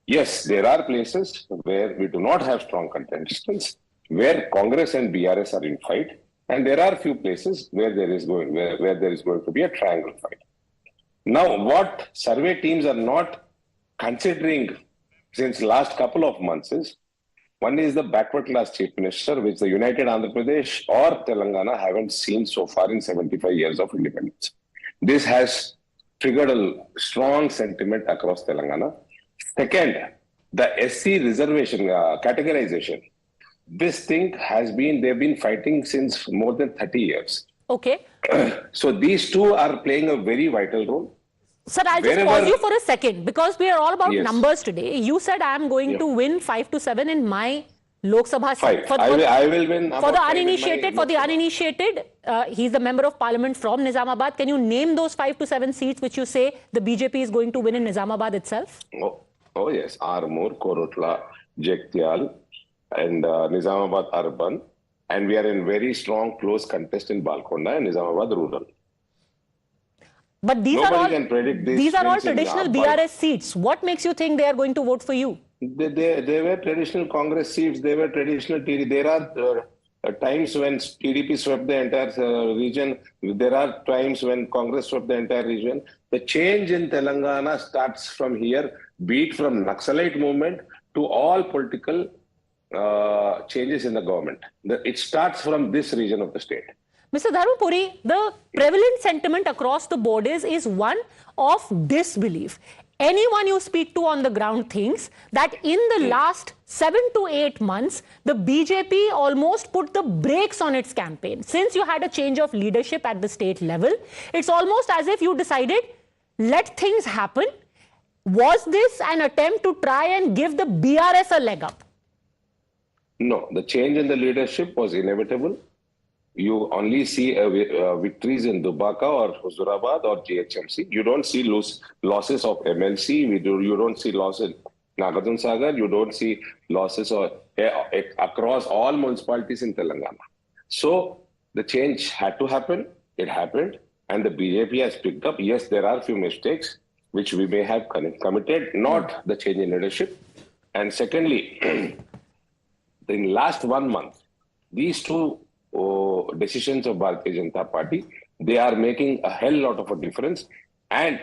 Yes, there are places where we do not have strong contestants, where Congress and BRS are in fight, and there are few places where there is going to be a triangle fight. Now, what survey teams are not considering since last couple of months is, one is the backward class chief minister, which the United Andhra Pradesh or Telangana haven't seen so far in 75 years of independence. This has triggered a strong sentiment across Telangana. Second, the SC reservation categorization. This thing has been, they've been fighting since more than 30 years. Okay. So these two are playing a very vital role. Sir, I'll just pause you for a second, because we are all about numbers today. You said I am going to win 5 to 7 in my Lok Sabha seat. I will win. For the uninitiated, he's the member of parliament from Nizamabad. Can you name those 5 to 7 seats which you say the BJP is going to win in Nizamabad itself? Oh yes, Armoor, Korotla, Jagtial, and Nizamabad Urban. And we are in very strong, close contest in Balkonda and Nizamabad Rural. But these are all traditional BRS seats. What makes you think they are going to vote for you? They were traditional Congress seats. They were traditional TD. There are times when TDP swept the entire region. There are times when Congress swept the entire region. The change in Telangana starts from here, be it from Naxalite movement to all political changes in the government. It starts from this region of the state. Mr. Dharmapuri, the prevalent sentiment across the board is one of disbelief. Anyone you speak to on the ground thinks that in the last 7 to 8 months, the BJP almost put the brakes on its campaign. Since you had a change of leadership at the state level, it's almost as if you decided, let things happen. Was this an attempt to try and give the BRS a leg up? No, the change in the leadership was inevitable. You only see victories in Dubaka or Huzurabad or GHMC. You don't see losses of MLC. You don't see losses in Nagarjuna Sagar. You don't see losses across all municipalities in Telangana. So the change had to happen. It happened. And the BJP has picked up. Yes, there are few mistakes which we may have committed, not the change in leadership. And secondly, in last 1 month, these two decisions of Bharatiya Janata Party, they are making a hell lot of a difference. And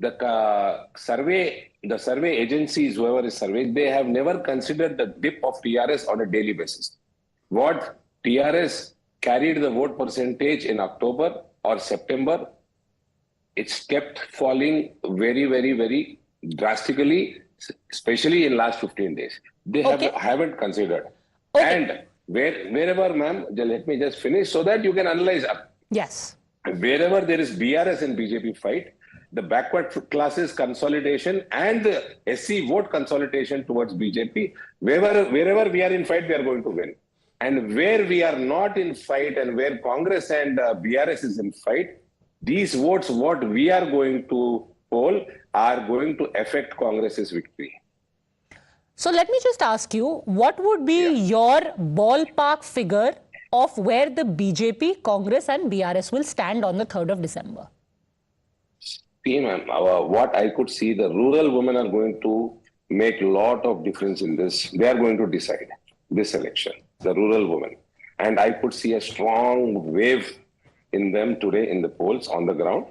the survey agencies, whoever is surveying, they have never considered the dip of TRS on a daily basis. What TRS carried the vote percentage in October or September. It's kept falling very, very, very drastically, especially in last 15 days. They haven't considered. And wherever, ma'am, let me just finish so that you can analyze. Yes. Wherever there is BRS and BJP fight, the backward classes consolidation and the SC vote consolidation towards BJP, wherever we are in fight, we are going to win. And where we are not in fight and where Congress and BRS is in fight, these votes, what we are going to poll, are going to affect Congress's victory. So let me just ask you, what would be your ballpark figure of where the BJP, Congress and BRS will stand on the 3rd of December? See, ma'am, what I could see, the rural women are going to make a lot of difference in this. They are going to decide this election, the rural women. And I could see a strong wave in them today in the polls on the ground.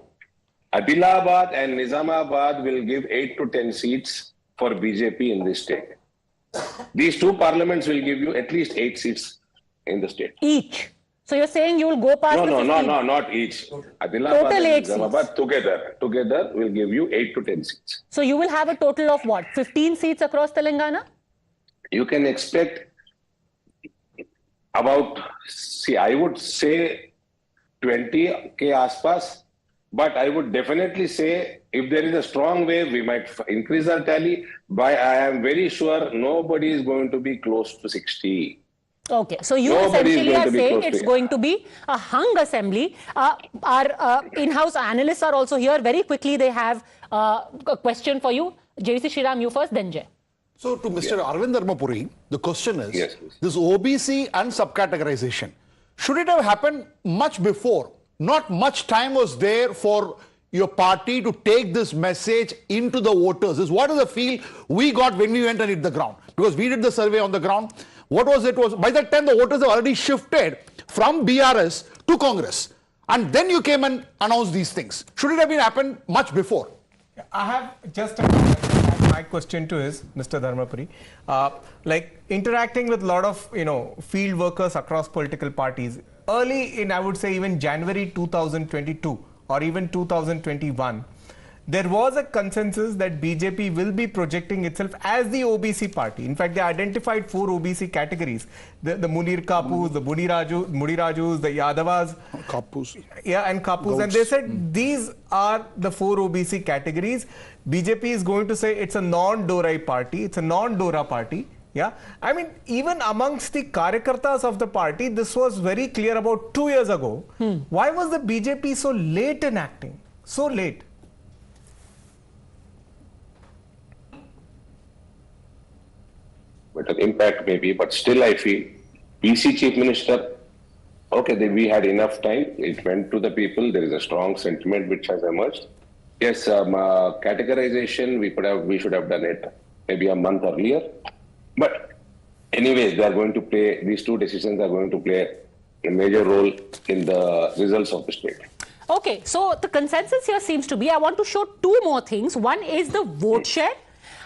Adilabad and Nizamabad will give 8 to 10 seats for BJP in this state. These two parliaments will give you at least 8 seats in the state. Each? So you're saying you will go past No, not each. Adilabad total and 8 Nizamabad together will give you 8 to 10 seats. So you will have a total of what, 15 seats across Telangana? You can expect about, I would say 20 ke aspas, but I would definitely say if there is a strong wave, we might increase our tally. But I am very sure nobody is going to be close to 60. Okay, so you essentially are saying it's going to be a hung assembly. Our in-house analysts are also here. Very quickly, they have a question for you. JVC Shriram, you first, then Jay. So to Mr. Arvind Dharmapuri, the question is, this OBC and subcategorization, should it have happened much before? Not much time was there for your party to take this message into the voters. What is the feel we got when we went and hit the ground? Because we did the survey on the ground. What was it? By that time, the voters have already shifted from BRS to Congress. And then you came and announced these things. Should it have been happened much before? I have just my question to is Mr. Dharmapuri. Like interacting with a lot of field workers across political parties. Early in, I would say, even January 2022 or even 2021, there was a consensus that BJP will be projecting itself as the OBC party. In fact, they identified 4 OBC categories. The Munir Kapus, the Mudi Rajus, the Yadavas. Kapus. Yeah, and Kapus. Goats. And they said these are the 4 OBC categories. BJP is going to say it's a non-Dorai party. It's a non-Dora party. Yeah, I mean, even amongst the Karyakartas of the party, this was very clear about 2 years ago. Why was the BJP so late in acting? So late? But an impact maybe, but still I feel PC Chief Minister, we had enough time. It went to the people. There is a strong sentiment which has emerged. Yes, categorization, we should have done it maybe a month earlier. But anyways, these 2 decisions are going to play a major role in the results of the state. Okay, so the consensus here seems to be, I want to show 2 more things. One is the vote share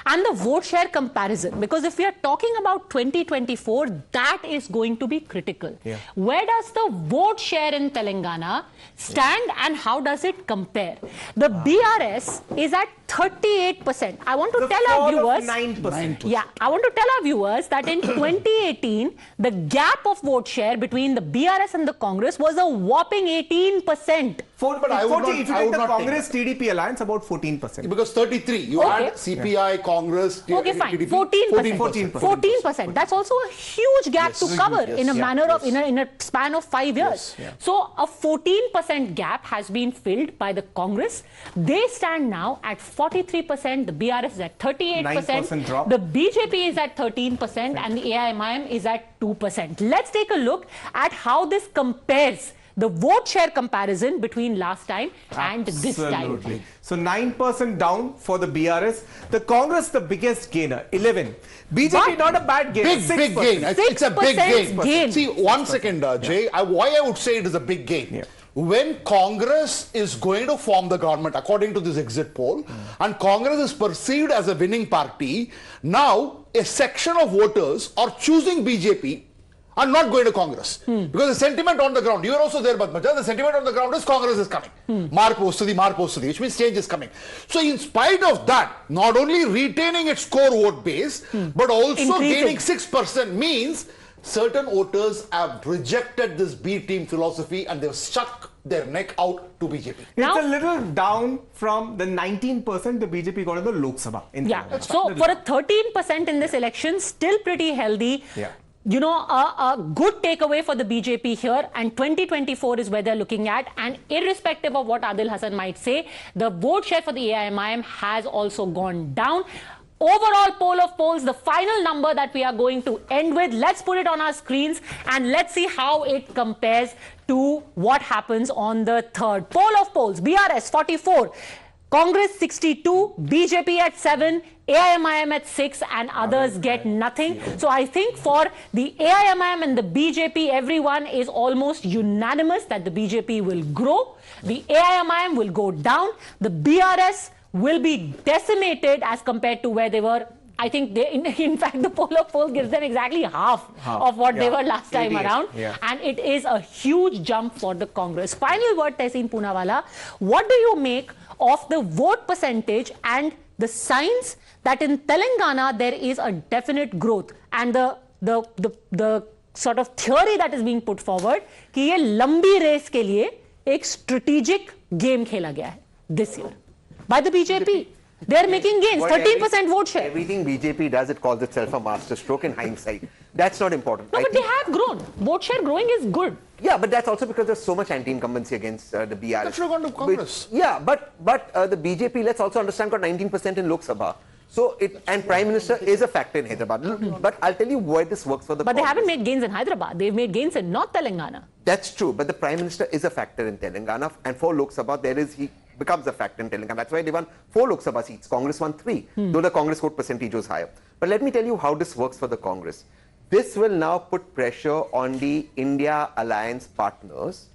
and the vote share comparison, because if we are talking about 2024, that is going to be critical. Where does the vote share in Telangana stand and how does it compare? The BRS is at 38%. I want to tell our viewers, 9%. Yeah, I want to tell our viewers that in 2018, the gap of vote share between the BRS and the Congress was a whopping 18%. If you take the Congress TDP alliance, about 14%. Because 33, you add CPI, Congress, okay, fine. TDP, 14%. That's also a huge gap to cover in a manner of in a span of 5 years. So a 14% gap has been filled by the Congress. They stand now at 43%. The BRS is at 38%. 9% drop. The BJP is at 13%, and the AIMIM is at 2%. Let's take a look at how this compares. The vote share comparison between last time and this time. So 9% down for the BRS. The Congress, the biggest gainer, 11. BJP, not a bad gain. Big gain. It's a big gain. See, one second, Jay. Why I would say it is a big gain. When Congress is going to form the government, according to this exit poll, and Congress is perceived as a winning party, now a section of voters are choosing BJP are not going to Congress. Because the sentiment on the ground, you are also there, Badmaja, the sentiment on the ground is Congress is coming. Mar postudi, which means change is coming. So in spite of that, not only retaining its core vote base, but also gaining 6% means certain voters have rejected this B team philosophy and they've stuck their neck out to BJP. It's a little down from the 19% the BJP got in the Lok Sabha. So for a 13% in this election, still pretty healthy. You know, a good takeaway for the BJP here, and 2024 is where they're looking at, and irrespective of what Adil Hasan might say, the vote share for the AIMIM has also gone down. Overall poll of polls, the final number that we are going to end with, let's put it on our screens and let's see how it compares to what happens on the third. Poll of polls, BRS 44, Congress 62, BJP at 7, AIMIM at 6, and others get nothing. So I think for the AIMIM and the BJP, everyone is almost unanimous that the BJP will grow, the AIMIM will go down, the BRS will be decimated as compared to where they were. I think they, in fact, the poll of polls gives them exactly half of what they were last time around. And it is a huge jump for the Congress. Final word, Tehseen Poonawalla. What do you make of the vote percentage and the signs that in Telangana there is a definite growth, and the sort of theory that is being put forward कि ये लंबी race के लिए एक strategic game खेला गया है this year by the BJP. They are making gains, 13% vote share. Everything BJP does, it calls itself a master stroke in hindsight. That's not important. No, but they have grown. Vote share growing is good. Yeah, but that's also because there's so much anti-incumbency against the BRS. That should have gone to Congress. But the BJP, let's also understand, got 19% in Lok Sabha. So and Prime Minister is a factor in Hyderabad. But I'll tell you why this works for the But Congress. They haven't made gains in Hyderabad. They've made gains in North Telangana. That's true. But the Prime Minister is a factor in Telangana. And for Lok Sabha, he becomes a factor in Telangana. That's why they won 4 Lok Sabha seats. Congress won 3, though the Congress vote percentage was higher. But let me tell you how this works for the Congress. This will now put pressure on the India alliance partners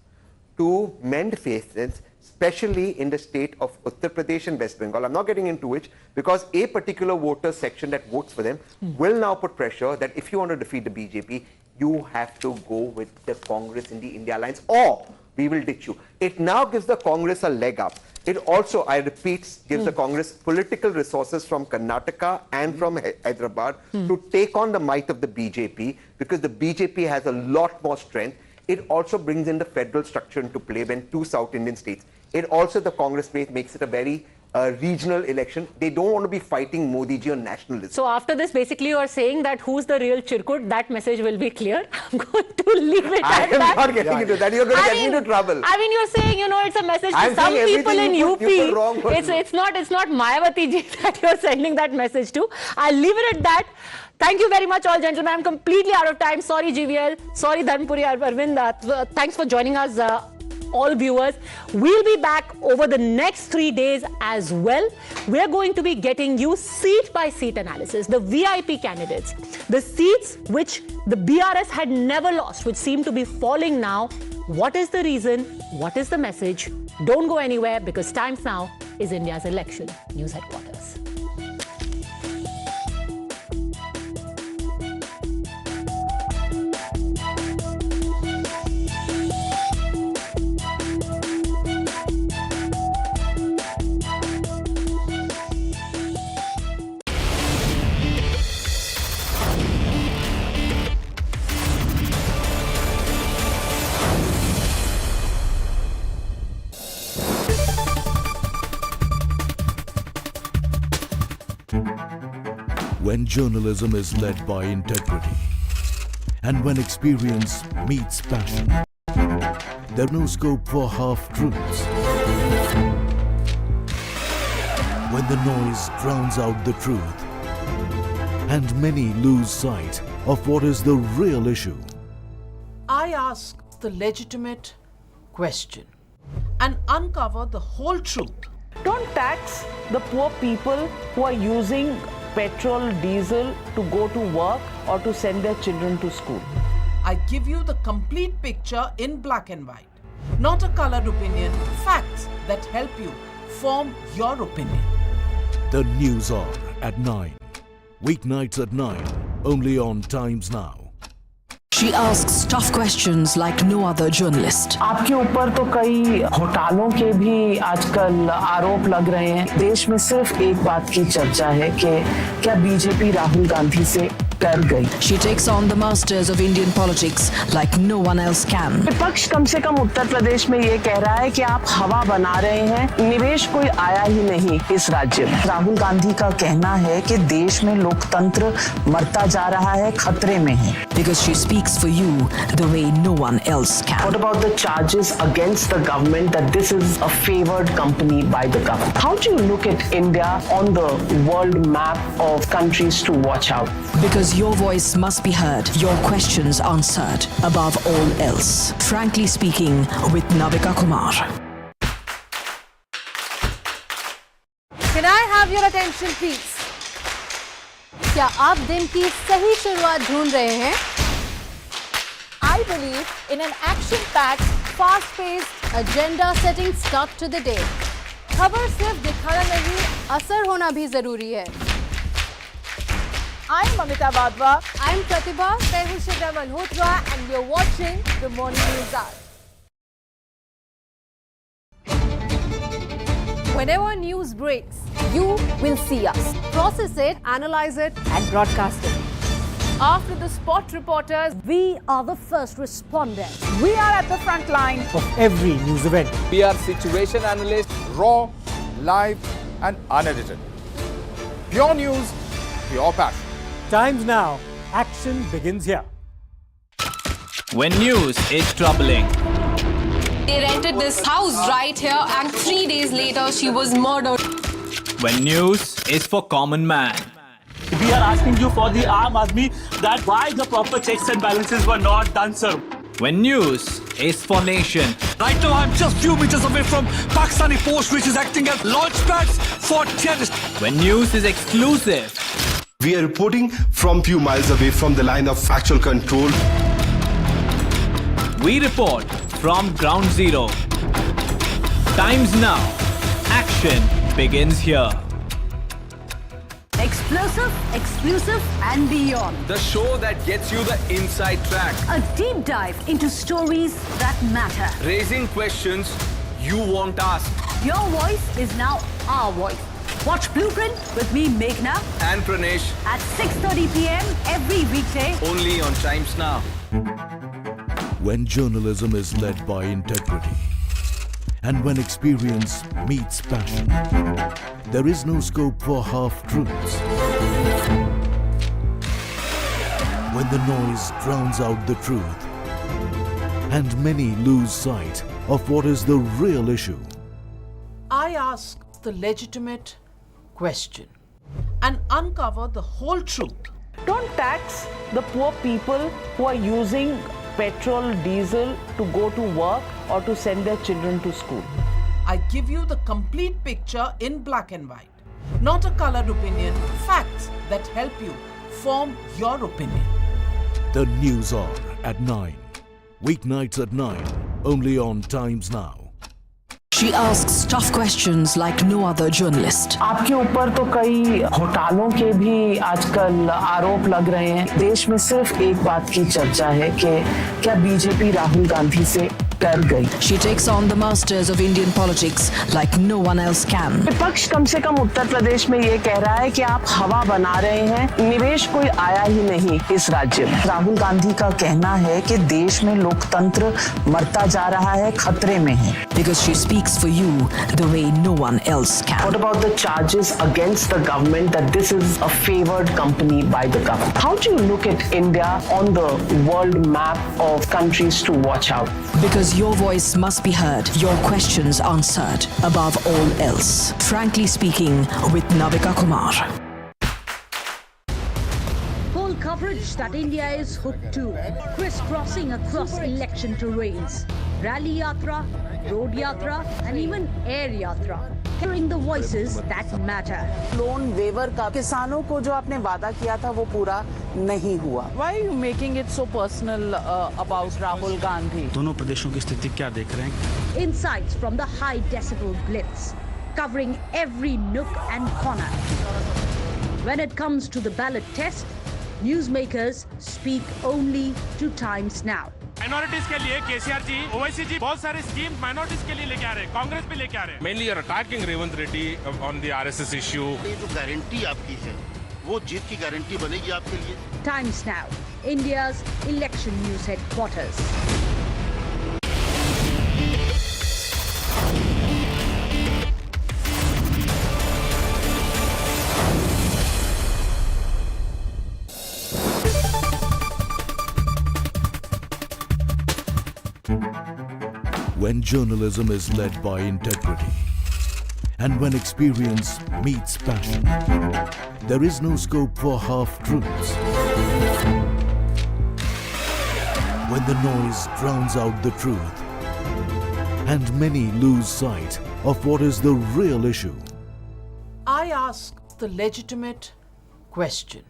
to mend faces, especially in the state of Uttar Pradesh and West Bengal. I'm not getting into which, because a particular voter section that votes for them will now put pressure that if you want to defeat the BJP, you have to go with the Congress in the India alliance, or we will ditch you. It now gives the Congress a leg up. It also, I repeat, gives the Congress political resources from Karnataka and from Hyderabad to take on the might of the BJP, because the BJP has a lot more strength. It also brings in the federal structure into play when 2 South Indian states. It also, the Congress makes it a very regional election. They don't want to be fighting Modi ji on nationalism. So after this, basically you are saying that who's the real Chirkut, that message will be clear. I'm going to leave it at that. I am not getting into that. You're going to get me into trouble. I mean, you're saying, you know, it's a message to some people in UP. It's not Mayawati ji that you're sending that message to. I'll leave it at that. Thank you very much, all gentlemen. I'm completely out of time. Sorry, GVL. Sorry, Dhanpuri Arvind. Thanks for joining us, all viewers. We'll be back over the next 3 days as well. We're going to be getting you seat by seat analysis, the VIP candidates, the seats which the BRS had never lost, which seem to be falling now. What is the reason? What is the message? Don't go anywhere, because Times Now is India's election news headquarters. When journalism is led by integrity, and when experience meets passion, there's no scope for half-truths. When the noise drowns out the truth, and many lose sight of what is the real issue. I ask the legitimate question and uncover the whole truth. Don't tax the poor people who are using petrol, diesel to go to work or to send their children to school. I give you the complete picture in black and white. Not a colored opinion, facts that help you form your opinion. The News Hour at 9. Weeknights at 9, only on Times Now. She asks tough questions like no other journalist. आपके ऊपर तो कई घोटालों के भी आजकल आरोप लग रहे हैं। देश में सिर्फ एक बात की चर्चा है कि क्या बीजेपी राहुल गांधी से कर गई। She takes on the masters of Indian politics like no one else can. विपक्ष कम से कम उत्तर प्रदेश में ये कह रहा है कि आप हवा बना रहे हैं, निवेश कोई आया ही नहीं इस राज्य में। राहुल गांधी का कहना है कि देश में लोकतंत्र मरता जा रहा है, खतरे में है। Because she speaks for you the way no one else can. What about the charges against the government that this is a favored company by the government? How do you look at India on the world map of countries to watch out? Because your voice must be heard, your questions answered, above all else. Frankly speaking, with Navika Kumar. Can I have your attention, please? क्या आप दिन की सही शुरुआत ढूंढ रहे हैं? I believe in an action-packed, fast-paced, agenda-setting start to the day. खबर सिर्फ दिखाना नहीं, असर होना भी जरूरी है। I'm Amita Badwa. I'm Pratibha Tehusha Malhotra, and you're watching the Morning News Hour. Whenever news breaks, you will see us. Process it, analyze it, and broadcast it. After the spot reporters, we are the first responders. We are at the front line of every news event. We are situation analysts, raw, live, and unedited. Pure news, pure passion. Times now, action begins here. When news is troubling. They rented this house right here and 3 days later she was murdered. When news is for common man. We are asking you for the Aam Aadmi that why the proper checks and balances were not done, sir. When news is for nation. Right now, I'm just few meters away from Pakistani post, which is acting as launch pads for terrorists. When news is exclusive. We are reporting from few miles away from the line of actual control. We report from ground zero. Times now. Action begins here. Explosive, exclusive, and beyond. The show that gets you the inside track. A deep dive into stories that matter. Raising questions you won't ask. Your voice is now our voice. Watch Blueprint with me, Meghna, And Pranesh. at 6:30 p.m. every weekday. Only on Times Now. When journalism is led by integrity and when experience meets passion, there is no scope for half-truths. When the noise drowns out the truth and many lose sight of what is the real issue. I ask the legitimate question and uncover the whole truth. Don't tax the poor people who are using petrol, diesel to go to work or to send their children to school. I give you the complete picture in black and white, not a colored opinion, facts that help you form your opinion. The News Hour at 9. Weeknights at 9. Only on Times Now. She asks tough questions like no other journalist. आपके ऊपर तो कई घोटालों के भी आजकल आरोप लग रहे हैं। देश में सिर्फ एक बात की चर्चा है कि क्या बीजेपी राहुल गांधी से कर गई। She takes on the masters of Indian politics like no one else can. विपक्ष कम से कम उत्तर प्रदेश में ये कह रहा है कि आप हवा बना रहे हैं, निवेश कोई आया ही नहीं इस राज्य में। राहुल गांधी का कहना है कि देश में लोकतंत्र मरता जा रहा है, खतरे में है। Because she speaks for you the way no one else can. What about the charges against the government that this is a favored company by the government? How do you look at India on the world map of countries to watch out? Because your voice must be heard, your questions answered, above all else. Frankly speaking, with Navika Kumar. Full coverage that India is hooked to, crisscrossing across election terrains. Rally Yatra, Road Yatra, and even Air Yatra. Hearing the voices that matter. Loan waiver का किसानों को जो आपने वादा किया था वो पूरा नहीं हुआ। Why are you making it so personal about Rahul Gandhi? दोनों प्रदेशों की स्थिति क्या देख रहे हैं? Insights from the high decibel blitz, covering every nook and corner. When it comes to the ballot test, Newsmakers speak only to Times Now. Minorities के लिए केसीआर जी, ओवैसी जी बहुत सारे स्कीम माइनॉरिटीज के लिए लेके आ रहे हैं, कांग्रेस भी लेके आ रहे हैं. Mainly you're attacking Revant Reddy on the RSS issue. ये जो गारंटी आपकी है, वो जीत की गारंटी बनेगी आपके लिए. Times Now, India's election news headquarters. When journalism is led by integrity and when experience meets passion, there is no scope for half-truths. When the noise drowns out the truth and many lose sight of what is the real issue. I ask the legitimate question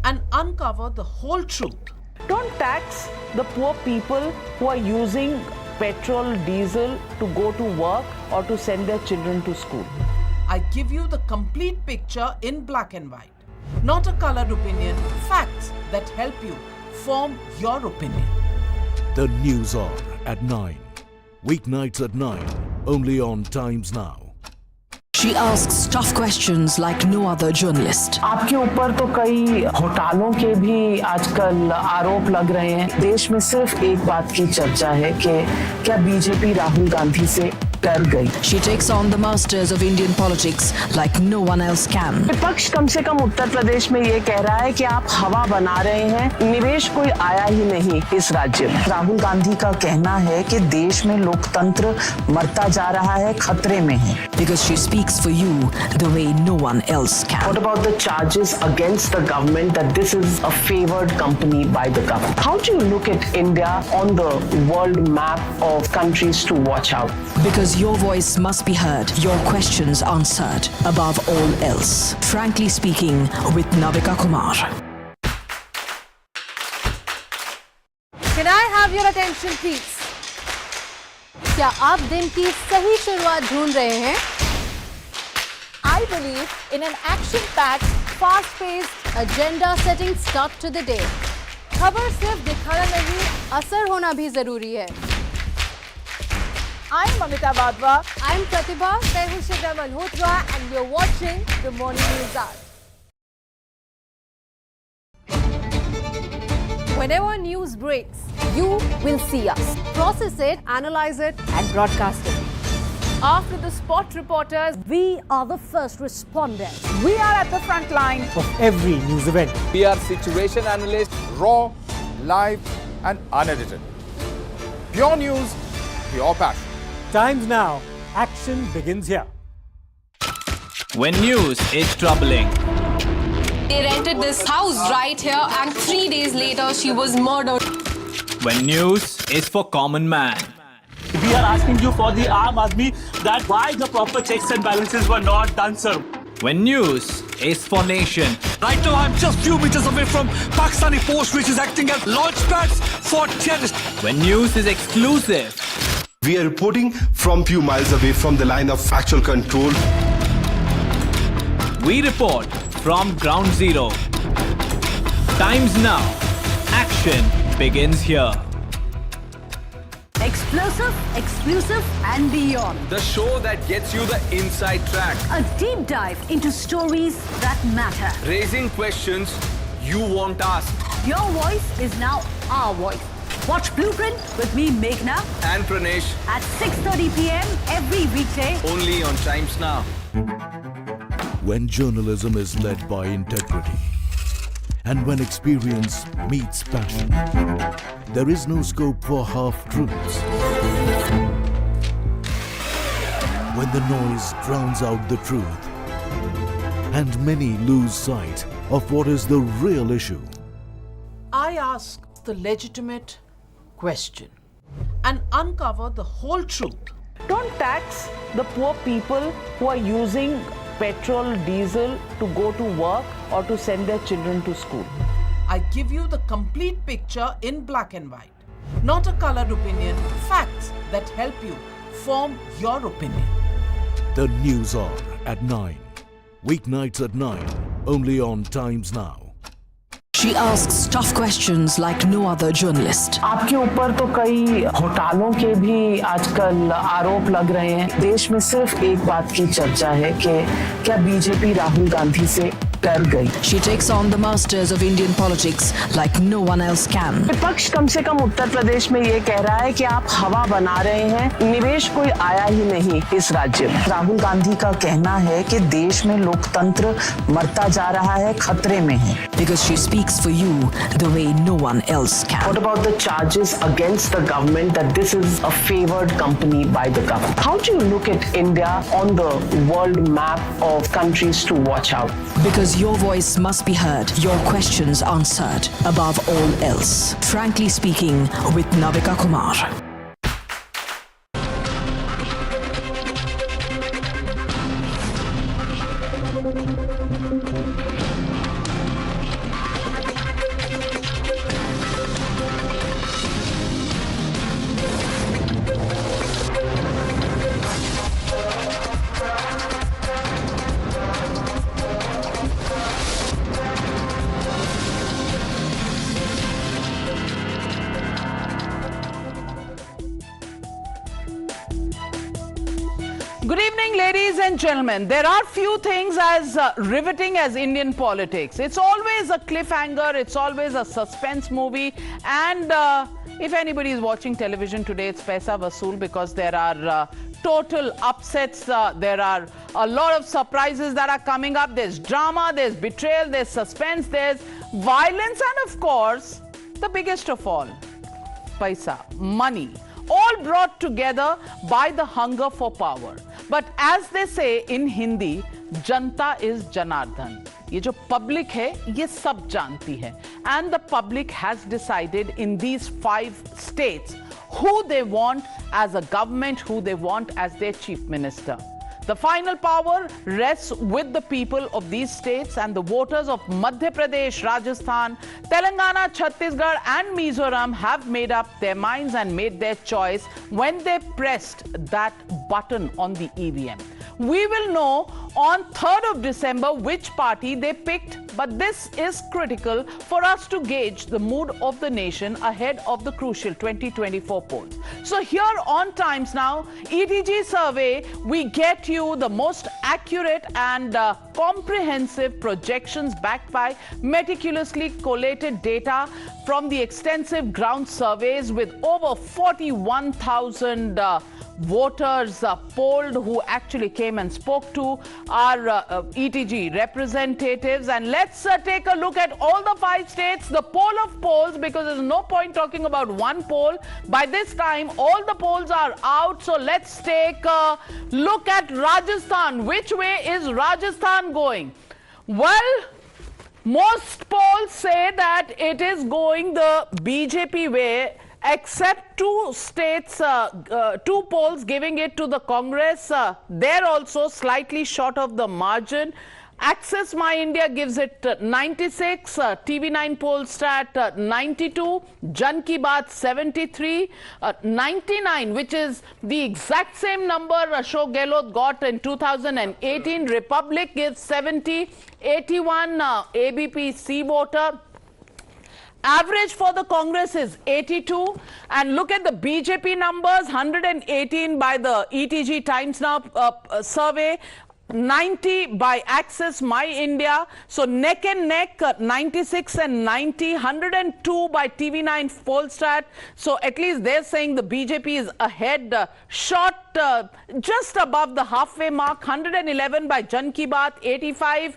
and uncover the whole truth. Don't tax the poor people who are using petrol, diesel to go to work or to send their children to school. I give you the complete picture in black and white, not a colored opinion, facts that help you form your opinion. The news hour at 9. Weeknights at 9, only on Times Now. She asks tough questions like no other journalist. आपके ऊपर तो कई घोटालों के भी आजकल आरोप लग रहे हैं. देश में सिर्फ एक बात की चर्चा है कि क्या बीजेपी राहुल गांधी से कर गई. She takes on the masters of Indian politics like no one else can. विपक्ष कम से कम उत्तर प्रदेश में ये कह रहा है कि आप हवा बना रहे हैं, निवेश कोई आया ही नहीं इस राज्य में. राहुल गांधी का कहना है कि देश में लोकतंत्र मरता जा रहा है, खतरे में है. Because she speaks for you the way no one else can. What about the charges against the government that this is a favored company by the government? How do you look at India on the world map of countries to watch out? Because your voice must be heard, your questions answered, above all else. Frankly speaking, with Navika Kumar. Can I have your attention, please? क्या आप दिन की सही शुरुआत ढूंढ रहे हैं? I believe in an action-packed, fast-paced, agenda-setting start to the day. खबर सिर्फ दिखाना नहीं, असर होना भी जरूरी है. I'm Amita Badwa. I'm Pratibha Tehushida Malhotra, and you're watching the Morning News Hour. Whenever news breaks, you will see us. Process it, analyze it, and broadcast it. After the spot reporters, we are the first responders. We are at the front line of every news event. We are situation analysts, raw, live, and unedited. Pure news, pure passion. Times Now. Action begins here. When news is troubling. They rented this house right here and 3 days later she was murdered. When news is for common man. We are asking you for the Aam Aadmi that why the proper checks and balances were not done, sir. When news is for nation. Right now, I'm just few meters away from Pakistani post, which is acting as launch pads for terrorists. When news is exclusive. We are reporting from few miles away from the line of actual control. We report from ground zero. Times Now. Action begins here. Explosive, exclusive, and beyond. The show that gets you the inside track. A deep dive into stories that matter. Raising questions you won't ask. Your voice is now our voice. Watch Blueprint with me, Meghna, And Pranesh. at 6:30 p.m. every weekday. Only on Times Now. When journalism is led by integrity and when experience meets passion, there is no scope for half-truths. When the noise drowns out the truth and many lose sight of what is the real issue. I ask the legitimate question and uncover the whole truth. Don't tax the poor people who are using petrol, diesel to go to work or to send their children to school. I give you the complete picture in black and white, not a colored opinion, facts that help you form your opinion. The news hour at 9. Weeknights at 9, only on Times Now. She asks tough questions like no other journalist. आपके ऊपर तो कई घोटालों के भी आजकल आरोप लग रहे हैं। देश में सिर्फ एक बात की चर्चा है कि क्या बीजेपी राहुल गांधी से कर गई। She takes on the masters of Indian politics like no one else can. विपक्ष कम से कम उत्तर प्रदेश में ये कह रहा है कि आप हवा बना रहे हैं, निवेश कोई आया ही नहीं इस राज्य में। राहुल गांधी का कहना है कि देश में लोकतंत्र मरता जा रहा है, खतरे में है। Because she speaks for you the way no one else can. What about the charges against the government that this is a favored company by the government? How do you look at India on the world map of countries to watch out? Because your voice must be heard, your questions answered above all else. Frankly speaking with Navika Kumar. Good evening, ladies and gentlemen. There are few things as riveting as Indian politics. It's always a cliffhanger, it's always a suspense movie, and if anybody is watching television today, it's Paisa Vasool, because there are total upsets, there are a lot of surprises that are coming up. There's drama, there's betrayal, there's suspense, there's violence, and of course, the biggest of all, paisa, money. All brought together by the hunger for power. But as they say in Hindi, Janta is Janardhan. ये जो public है, ये सब जानती है. And the public has decided in these 5 states who they want as a government, who they want as their chief minister. The final power rests with the people of these states, and the voters of Madhya Pradesh, Rajasthan, Telangana, Chhattisgarh and Mizoram have made up their minds and made their choice when they pressed that button on the EVM. We will know on 3rd of December which party they picked, but this is critical for us to gauge the mood of the nation ahead of the crucial 2024 polls. So here on Times Now, ETG survey, we get you the most accurate and comprehensive projections backed by meticulously collated data from the extensive ground surveys with over 41,000 voters polled who actually came and spoke to our ETG representatives. And let's take a look at all the 5 states, the poll of polls, because there's no point talking about one poll. By this time, all the polls are out. So let's take a look at Rajasthan. Which way is Rajasthan going? Well, most polls say that it is going the BJP way, except 2 states, 2 polls giving it to the Congress. They're also slightly short of the margin. Access My India gives it 96, TV9 Polstat 92, Jan Ki Baat 73, 99, which is the exact same number Ashok Gehlot got in 2018. Republic gives 70, 81 ABP C voter. Average for the Congress is 82, and look at the BJP numbers, 118 by the ETG Times Now survey, 90 by Access My India, so neck and neck, 96 and 90, 102 by TV9 Polstat, so at least they're saying the BJP is ahead, short just above the halfway mark, 111 by Jan Ki Baat, 85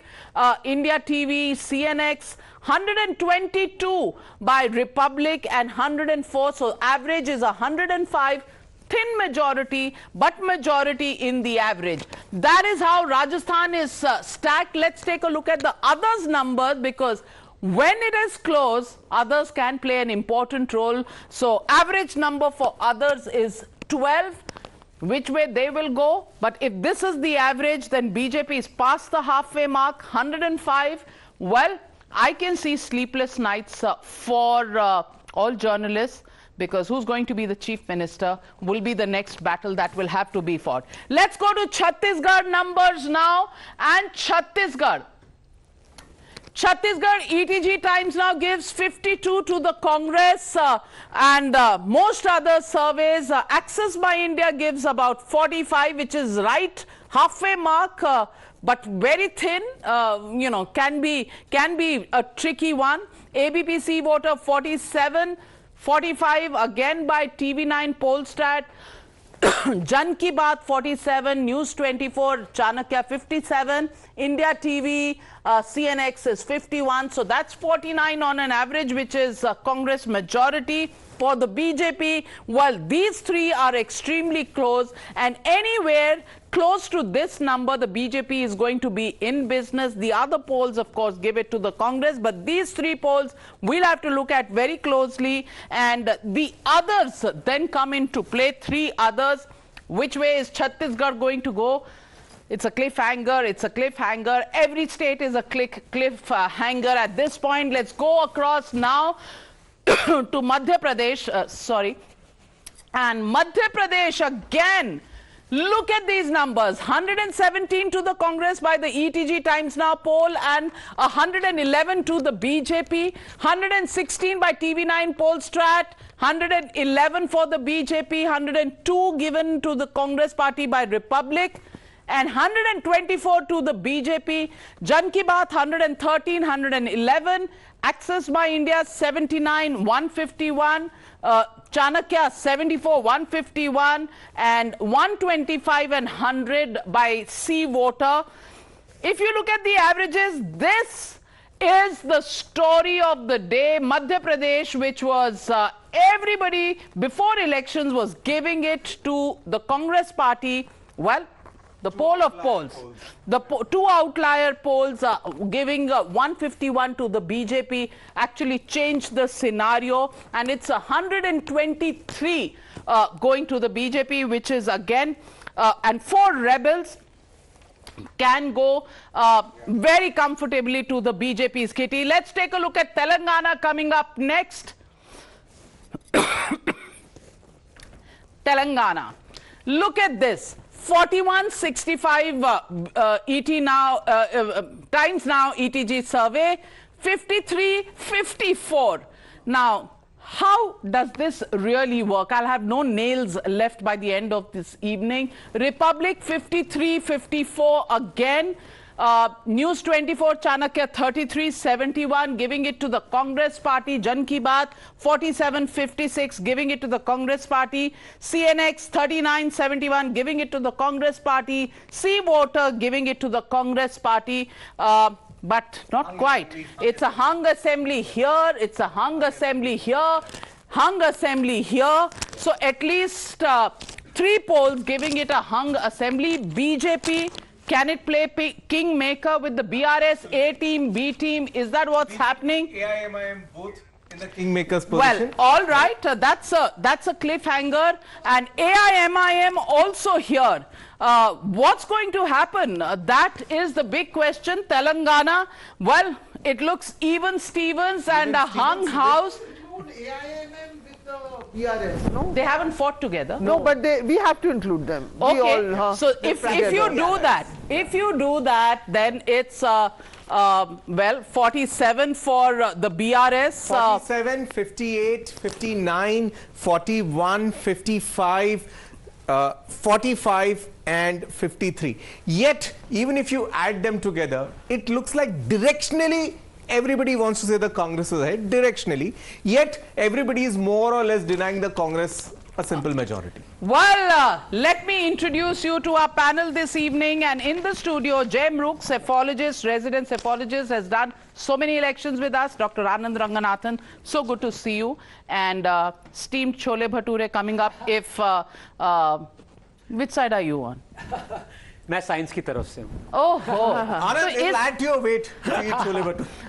India TV, CNX, 122 by Republic, and 104, so average is 105. Thin majority, but majority in the average. That is how Rajasthan is stacked. Let's take a look at the others numbers, because when it is close, others can play an important role. So average number for others is 12. Which way they will go? But if this is the average, then BJP is past the halfway mark, 105. Well, I can see sleepless nights for all journalists, because who's going to be the chief minister will be the next battle that will have to be fought. Let's go to Chhattisgarh numbers now. And Chhattisgarh, Chhattisgarh ETG Times now gives 52 to the Congress and most other surveys. Access by India gives about 45, which is right halfway mark, but very thin. You know, can be a tricky one. ABPC voter 47, 45 again by TV9 Polstat. Jan Ki Baat 47, News 24, Chanakya 57, India TV, CNX is 51. So that's 49 on an average, which is Congress majority. For the BJP, well, these three are extremely close, and anywhere close to this number, the BJP is going to be in business. The other polls, of course, give it to the Congress, but these three polls we'll have to look at very closely, and the others then come into play. Three others. Which way is Chhattisgarh going to go? It's a cliffhanger. It's a cliffhanger. Every state is a cliffhanger at this point. Let's go across now to Madhya Pradesh. And Madhya Pradesh again. Look at these numbers. 117 to the Congress by the ETG Times Now poll and 111 to the BJP. 116 by TV9 Polstrat. 111 for the BJP. 102 given to the Congress party by Republic. And 124 to the BJP. Jan Ki Baat 113, 111. Access by India 79, 151. Chanakya 74, 151, and 125 and 100 by C voter. If you look at the averages, this is the story of the day. Madhya Pradesh, which was everybody before elections was giving it to the Congress party. Well, the poll of polls, the two outlier polls giving 151 to the BJP actually changed the scenario, and it's 123 going to the BJP, which is again, and 4 rebels can go very comfortably to the BJP's kitty. Let's take a look at Telangana coming up next. Telangana. Look at this. 4165 ET now Times Now ETG survey, 5354. Now, how does this really work? I'll have no nails left by the end of this evening. Republic 5354 again. News 24 Chanakya 3371 giving it to the Congress party. Jan Ki Baat 4756 giving it to the Congress party. CNX 3971 giving it to the Congress party. C voter giving it to the Congress party. But not quite. It's a hung assembly here. It's a hung assembly here. Hung assembly here. So at least 3 polls giving it a hung assembly. BJP. Can it play kingmaker with the BRS, A team, B team? Is that what's happening? AIMIM both in the kingmaker's position. Well, all right, that's a cliffhanger, and AIMIM also here. What's going to happen? That is the big question. Telangana, well, it looks even Stevens and a hung house. PRS, no? They haven't fought together. No, but we have to include them. Okay, so if you do that, then it's well, 47 for the BRS. 47, 58, 59, 41, 55, 45 and 53. Yet, even if you add them together, it looks like directionally everybody wants to say the Congress is ahead, directionally. Yet, everybody is more or less denying the Congress a simple majority. Well, let me introduce you to our panel this evening. And in the studio, Jay Mruk, cephalogist, resident cephalogist, has done so many elections with us. Dr. Anand Ranganathan, so good to see you. And steamed Chole Bhature coming up. If which side are you on? मैं science की तरफ से हूँ. Oh, Anand, it'll add to your weight.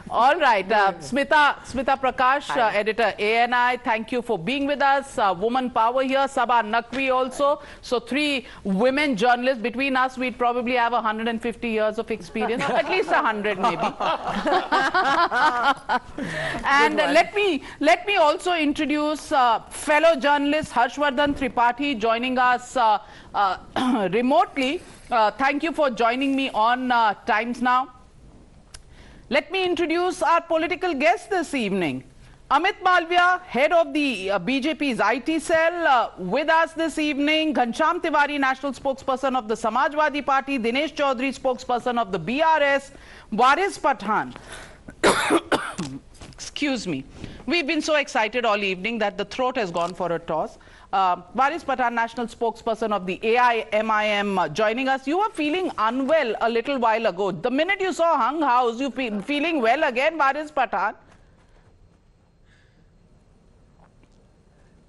All right, Smita Prakash, editor ANI, thank you for being with us. Woman power here, Sabha Naqvi also. So 3 women journalists. Between us, we'd probably have 150 years of experience, at least 100 maybe. And let me also introduce fellow journalist Harshvardhan Tripathi joining us remotely. Thank you for joining me on Times Now. Let me introduce our political guest this evening. Amit Malviya, head of the BJP's IT cell, with us this evening. Ghanshyam Tiwari, national spokesperson of the Samajwadi Party. Dinesh Chaudhary, spokesperson of the BRS. Waris Pathan. Excuse me. We've been so excited all evening that the throat has gone for a toss. Waris Pathan, national spokesperson of the AIMIM, joining us. You were feeling unwell a little while ago. The minute you saw Hung House, you feeling well again, Waris Pathan?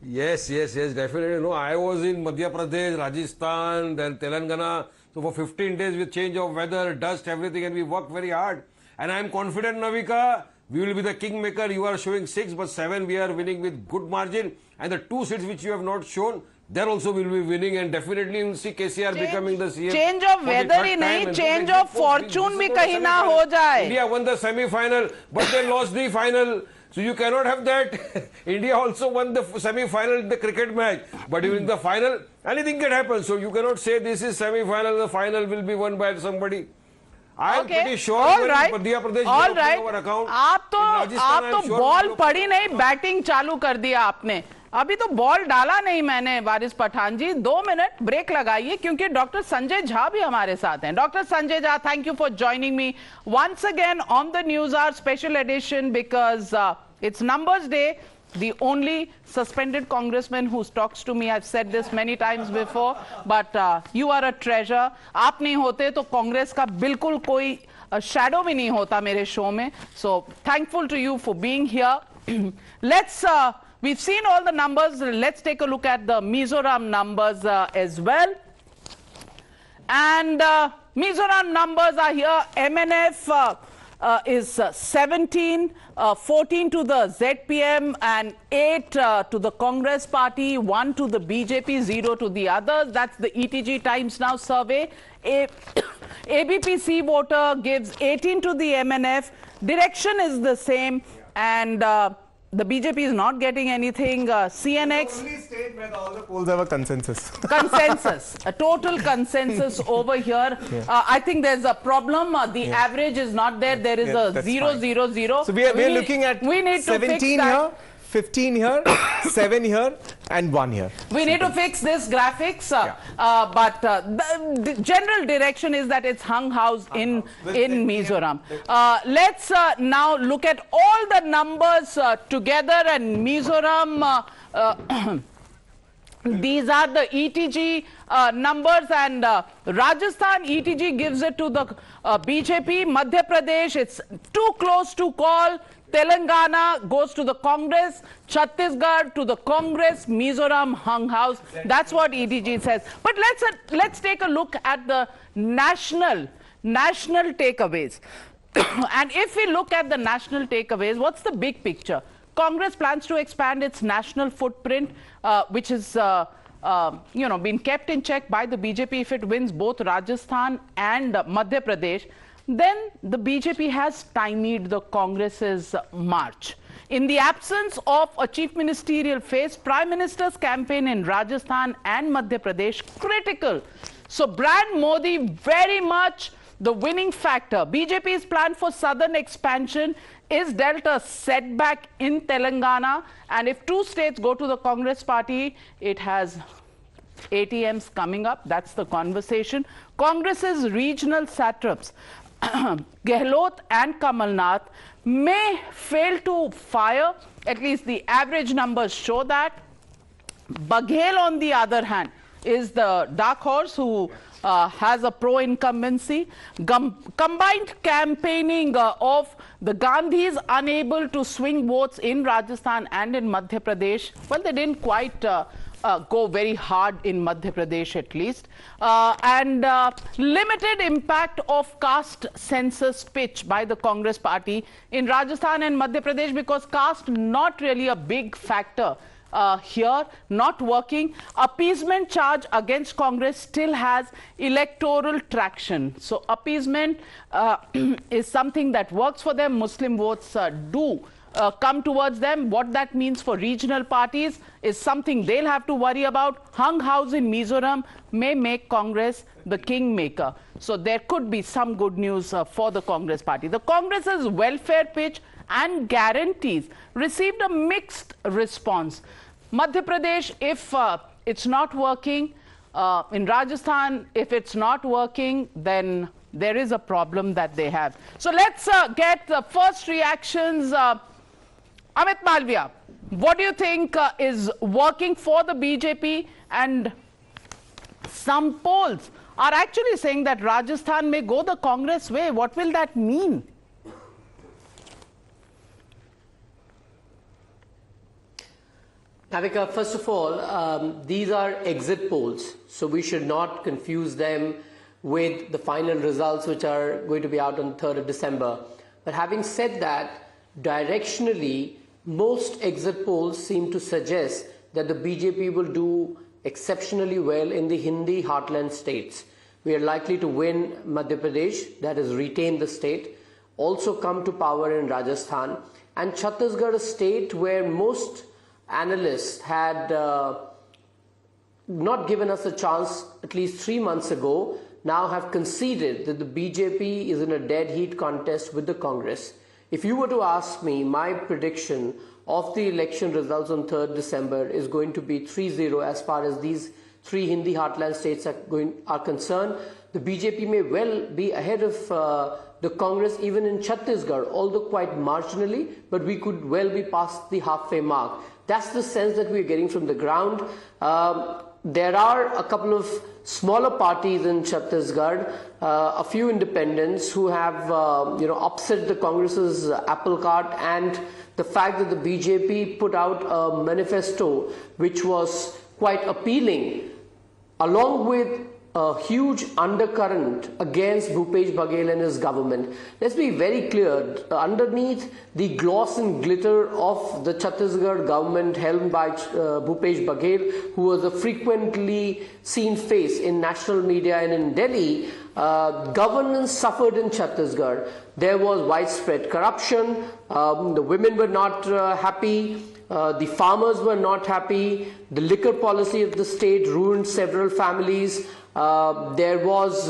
Yes, definitely. No, I was in Madhya Pradesh, Rajasthan, then Telangana. So for 15 days with change of weather, dust, everything, and we worked very hard. And I am confident, Navika, we will be the kingmaker. You are showing 6, but 7 we are winning with good margin. And the 2 seats which you have not shown, there also we will be winning. And definitely you will see KCR becoming the CM. Change of weather ही नहीं, change of fortune भी कहीं ना हो जाए. India won the semi-final, but they lost the final. So you cannot have that. India also won the semi-final in the cricket match. But in the final, anything can happen. So you cannot say this is semi-final, the final will be won by somebody. I am pretty sure Madhya Pradesh all right. our account. आप तो ball पड़ी नहीं, batting चालू कर दिया आपने. अभी तो बॉल डाला नहीं मैंने. वारिस पठान जी 2 मिनट ब्रेक लगाइए क्योंकि डॉक्टर संजय झा भी हमारे साथ हैं. Doctor Sanjay Jha, thank you for joining me once again on the news hour special edition because it's numbers day. The only suspended congressman who talks to me, I've said this many times before, but you are a treasure. आप नहीं होते तो कांग्रेस का बिल्कुल कोई shadow भी नहीं होता मेरे शो में. So thankful to you for being here. Let's we've seen all the numbers. Let's take a look at the Mizoram numbers as well. And Mizoram numbers are here. MNF is 17, 14 to the ZPM and 8 to the Congress party, 1 to the BJP, 0 to the others. That's the ETG Times Now survey. ABPC voter gives 18 to the MNF. Direction is the same, and the BJP is not getting anything. CNX. It's the only state where all the polls have a consensus. Consensus, a total consensus over here. Yeah. I think there's a problem. The average is not there. There is a 0, 0, 0. So we are looking at 17 here, 15 here, 7 here, and 1 here. We need to fix this graphics, but the general direction is that it's hung house in Mizoram. Let's now look at all the numbers together, and Mizoram. These are the ETG numbers, and Rajasthan ETG gives it to the BJP. Madhya Pradesh, it's too close to call. Telangana goes to the Congress, Chhattisgarh to the Congress, Mizoram hung house. That's what ETG says. But let's take a look at the national takeaways. And if we look at the national takeaways, what's the big picture? Congress plans to expand its national footprint, which is been kept in check by the BJP if it wins both Rajasthan and Madhya Pradesh. Then the BJP has stymied the Congress's march. In the absence of a chief ministerial face, Prime Minister's campaign in Rajasthan and Madhya Pradesh critical. So brand Modi very much the winning factor. BJP's plan for southern expansion is dealt a setback in Telangana, and if 2 states go to the Congress party, it has ATMs coming up. That's the conversation. Congress's regional satraps Gehlot and Kamal Nath may fail to fire. At least the average numbers show that. Baghel, on the other hand, is the dark horse who has a pro-incumbency. Combined campaigning of the Gandhis unable to swing votes in Rajasthan and in Madhya Pradesh. Well, they didn't quite go very hard in Madhya Pradesh at least. And limited impact of caste census pitch by the Congress party in Rajasthan and Madhya Pradesh, because caste not really a big factor here, not working. Appeasement charge against Congress still has electoral traction. So appeasement is something that works for them. Muslim votes do come towards them. What that means for regional parties is something they'll have to worry about. Hung house in Mizoram may make Congress the kingmaker. So there could be some good news for the Congress party. The Congress's welfare pitch and guarantees received a mixed response. Madhya Pradesh, if it's not working, in Rajasthan, if it's not working, then there is a problem that they have. So let's get the first reactions. Amit Malviya, what do you think is working for the BJP? And some polls are actually saying that Rajasthan may go the Congress way. What will that mean? Navika, first of all, these are exit polls, so we should not confuse them with the final results which are going to be out on the 3rd of December. But having said that, directionally, most exit polls seem to suggest that the BJP will do exceptionally well in the Hindi heartland states. We are likely to win Madhya Pradesh, that is retain the state, also come to power in Rajasthan, and Chhattisgarh, a state where most analysts had not given us a chance at least 3 months ago, now have conceded that the BJP is in a dead heat contest with the Congress. If you were to ask me, my prediction of the election results on 3rd December is going to be 3-0 as far as these 3 Hindi heartland states are concerned. The BJP may well be ahead of the Congress even in Chhattisgarh, although quite marginally, but we could well be past the halfway mark. That's the sense that we're getting from the ground. There are a couple of smaller parties in Chhattisgarh, a few independents who have upset the Congress's apple cart, and the fact that the BJP put out a manifesto which was quite appealing, along with a huge undercurrent against Bhupesh Baghel and his government. Let's be very clear, underneath the gloss and glitter of the Chhattisgarh government helmed by Bhupesh Baghel, who was a frequently seen face in national media and in Delhi, governance suffered in Chhattisgarh. There was widespread corruption, the women were not happy, the farmers were not happy, the liquor policy of the state ruined several families. There was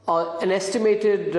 an estimated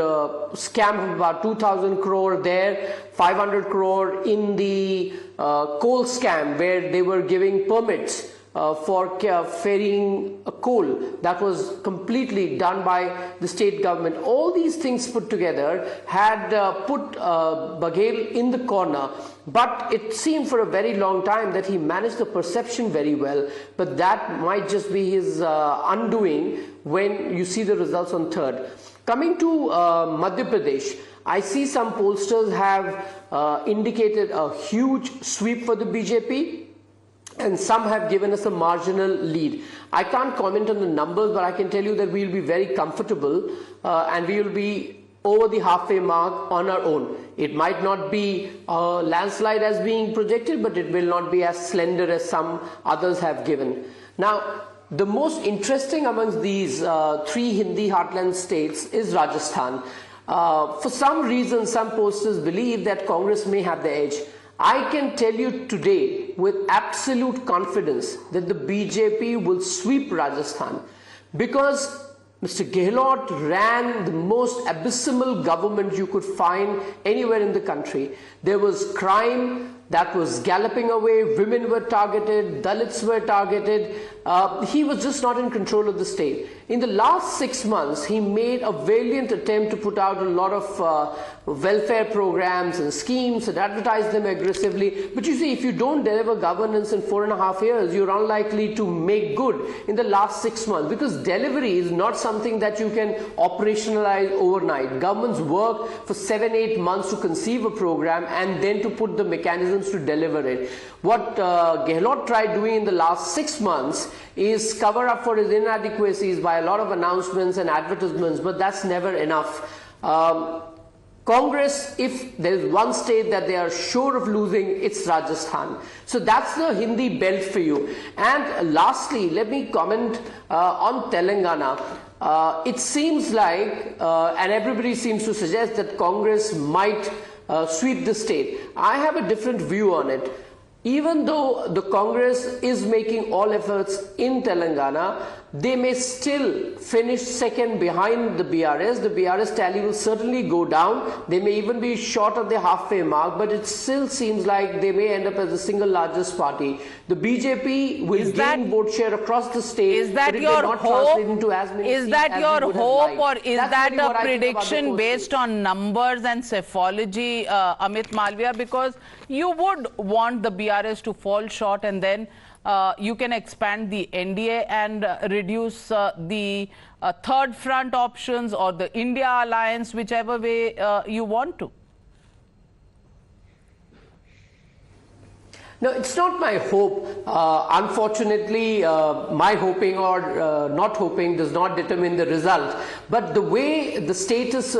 scam of about 2,000 crore there, 500 crore in the coal scam where they were giving permits for ferrying coal. That was completely done by the state government. All these things put together had put Baghel in the corner. But it seemed for a very long time that he managed the perception very well. But that might just be his undoing when you see the results on 3rd. Coming to Madhya Pradesh, I see some pollsters have indicated a huge sweep for the BJP, and some have given us a marginal lead. I can't comment on the numbers, but I can tell you that we will be very comfortable and we will be over the halfway mark on our own. It might not be a landslide as being projected, but it will not be as slender as some others have given. Now, the most interesting amongst these 3 Hindi heartland states is Rajasthan. For some reason, some pollsters believe that Congress may have the edge. I can tell you today with absolute confidence that the BJP will sweep Rajasthan, because Mr. Gehlot ran the most abysmal government you could find anywhere in the country. There was crime that was galloping away, women were targeted, Dalits were targeted. He was just not in control of the state. In the last 6 months, he made a valiant attempt to put out a lot of welfare programs and schemes and advertise them aggressively. But you see, if you don't deliver governance in 4.5 years, you're unlikely to make good in the last 6 months, because delivery is not something that you can operationalize overnight. Governments work for 7-8 months to conceive a program and then to put the mechanisms to deliver it. What Gehlot tried doing in the last 6 months is cover up for his inadequacies by a lot of announcements and advertisements, but that's never enough. Congress, if there's one state that they are sure of losing, it's Rajasthan. So that's the Hindi belt for you. And lastly, let me comment on Telangana. It seems like, and everybody seems to suggest that Congress might sweep the state. I have a different view on it. Even though the Congress is making all efforts in Telangana, they may still finish second behind the BRS. The BRS tally will certainly go down. They may even be short of the halfway mark, but it still seems like they may end up as the single largest party. The BJP will gain vote share across the state. Is that your hope? Is that your hope, or is that a prediction based on numbers and psephology, Amit Malviya? Because you would want the BRS to fall short, and then you can expand the NDA and reduce the third front options or the India alliance, whichever way you want to. No, it's not my hope. Unfortunately, my hoping or not hoping does not determine the result. But the way the state is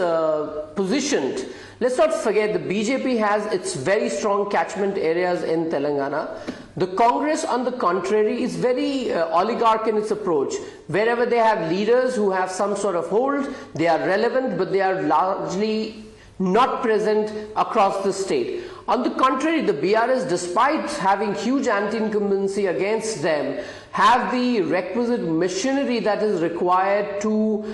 positioned, let's not forget the BJP has its very strong catchment areas in Telangana. The Congress, on the contrary, is very oligarch in its approach. Wherever they have leaders who have some sort of hold, they are relevant, but they are largely not present across the state. On the contrary, the BRS, despite having huge anti-incumbency against them, have the requisite machinery that is required to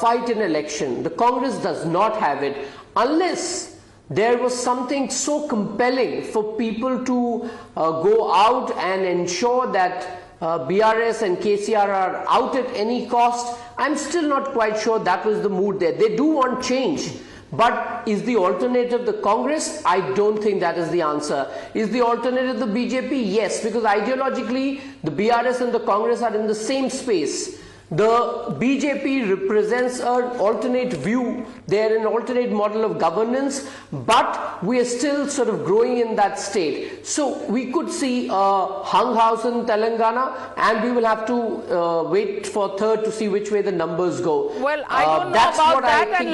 fight an election. The Congress does not have it, unless there was something so compelling for people to go out and ensure that BRS and KCR are out at any cost. I'm still not quite sure that was the mood there. They do want change. But is the alternative the Congress? I don't think that is the answer. Is the alternative the BJP? Yes, because ideologically the BRS and the Congress are in the same space. The BJP represents an alternate view. They're an alternate model of governance, but we are still sort of growing in that state. So we could see a hung house in Telangana, and we will have to wait for third to see which way the numbers go. Well, I don't know about that, and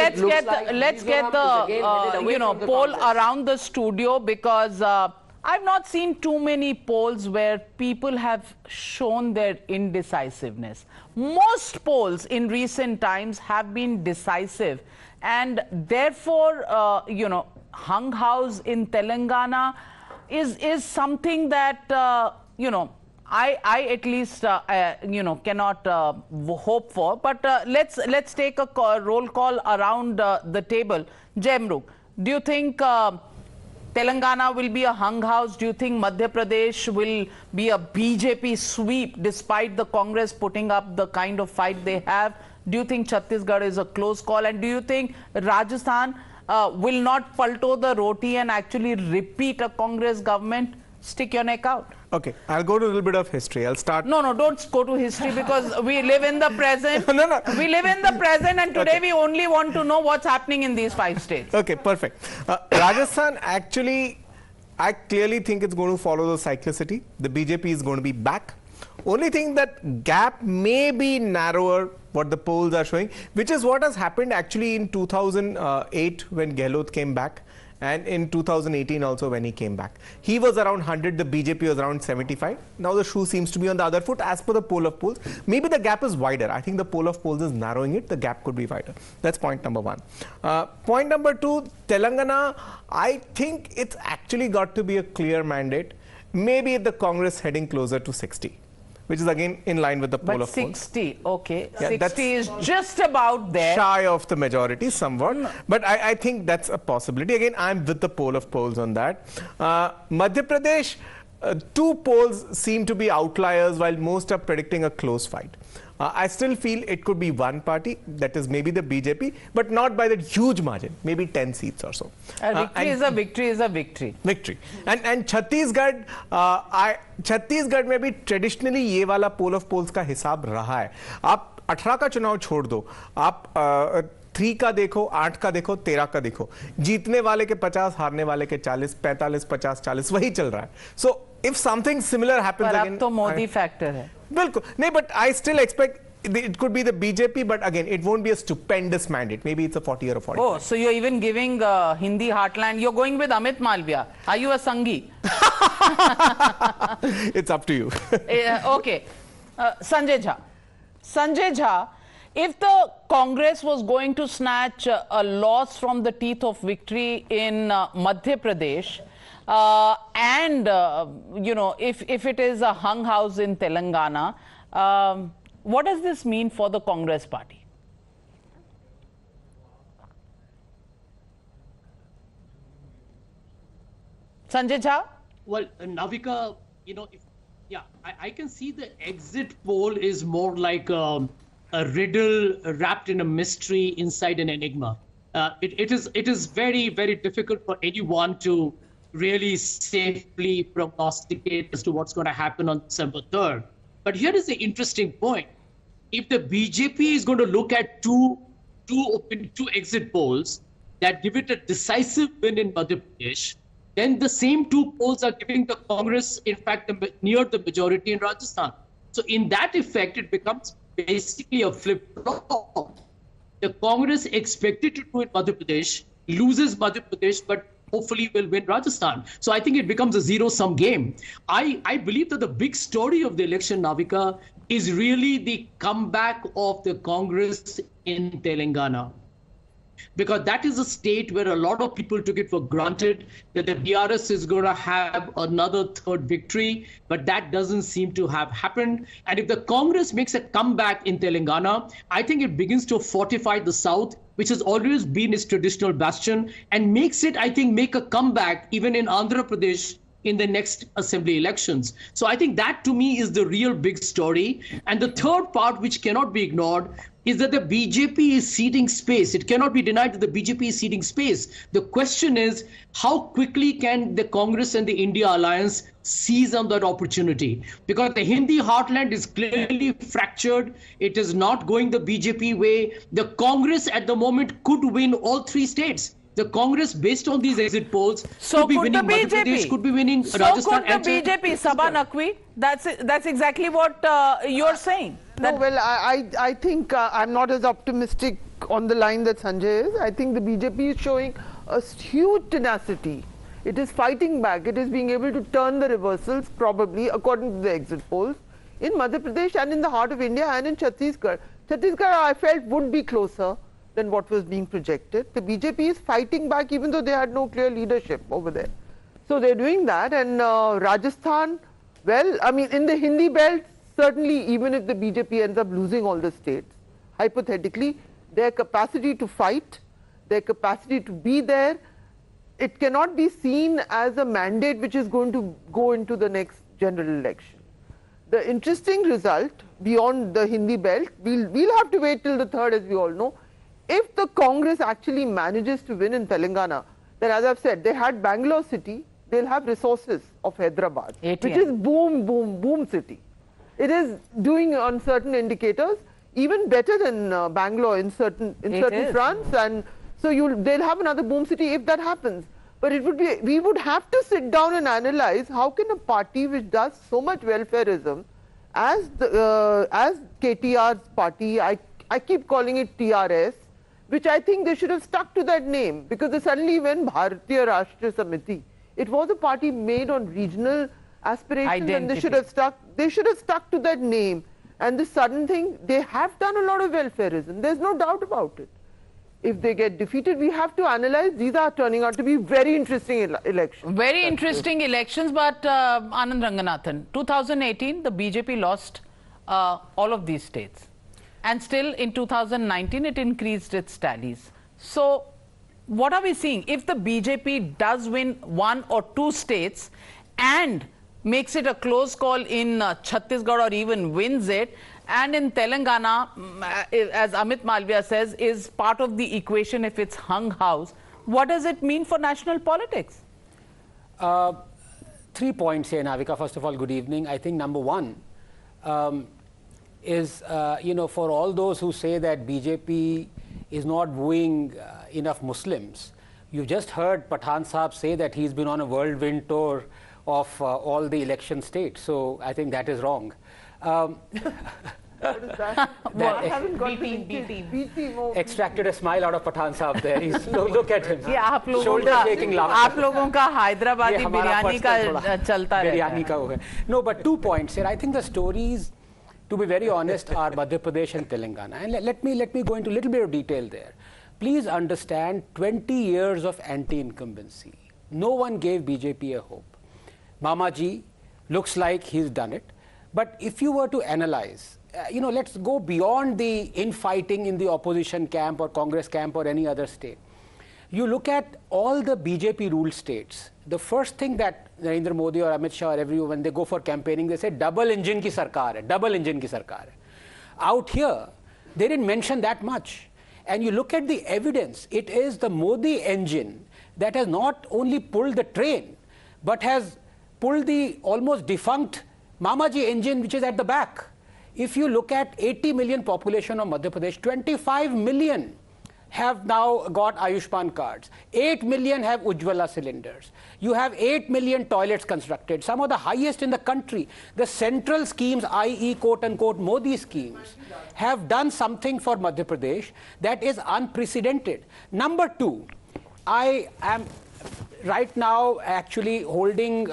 let's get the poll around the studio, because I've not seen too many polls where people have shown their indecisiveness. Most polls in recent times have been decisive, and therefore, hung house in Telangana is something that, I at least, cannot hope for. But let's take a roll call around the table. Jemruk, do you think Telangana will be a hung house? Do you think Madhya Pradesh will be a BJP sweep despite the Congress putting up the kind of fight they have? Do you think Chhattisgarh is a close call? And do you think Rajasthan will not palto the roti and actually repeat a Congress government? Stick your neck out. Okay, I'll go to a little bit of history. I'll start. No, don't go to history, because we live in the present. No. We live in the present, and today we only want to know what's happening in these 5 states. Okay, perfect. Rajasthan, actually, I clearly think it's going to follow the cyclicity. The BJP is going to be back. Only thing, that gap may be narrower, what the polls are showing, which is what has happened actually in 2008 when Gehlot came back. And in 2018 also when he came back. He was around 100, the BJP was around 75. Now the shoe seems to be on the other foot as per the poll of polls. Maybe the gap is wider. I think the poll of polls is narrowing it. The gap could be wider. That's point number one. Point number two, Telangana, I think it's actually got to be a clear mandate. Maybe the Congress heading closer to 60. Which is again in line with the poll of polls. 60, okay. Yeah, 60 is just about there. Shy of the majority somewhat. But I think that's a possibility. Again, I'm with the poll of polls on that. Madhya Pradesh, 2 polls seem to be outliers while most are predicting a close fight. I still feel it could be one party, that is maybe the BJP, but not by that huge margin, maybe 10 seats or so. A victory is a victory is a victory. Victory. And Chhattisgarh, Chhattisgarh में भी traditionally ये वाला poll of polls का हिसाब रहा है. आप 18 का चुनाव छोड़ दो, आप 3 का देखो, 8 का देखो, 13 का देखो, जीतने वाले के 50, हारने वाले के 40, 45, 50, 40 वही चल रहा है. So if something similar happens again, again, तो मोदी फैक्टर है. बिल्कुल नहीं, but I still expect it could be the BJP, but again it won't be a stupendous mandate. Maybe it's a 40 or a 45. Oh, so you're even giving Hindi heartland. You're going with Amit Malviya. Are you a Sanghi? It's up to you. Okay. Sanjay Jha. Sanjay Jha, if the Congress was going to snatch a loss from the teeth of victory in Madhya Pradesh, you know, if it is a hung house in Telangana, what does this mean for the Congress party? Sanjay Jha? Well, Navika, you know, I can see the exit poll is more like a riddle wrapped in a mystery inside an enigma. It is very, very difficult for anyone to really safely prognosticate as to what's going to happen on December 3rd. But here is the interesting point. If the BJP is going to look at two exit polls that give it a decisive win in Madhya Pradesh, then the same two polls are giving the Congress, in fact, near the majority in Rajasthan. So in that effect, it becomes basically a flip-flop. The Congress expected to do in Madhya Pradesh, loses Madhya Pradesh, but hopefully will win Rajasthan. So I think it becomes a zero-sum game. I believe that the big story of the election, Navika, is really the comeback of the Congress in Telangana. Because that is a state where a lot of people took it for granted that the BRS is going to have another third victory, but that doesn't seem to have happened. And if the Congress makes a comeback in Telangana, I think it begins to fortify the South, which has always been its traditional bastion, and makes it, I think, make a comeback even in Andhra Pradesh in the next assembly elections. So I think that to me is the real big story. And the third part, which cannot be ignored, is that the BJP is ceding space. It cannot be denied that the BJP is ceding space. The question is, how quickly can the Congress and the India alliance seize on that opportunity? Because the Hindi heartland is clearly fractured. It is not going the BJP way. The Congress at the moment could win all three states. The Congress, based on these exit polls, could be winning Madhya Pradesh, could be winning Rajasthan. So could the BJP, Sabha Naqvi? That's exactly what you're saying. No, well, I think I'm not as optimistic on the line that Sanjay is. I think the BJP is showing a huge tenacity. It is fighting back. It is being able to turn the reversals, probably, according to the exit polls, in Madhya Pradesh and in the heart of India and in Chhattisgarh. Chhattisgarh, I felt, would be closer than what was being projected. The BJP is fighting back even though they had no clear leadership over there. So they're doing that. And Rajasthan, well, I mean, in the Hindi belt, certainly even if the BJP ends up losing all the states, hypothetically, their capacity to fight, their capacity to be there, it cannot be seen as a mandate which is going to go into the next general election. The interesting result beyond the Hindi belt, we'll have to wait till the 3rd, as we all know. If the Congress actually manages to win in Telangana, then as I've said, they had Bangalore city, they'll have resources of Hyderabad, which is boom city. It is doing on certain indicators even better than Bangalore in certain fronts, and so they'll have another boom city if that happens. But it would be, we would have to sit down and analyze how can a party which does so much welfareism as KTR's party, I keep calling it TRS, which I think they should have stuck to that name, because they suddenly went Bharatiya Rashtriya Samiti. It was a party made on regional aspirations, and they should have stuck to that name. And the sudden thing, they have done a lot of welfareism. There's no doubt about it. If they get defeated, we have to analyze. These are turning out to be very interesting elections. Very interesting elections, but Anand Ranganathan, 2018, the BJP lost all of these states. And still in 2019, it increased its tallies. So what are we seeing? If the BJP does win 1 or 2 states and makes it a close call in Chhattisgarh or even wins it, and in Telangana, as Amit Malviya says, is part of the equation if it's hung house, what does it mean for national politics? 3 points here, Navika. First of all, good evening. I think number one is, you know, for all those who say that BJP is not wooing enough Muslims, you just heard Pathan Saab say that he's been on a whirlwind tour of all the election states. So I think that is wrong. What is that? I haven't got B team. Extracted a smile out of Pathan Saab there. He's, look at him. ये आप लोगों का हैदराबादी बिरयानी का चलता रहता है. No, but 2 points here. I think the stories to be very honest, are Madhya Pradesh and Telangana. And let me go into a little bit of detail there. Please understand, 20 years of anti-incumbency. No one gave BJP a hope. Mamaji looks like he's done it. But if you were to analyze, let's go beyond the infighting in the opposition camp or Congress camp or any other state. You look at all the BJP ruled states. The first thing that Narendra Modi or Amit Shah or everyone, when they go for campaigning, they say double engine ki sarkar hai, double engine ki sarkar hai. Out here, they didn't mention that much. And you look at the evidence, it is the Modi engine that has not only pulled the train, but has pulled the almost defunct Mamaji engine, which is at the back. If you look at 80 million population of Madhya Pradesh, 25 million have now got Ayushman cards. 8 million have Ujjwala cylinders. You have 8 million toilets constructed, some of the highest in the country. The central schemes, i.e. quote-unquote Modi schemes, have done something for Madhya Pradesh that is unprecedented. Number two, I am right now actually holding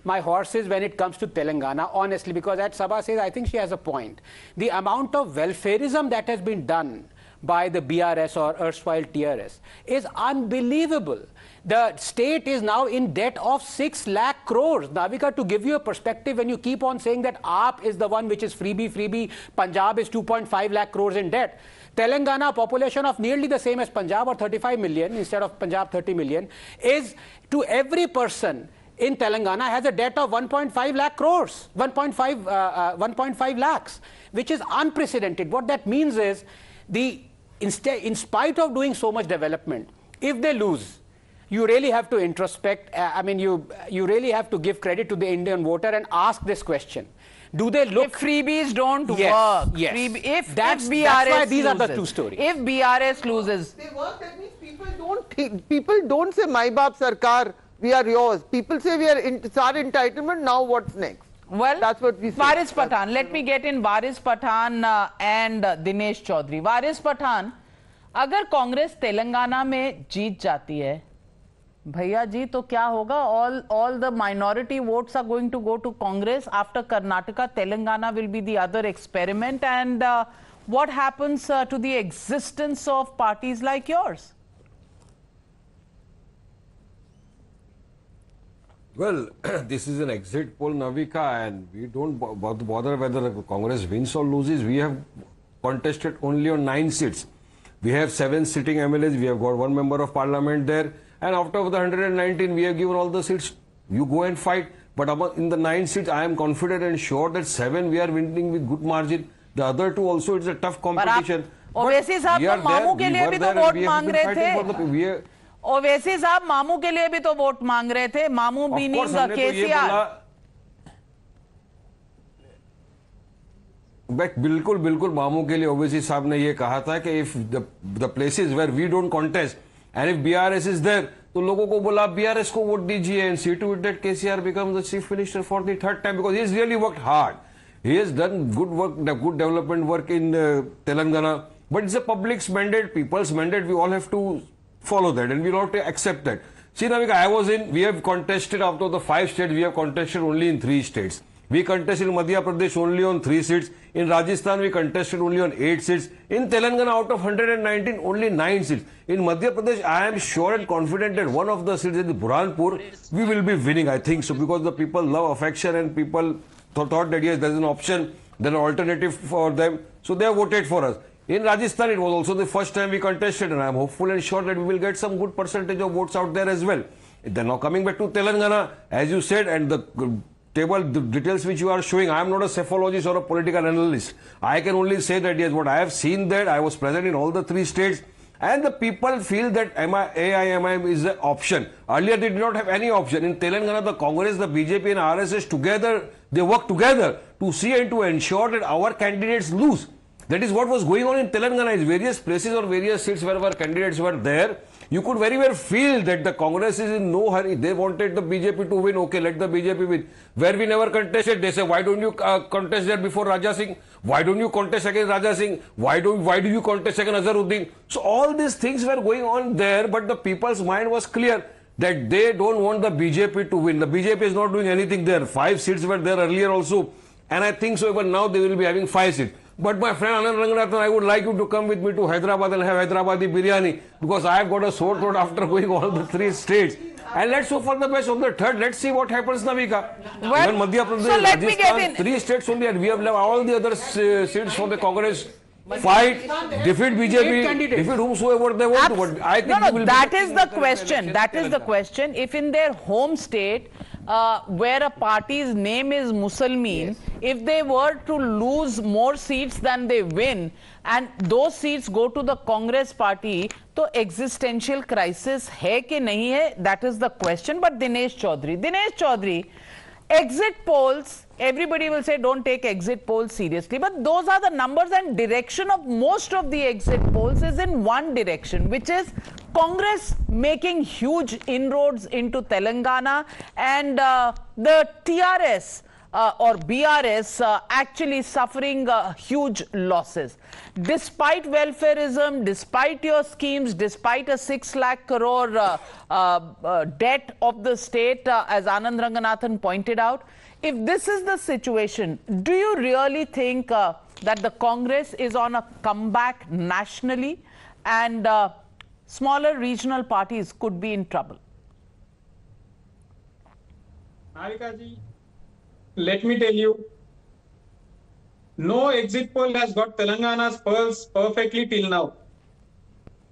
my horses when it comes to Telangana, honestly, because at Sabha says, I think she has a point. The amount of welfarism that has been done by the BRS or erstwhile TRS is unbelievable. The state is now in debt of 6 lakh crores. Navika, to give you a perspective, when you keep on saying that AAP is the one which is freebie, Punjab is 2.5 lakh crores in debt. Telangana, population of nearly the same as Punjab or 35 million instead of Punjab 30 million, is to every person in Telangana has a debt of 1.5 lakh crores, 1.5 lakhs, which is unprecedented. What that means is, in spite of doing so much development, if they lose, you really have to introspect. You really have to give credit to the Indian voter and ask this question. Do they look... If freebies don't work. Yes. That's why these are the two stories. If BRS loses... They work, that means people don't say, my baap sarkar, we are yours. People say, it's our entitlement, now what's next? Well, that's what we say. Waris Pathan, let me get in Waris Pathan and Dinesh Chaudhary. Waris Pathan, अगर कांग्रेस तेलंगाना में जीत जाती है, भैया जी, तो क्या होगा? All the minority votes are going to go to Congress. After Karnataka, Telangana will be the other experiment. And what happens to the existence of parties like yours? Well, this is an exit poll, Navika, and we don't bother whether Congress wins or loses. We have contested only on 9 seats. We have 7 sitting MLAs. We have got 1 member of parliament there. And out of the 119, we have given all the seats. You go and fight. But in the 9 seats, I am confident and sure that 7 we are winning with good margin. The other 2 also, it's a tough competition. Owaisi साहब तो मामू के लिए भी तो vote मांग रहे थे. ओवैसी साहब मामू के लिए भी तो वोट मांग रहे थे. मामू मीनिंग केसीआर. बिल्कुल मामू के लिए ओवैसी साहब ने ये कहा था कि if the places where we don't contest and if BRS is there, तो लोगों को बोला BRS को वोट दीजिए and see to it that KCR becomes the chief minister for the 3rd time, because he has really worked hard. He has done good work, good development work in Telangana, but it's a public's mandate, people's mandate. We all have to follow that and we all have to accept that. See, Navika, we have contested out of the 5 states, we have contested only in 3 states. We contested in Madhya Pradesh only on 3 seats. In Rajasthan, we contested only on 8 seats. In Telangana, out of 119, only 9 seats. In Madhya Pradesh, I am sure and confident that one of the seats in the Burhanpur, we will be winning, I think so, because the people love affection and people thought that yes, there is an option, there is an alternative for them. So they have voted for us. In Rajasthan, it was also the first time we contested, and I am hopeful and sure that we will get some good percentage of votes out there as well. Then now coming back to Telangana, as you said, and the table, the details which you are showing, I am not a cephalogist or a political analyst. I can only say that yes, what I have seen there, I was present in all the 3 states, and the people feel that AIMIM is an option. Earlier they did not have any option. In Telangana, the Congress, the BJP and RSS together, they work together to see and to ensure that our candidates lose. That is what was going on in Telangana. In various places or various seats wherever candidates were there, you could very well feel that the Congress is in no hurry. They wanted the BJP to win. Okay, let the BJP win. Where we never contested, they say, why don't you contest there before Raja Singh? Why don't you contest against Raja Singh? Why do you contest against Azharuddin? So all these things were going on there, but the people's mind was clear that they don't want the BJP to win. The BJP is not doing anything there. 5 seats were there earlier also. and I think so even now they will be having 5 seats. But my friend Anand Ranganathan, I would like you to come with me to Hyderabad and have Hyderabadi biryani, because I have got a sore throat after going all the 3 states. And let's hope for the best on the 3rd. Let's see what happens, Navika. Well, even Madhya Pradesh, so let me get Rajasthan, in. 3 states only, and we have left all the other seats for the Congress. Fight, defeat BJP, defeat whomsoever they want to. But I think that is the question. That is the question. If in their home state, where a party's name is Musalman, if they were to lose more seats than they win, and those seats go to the Congress party, तो existential crisis है कि नहीं है? That is the question. But Dinesh Chaudhary, exit polls, everybody will say don't take exit polls seriously, but those are the numbers, and direction of most of the exit polls is in one direction, which is Congress making huge inroads into Telangana, and the TRS or BRS actually suffering huge losses. Despite welfareism, despite your schemes, despite a 6 lakh crore debt of the state, as Anand Ranganathan pointed out, if this is the situation, do you really think that the Congress is on a comeback nationally, and smaller regional parties could be in trouble? Harika ji, let me tell you, no exit poll has got Telangana's pulse perfectly till now.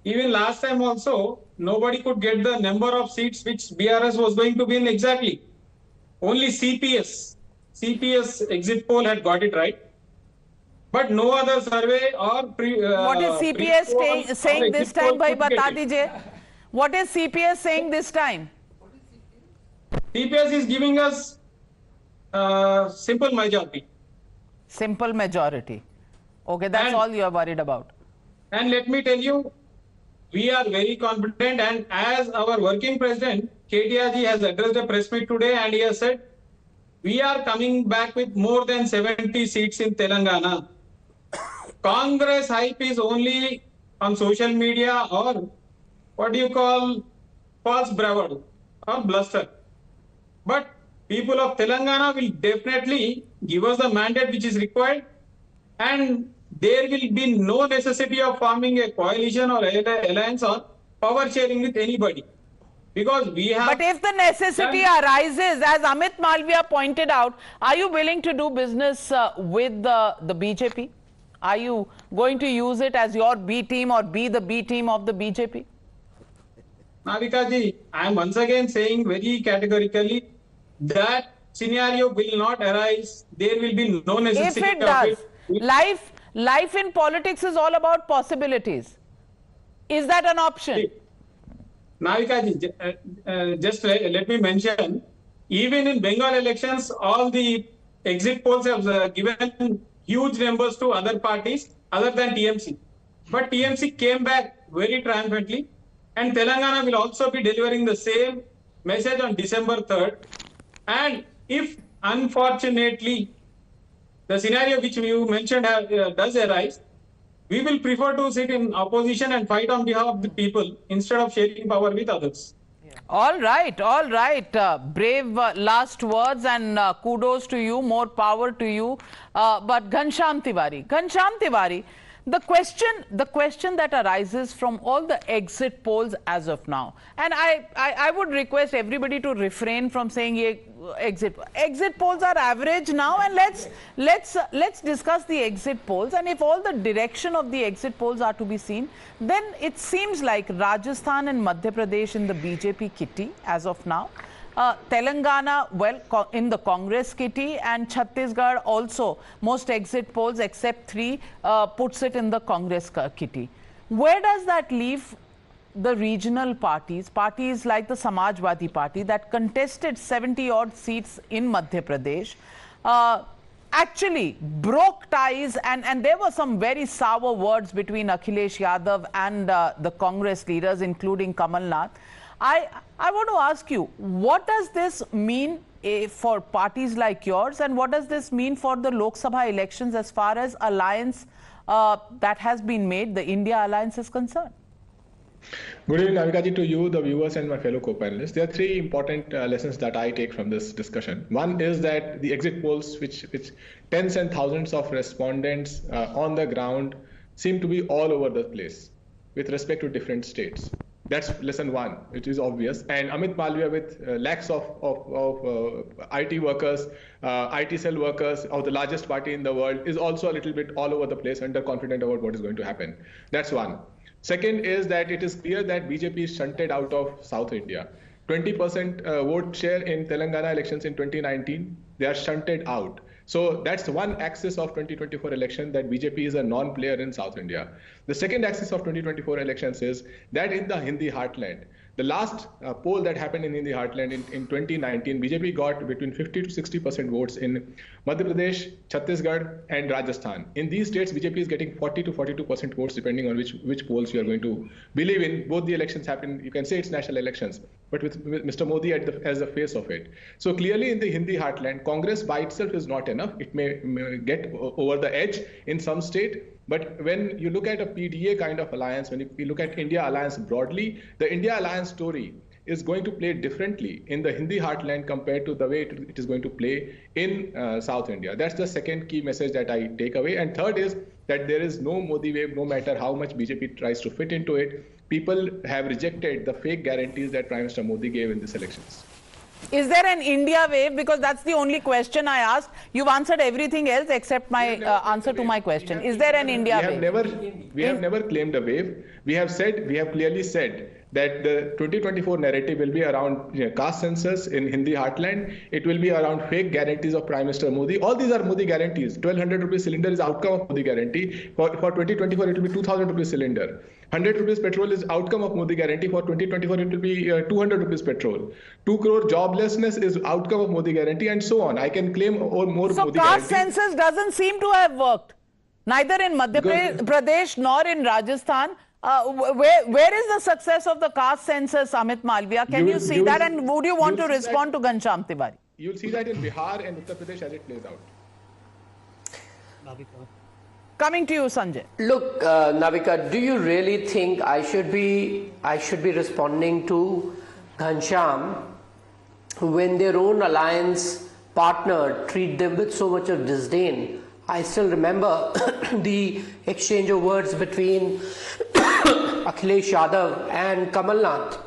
Even last time also, nobody could get the number of seats which BRS was going to win exactly. Only CPS exit poll had got it right. But no other survey or what is CPS saying this time? Bhai, bata dijiye. What is CPS saying this time? CPS is giving us simple majority. Simple majority. Okay, that's all you are worried about. And let me tell you, we are very confident, and as our working president, KTRG has addressed a press meet today, and he has said, we are coming back with more than 70 seats in Telangana. Congress hype is only on social media, or what do you call false bravado or bluster. But people of Telangana will definitely give us the mandate which is required, and there will be no necessity of forming a coalition or alliance or power sharing with anybody. Because we have... But if the necessity arises, as Amit Malviya pointed out, are you willing to do business with the BJP? Are you going to use it as your B team or be the B team of the BJP? Navika ji, I am once again saying very categorically that scenario will not arise. There will be no necessity. If it does, life in politics is all about possibilities. Is that an option? Navika ji, just let me mention, even in Bengal elections, all the exit polls have given huge numbers to other parties other than TMC. But TMC came back very triumphantly, and Telangana will also be delivering the same message on December 3rd. And if unfortunately the scenario which you mentioned does arise, we will prefer to sit in opposition and fight on behalf of the people instead of sharing power with others. All right, all right. Brave last words, and kudos to you, more power to you. But Ghanshyam Tiwari, the question that arises from all the exit polls as of now, and I would request everybody to refrain from saying exit polls are average now, and let's discuss the exit polls. And if all the direction of the exit polls are to be seen, then it seems like Rajasthan and Madhya Pradesh in the BJP kitty as of now. Telangana, well, in the Congress kitty, and Chhattisgarh also, most exit polls except 3 puts it in the Congress kitty. Where does that leave the regional parties like the Samajwadi Party that contested 70-odd seats in Madhya Pradesh, actually broke ties, and there were some very sour words between Akhilesh Yadav and the Congress leaders, including Kamal Nath. I want to ask you, what does this mean for parties like yours, and what does this mean for the Lok Sabha elections as far as alliance that has been made, the India alliance, is concerned? Good evening, Navikaji, to you, the viewers, and my fellow co-panelists. There are three important lessons that I take from this discussion. One is that the exit polls, which tens and thousands of respondents on the ground seem to be all over the place with respect to different states. That's lesson one, which is obvious. And Amit Malviya, with lakhs of IT workers, IT cell workers of the largest party in the world, is also a little bit all over the place, underconfident about what is going to happen. That's one. Second is that it is clear that BJP is shunted out of South India. 20% vote share in Telangana elections in 2019, they are shunted out. So that's one axis of 2024 election, that BJP is a non-player in South India. The second axis of 2024 elections is that in the Hindi heartland, the last poll that happened in Hindi heartland in 2019, BJP got between 50 to 60% votes in Madhya Pradesh, Chhattisgarh, and Rajasthan. In these states, BJP is getting 40 to 42% votes, depending on which polls you are going to believe in. Both the elections happen, you can say it's national elections, but with Mr. Modi as the face of it. So clearly in the Hindi heartland, Congress by itself is not enough. It may get over the edge in some state. But when you look at a PDA kind of alliance, when you look at India alliance broadly, the India alliance story is going to play differently in the Hindi heartland compared to the way it is going to play in South India. That's the second key message that I take away. And third is that there is no Modi wave, no matter how much BJP tries to fit into it. People have rejected the fake guarantees that Prime Minister Modi gave in these elections. Is there an India wave? Because that's the only question I asked. You've answered everything else except my answer to my question. Is there an India wave? We have never claimed a wave. We have clearly said that the 2024 narrative will be around caste census in Hindi heartland. It will be around fake guarantees of Prime Minister Modi. All these are Modi guarantees. 1200 rupees cylinder is outcome of Modi guarantee. For 2024, it will be 2000 rupees cylinder. 100 rupees petrol is outcome of Modi guarantee. For 2024, it will be 200 rupees petrol. 2 crore joblessness is outcome of Modi guarantee, and so on. I can claim more Modi guarantee. So caste census doesn't seem to have worked, neither in Madhya Pradesh nor in Rajasthan. Where is the success of the caste census, Amit Malviya? Can you see that? And would you want to respond to Ghanshyam Tiwari? You'll see that in Bihar and Uttar Pradesh as it plays out. Coming to you, Sanjay. Look, Navika, do you really think I should be responding to Ghanshyam when their own alliance partner treat them with so much of disdain? I still remember the exchange of words between Akhilesh Yadav and Kamal Nath.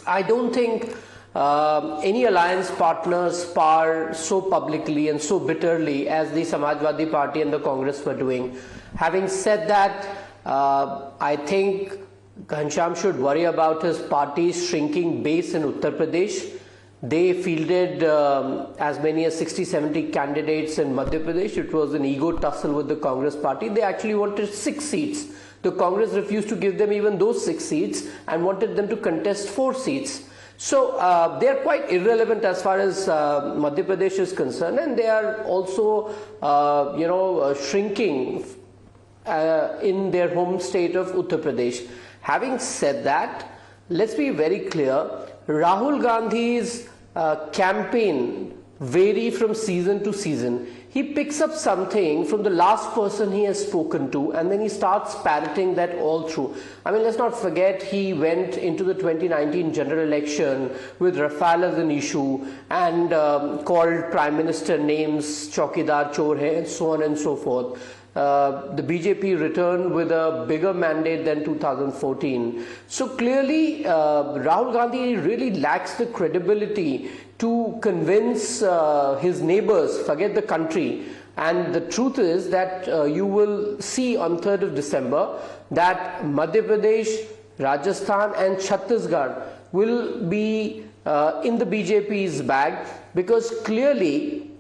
I don't think any alliance partners spar so publicly and so bitterly as the Samajwadi Party and the Congress were doing. Having said that, I think Ghanshyam should worry about his party's shrinking base in Uttar Pradesh. They fielded as many as 60-70 candidates in Madhya Pradesh. It was an ego tussle with the Congress party. They actually wanted 6 seats. The Congress refused to give them even those 6 seats and wanted them to contest 4 seats. So they are quite irrelevant as far as Madhya Pradesh is concerned, and they are also, shrinking in their home state of Uttar Pradesh. Having said that, let's be very clear. Rahul Gandhi's campaign vary from season to season. He picks up something from the last person he has spoken to, and then he starts parroting that all through. I mean, let's not forget he went into the 2019 general election with Rafale as an issue and called Prime Minister names, Chaukidar Chor hai, and so on and so forth. The BJP returned with a bigger mandate than 2014. So clearly, Rahul Gandhi really lacks the credibility to convince his neighbors, forget the country. And the truth is that you will see on 3rd of December that Madhya Pradesh, Rajasthan and Chhattisgarh will be in the BJP's bag, because clearly,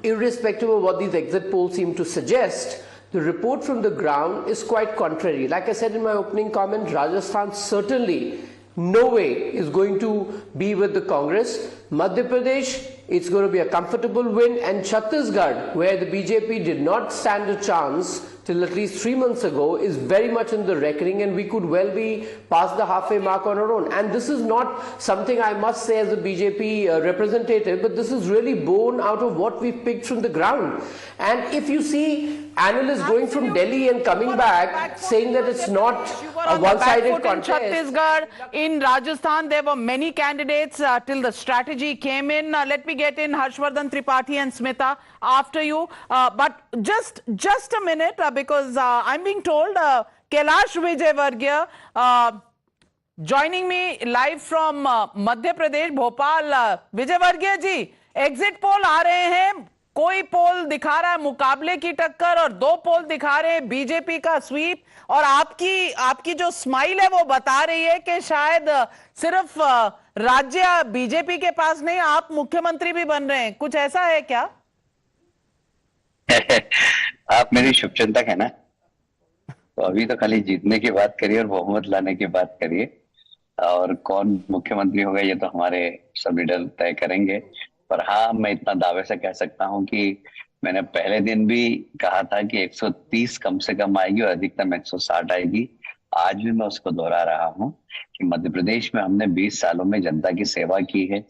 irrespective of what these exit polls seem to suggest, the report from the ground is quite contrary. Like I said in my opening comment, Rajasthan certainly no way is going to be with the Congress. Madhya Pradesh, it's going to be a comfortable win, and Chhattisgarh, where the BJP did not stand a chance till at least 3 months ago is very much in the reckoning, and we could well be past the halfway mark on our own. And this is not something I must say as a BJP representative, but this is really born out of what we've picked from the ground. And if you see analysts going from Delhi and coming back saying that it's not a one-sided contest. In Chhattisgarh, in Rajasthan, there were many candidates till the strategy came in. Let me get in Harshvardhan Tripathi and Smita after you. But just a minute, because I'm being told Kailash Vijayvargiya joining me live from Madhya Pradesh, Bhopal. Vijayvargiya ji, exit poll आ रहे हैं. कोई पोल दिखा रहा है मुकाबले की टक्कर और 2 पोल दिखा रहे हैं बीजेपी का स्वीप, और आपकी जो स्माइल है वो बता रही है कि शायद सिर्फ राज्य बीजेपी के पास नहीं, आप मुख्यमंत्री भी बन रहे हैं. कुछ ऐसा है क्या? आप मेरी शुभचिंतक है ना, तो अभी तो खाली जीतने की बात करिए और बहुमत लाने की बात करिए, और कौन मुख्यमंत्री होगा ये तो हमारे सब लीडर तय करेंगे. पर हाँ, मैं इतना दावे से कह सकता हूं कि मैंने पहले दिन भी कहा था कि 130 कम से कम आएगी और अधिकतम 160 आएगी. आज भी मैं उसको दोहरा रहा हूं कि मध्य प्रदेश में हमने 20 सालों में जनता की सेवा की है.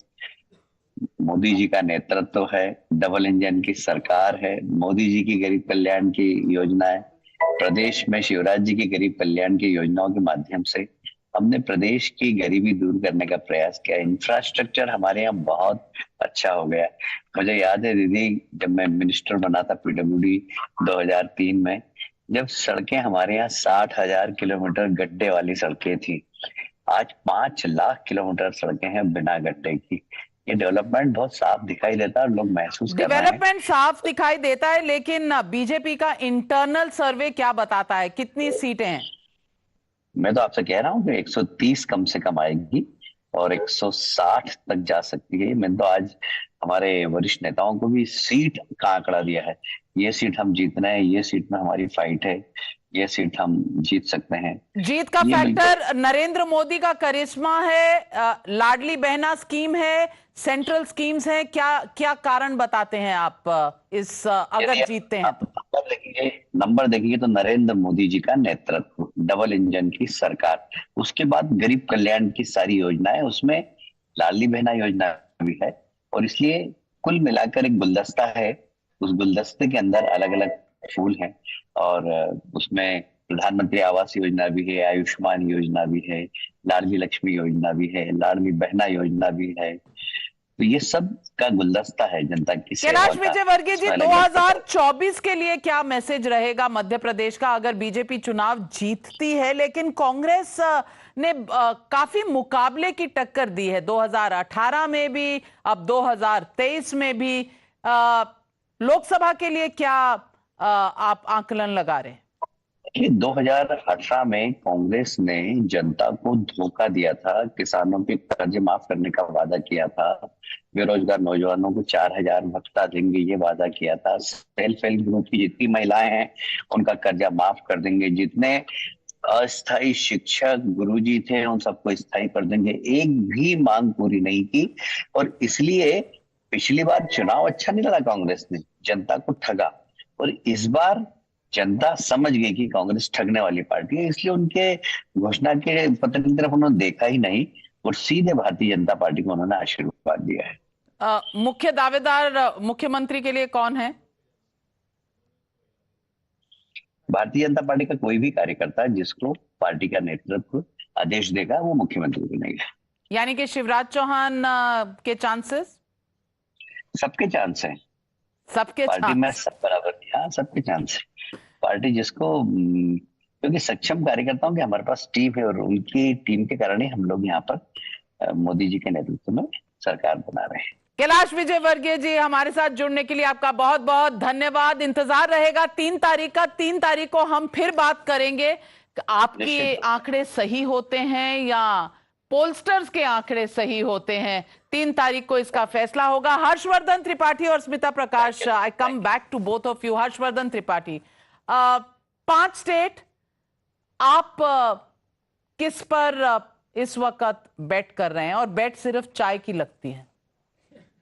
मोदी जी का नेतृत्व है, डबल इंजन की सरकार है, मोदी जी की गरीब कल्याण की योजना है. प्रदेश में शिवराज जी की गरीब कल्याण की योजनाओं के माध्यम से हमने प्रदेश की गरीबी दूर करने का प्रयास किया. इंफ्रास्ट्रक्चर हमारे यहाँ बहुत अच्छा हो गया. मुझे याद है दीदी, जब मैं मिनिस्टर बना था पीडब्ल्यूडी 2003 में, जब सड़कें हमारे यहाँ 60,000 किलोमीटर गड्ढे वाली सड़कें थी, आज 5 लाख किलोमीटर सड़कें हैं बिना गड्ढे की. ये डेवलपमेंट बहुत साफ दिखाई देता है और लोग महसूस कर रहे हैं. डेवलपमेंट साफ दिखाई देता है, लेकिन बीजेपी का इंटरनल सर्वे क्या बताता है? कितनी सीटें हैं? मैं तो आपसे कह रहा हूँ कि 130 कम से कम आएगी और 160 तक जा सकती है. मैंने तो आज हमारे वरिष्ठ नेताओं को भी सीट का आंकड़ा दिया है. ये सीट हम जीतना है, ये सीट में हमारी फाइट है, ये सीट हम जीत सकते हैं. जीत का फैक्टर नरेंद्र मोदी का करिश्मा है, लाडली बहना स्कीम है, सेंट्रल स्कीम्स हैं. क्या कारण बताते हैं आप इस अगर जीतते हैं? नंबर देखिए तो नरेंद्र मोदी जी का नेतृत्व, डबल इंजन की सरकार, उसके बाद गरीब कल्याण की सारी योजनाएं, उसमें लाडली बहना योजना भी है, और इसलिए कुल मिलाकर एक गुलदस्ता है. उस गुलदस्ते के अंदर अलग अलग फूल हैं, और उसमें प्रधानमंत्री आवास योजना भी है, आयुष्मान योजना भी है, लाडली लक्ष्मी योजना भी है, लाडली बहना योजना भी है. तो ये सब का गुलदस्ता है जनता की सेवा का. कैलाश विजयवर्गीय जी, 2024 के लिए क्या मैसेज रहेगा मध्य प्रदेश का अगर बीजेपी चुनाव जीतती है? लेकिन कांग्रेस ने काफी मुकाबले की टक्कर दी है 2018 में भी, अब 2023 में भी. लोकसभा के लिए क्या आप आकलन लगा रहे हैं? 2018 में कांग्रेस ने जनता को धोखा दिया था, किसानों के कर्जे माफ करने का वादा किया था, बेरोजगार नौजवानों को 4000 भत्ता देंगे ये वादा किया था, सेल्फ हेल्प ग्रुप की जितनी महिलाएं हैं उनका कर्जा माफ कर देंगे, जितने अस्थायी शिक्षक गुरुजी थे उन सबको स्थायी कर देंगे. एक भी मांग पूरी नहीं की, और इसलिए पिछली बार चुनाव अच्छा नहीं लड़ा कांग्रेस ने, जनता को ठगा. और इस बार जनता समझ गई कि कांग्रेस ठगने वाली पार्टी है, इसलिए उनके घोषणा के पत्र की तरफ उन्होंने देखा ही नहीं और सीधे भारतीय जनता पार्टी को उन्होंने आशीर्वाद दिया है. मुख्य दावेदार मुख्यमंत्री के लिए कौन है? भारतीय जनता पार्टी का कोई भी कार्यकर्ता जिसको पार्टी का नेतृत्व आदेश देगा वो मुख्यमंत्री बनेगा. यानी कि शिवराज चौहान के चांसेस? सबके चांस हैं. सबके पार्टी में सब बराबर, हाँ सबके चांस है. पार्टी जिसको, क्योंकि सक्षम कार्यकर्ताओं की हमारे पास टीम है और उनकी टीम के कारण ही हम लोग यहाँ पर मोदी जी के नेतृत्व में सरकार बना रहे हैं. कैलाश विजयवर्गीय जी, हमारे साथ जुड़ने के लिए आपका बहुत बहुत धन्यवाद. इंतजार रहेगा 3 तारीख का. 3 तारीख को हम फिर बात करेंगे आपके आंकड़े सही होते हैं या पोलस्टर्स के आंकड़े सही होते हैं. 3 तारीख को इसका फैसला होगा. हर्षवर्धन त्रिपाठी और Smita Prakash, I come back to both of you. Harshvardhan Tripathi, 5 state, आप किस पर इस वक्त बेट कर रहे हैं? और बेट सिर्फ चाय की लगती है.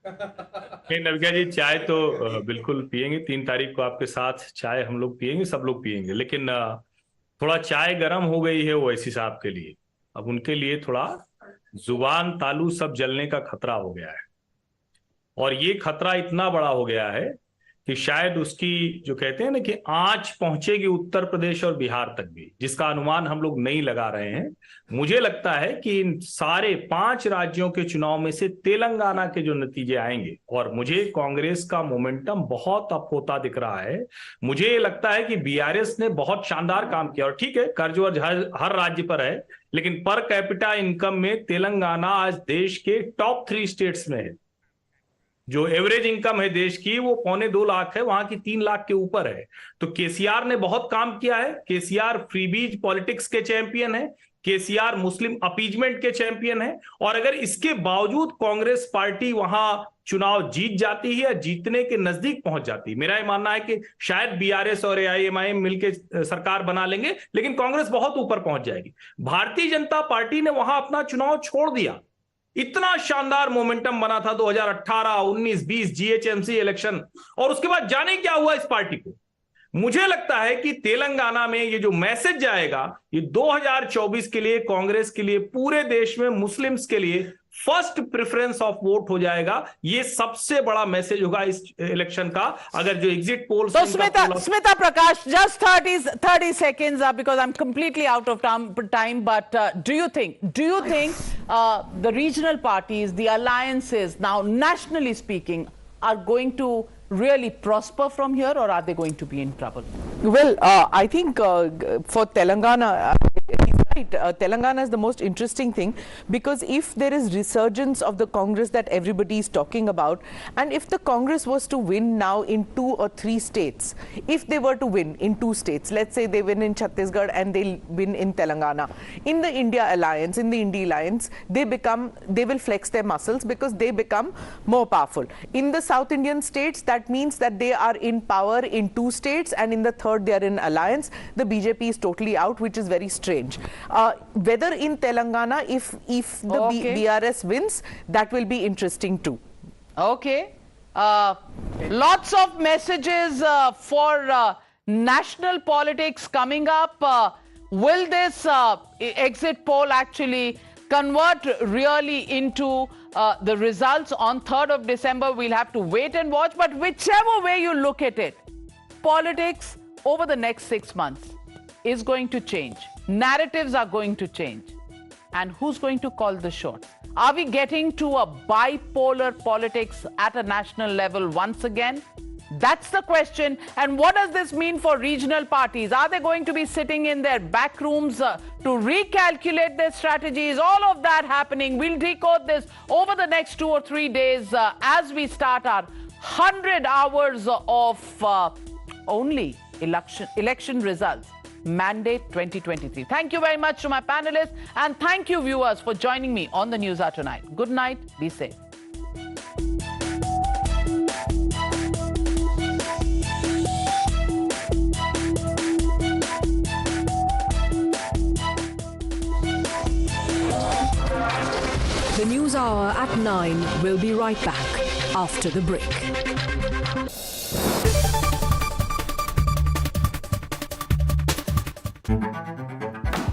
नहीं नविका जी, चाय तो बिल्कुल पियेंगे। 3 तारीख को आपके साथ चाय हम लोग पियेंगे, सब लोग पियेंगे। लेकिन थोड़ा चाय गर्म हो गई है ओवैसी साहब के लिए। अब उनके लिए थोड़ा जुबान तालू सब जलने का खतरा हो गया है, और ये खतरा इतना बड़ा हो गया है कि शायद उसकी जो कहते हैं ना कि आंच पहुंचेगी उत्तर प्रदेश और बिहार तक भी, जिसका अनुमान हम लोग नहीं लगा रहे हैं। मुझे लगता है कि इन सारे 5 राज्यों के चुनाव में से तेलंगाना के जो नतीजे आएंगे, और मुझे कांग्रेस का मोमेंटम बहुत अप होता दिख रहा है। मुझे लगता है कि बीआरएस ने बहुत शानदार काम किया, और ठीक है कर्ज वर्ज हर राज्य पर है, लेकिन पर कैपिटा इनकम में तेलंगाना आज देश के टॉप 3 स्टेट्स में है। जो एवरेज इनकम है देश की वो 2.25 लाख है, वहां की 3 लाख के ऊपर है। तो केसीआर ने बहुत काम किया है। केसीआर फ्रीबीज पॉलिटिक्स के चैंपियन है, केसीआर मुस्लिम अपीजमेंट के चैंपियन है। और अगर इसके बावजूद कांग्रेस पार्टी वहां चुनाव जीत जाती है या जीतने के नजदीक पहुंच जाती है, मेरा ये मानना है कि शायद बीआरएस और एआईएमआईएम मिलकर सरकार बना लेंगे, लेकिन कांग्रेस बहुत ऊपर पहुंच जाएगी। भारतीय जनता पार्टी ने वहां अपना चुनाव छोड़ दिया। इतना शानदार मोमेंटम बना था 2018, 19, 20 जीएचएमसी इलेक्शन, और उसके बाद जाने क्या हुआ इस पार्टी को। मुझे लगता है कि तेलंगाना में ये जो मैसेज जाएगा, ये 2024 के लिए कांग्रेस के लिए, पूरे देश में मुस्लिम्स के लिए फर्स्ट प्रेफरेंस ऑफ वोट हो जाएगा। ये सबसे बड़ा मैसेज होगा इस इलेक्शन का। अगर जो एग्जिट पोल तो स्मिता प्रकाश, just 30 seconds because I'm completely out of time, but do you think the regional parties, the alliances now nationally speaking are going to really prosper from here, or are they going to be in trouble? Well, I think for Telangana, he's right. Telangana is the most interesting thing, because if there is resurgence of the Congress that everybody is talking about, and if the Congress was to win now in 2 or 3 states, if they were to win in 2 states, let's say they win in Chhattisgarh and they win in Telangana, in the India alliance, in the India alliance, they will flex their muscles because they become more powerful. In the South Indian states, that means that they are in power in 2 states, and in the third they are in alliance. The BJP is totally out, which is very strange. Whether in Telangana, if the BRS wins, that will be interesting too. Okay. Lots of messages for national politics coming up. Will this exit poll actually convert really into the results on 3rd of December? We'll have to wait and watch. But whichever way you look at it, politics over the next 6 months is going to change. Narratives are going to change. And who's going to call the shots? Are we getting to a bipolar politics at a national level once again? That's the question. And what does this mean for regional parties? Are they going to be sitting in their back rooms to recalculate their strategies? All of that happening. We'll decode this over the next 2 or 3 days as we start our 100 hours of only election results. Mandate 2023. Thank you very much to my panelists, and thank you viewers for joining me on the News Hour tonight. Good night. Be safe. The News Hour at 9 will be right back after the break.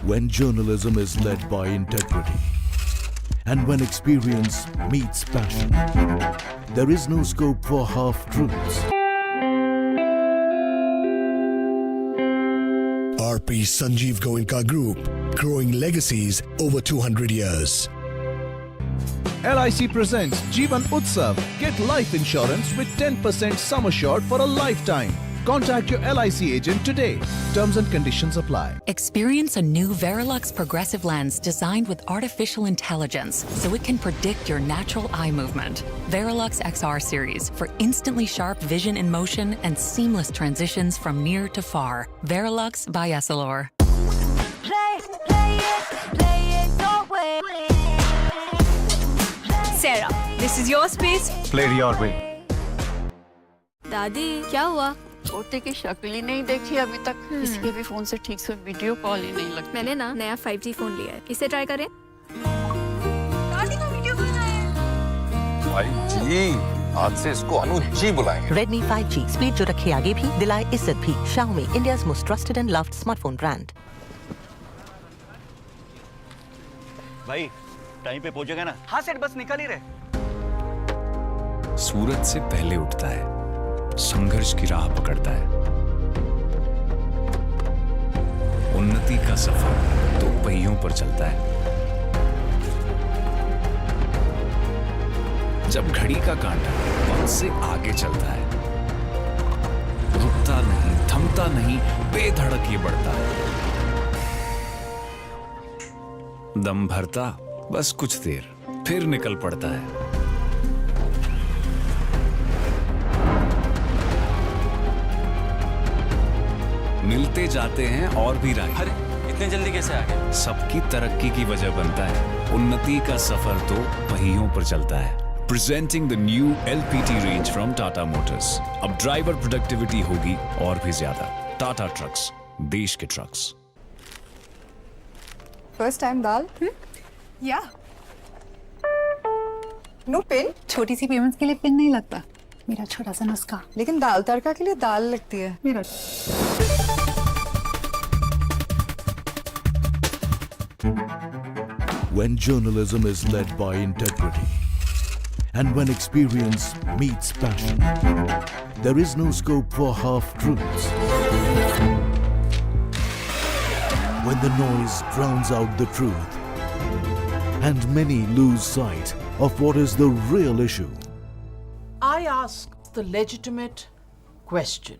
When journalism is led by integrity, and when experience meets passion, there is no scope for half-truths. RP Sanjeev Goenka Group, growing legacies over 200 years. LIC presents Jeevan Utsav. Get life insurance with 10% sum assured for a lifetime. Contact your LIC agent today. Terms and conditions apply. Experience a new Verilux progressive lens designed with artificial intelligence so it can predict your natural eye movement. Verilux XR series for instantly sharp vision in motion and seamless transitions from near to far. Verilux by Essilor. Sarah, this is your space. Play it your way. दादी, क्या हुआ? छोटे की शक्ल ही नहीं देखी अभी तक। इसके भी फोन से ठीक से वीडियो कॉल ही नहीं लगती। मैंने ना नया 5G फोन लिया है, इसे ट्राई करें। 5G, आज से इसको अनुज जी बुलाएंगे। Redmi 5G, स्पीड जो रखे आगे भी, दिलाए इज्जत भी। Xiaomi, India's most trusted and loved smartphone brand. भाई, टाइम पे पहुंचेगा ना? हाँ सेठ, बस निकल ही रहे। सूरज से पहले उठता है, संघर्ष की राह पकड़ता है। उन्नति का सफर 2 पहियों पर चलता है। जब घड़ी का कांटा वक्त से आगे चलता है, रुकता नहीं, थमता नहीं, बेधड़क ये बढ़ता है। दम भरता बस कुछ देर, फिर निकल पड़ता है। मिलते जाते हैं और भी राह। अरे इतने जल्दी कैसे आ गए? सबकी तरक्की की वजह बनता है। उन्नति का सफर तो पहियों पर चलता है। Presenting the new LPT range from Tata Motors. अब ड्राइवर प्रोडक्टिविटी होगी और भी ज्यादा। टाटा ट्रक्स, देश के ट्रक्स। फर्स्ट टाइम दाल? या नो पिन? छोटी सी पेमेंट्स के लिए पिन नहीं लगता, मेरा छोटा सा नुस्खा। लेकिन दाल तड़का के लिए दाल लगती है मेरा। When journalism is led by integrity, and when experience meets passion, there is no scope for half-truths. When the noise drowns out the truth, and many lose sight of what is the real issue. I ask the legitimate question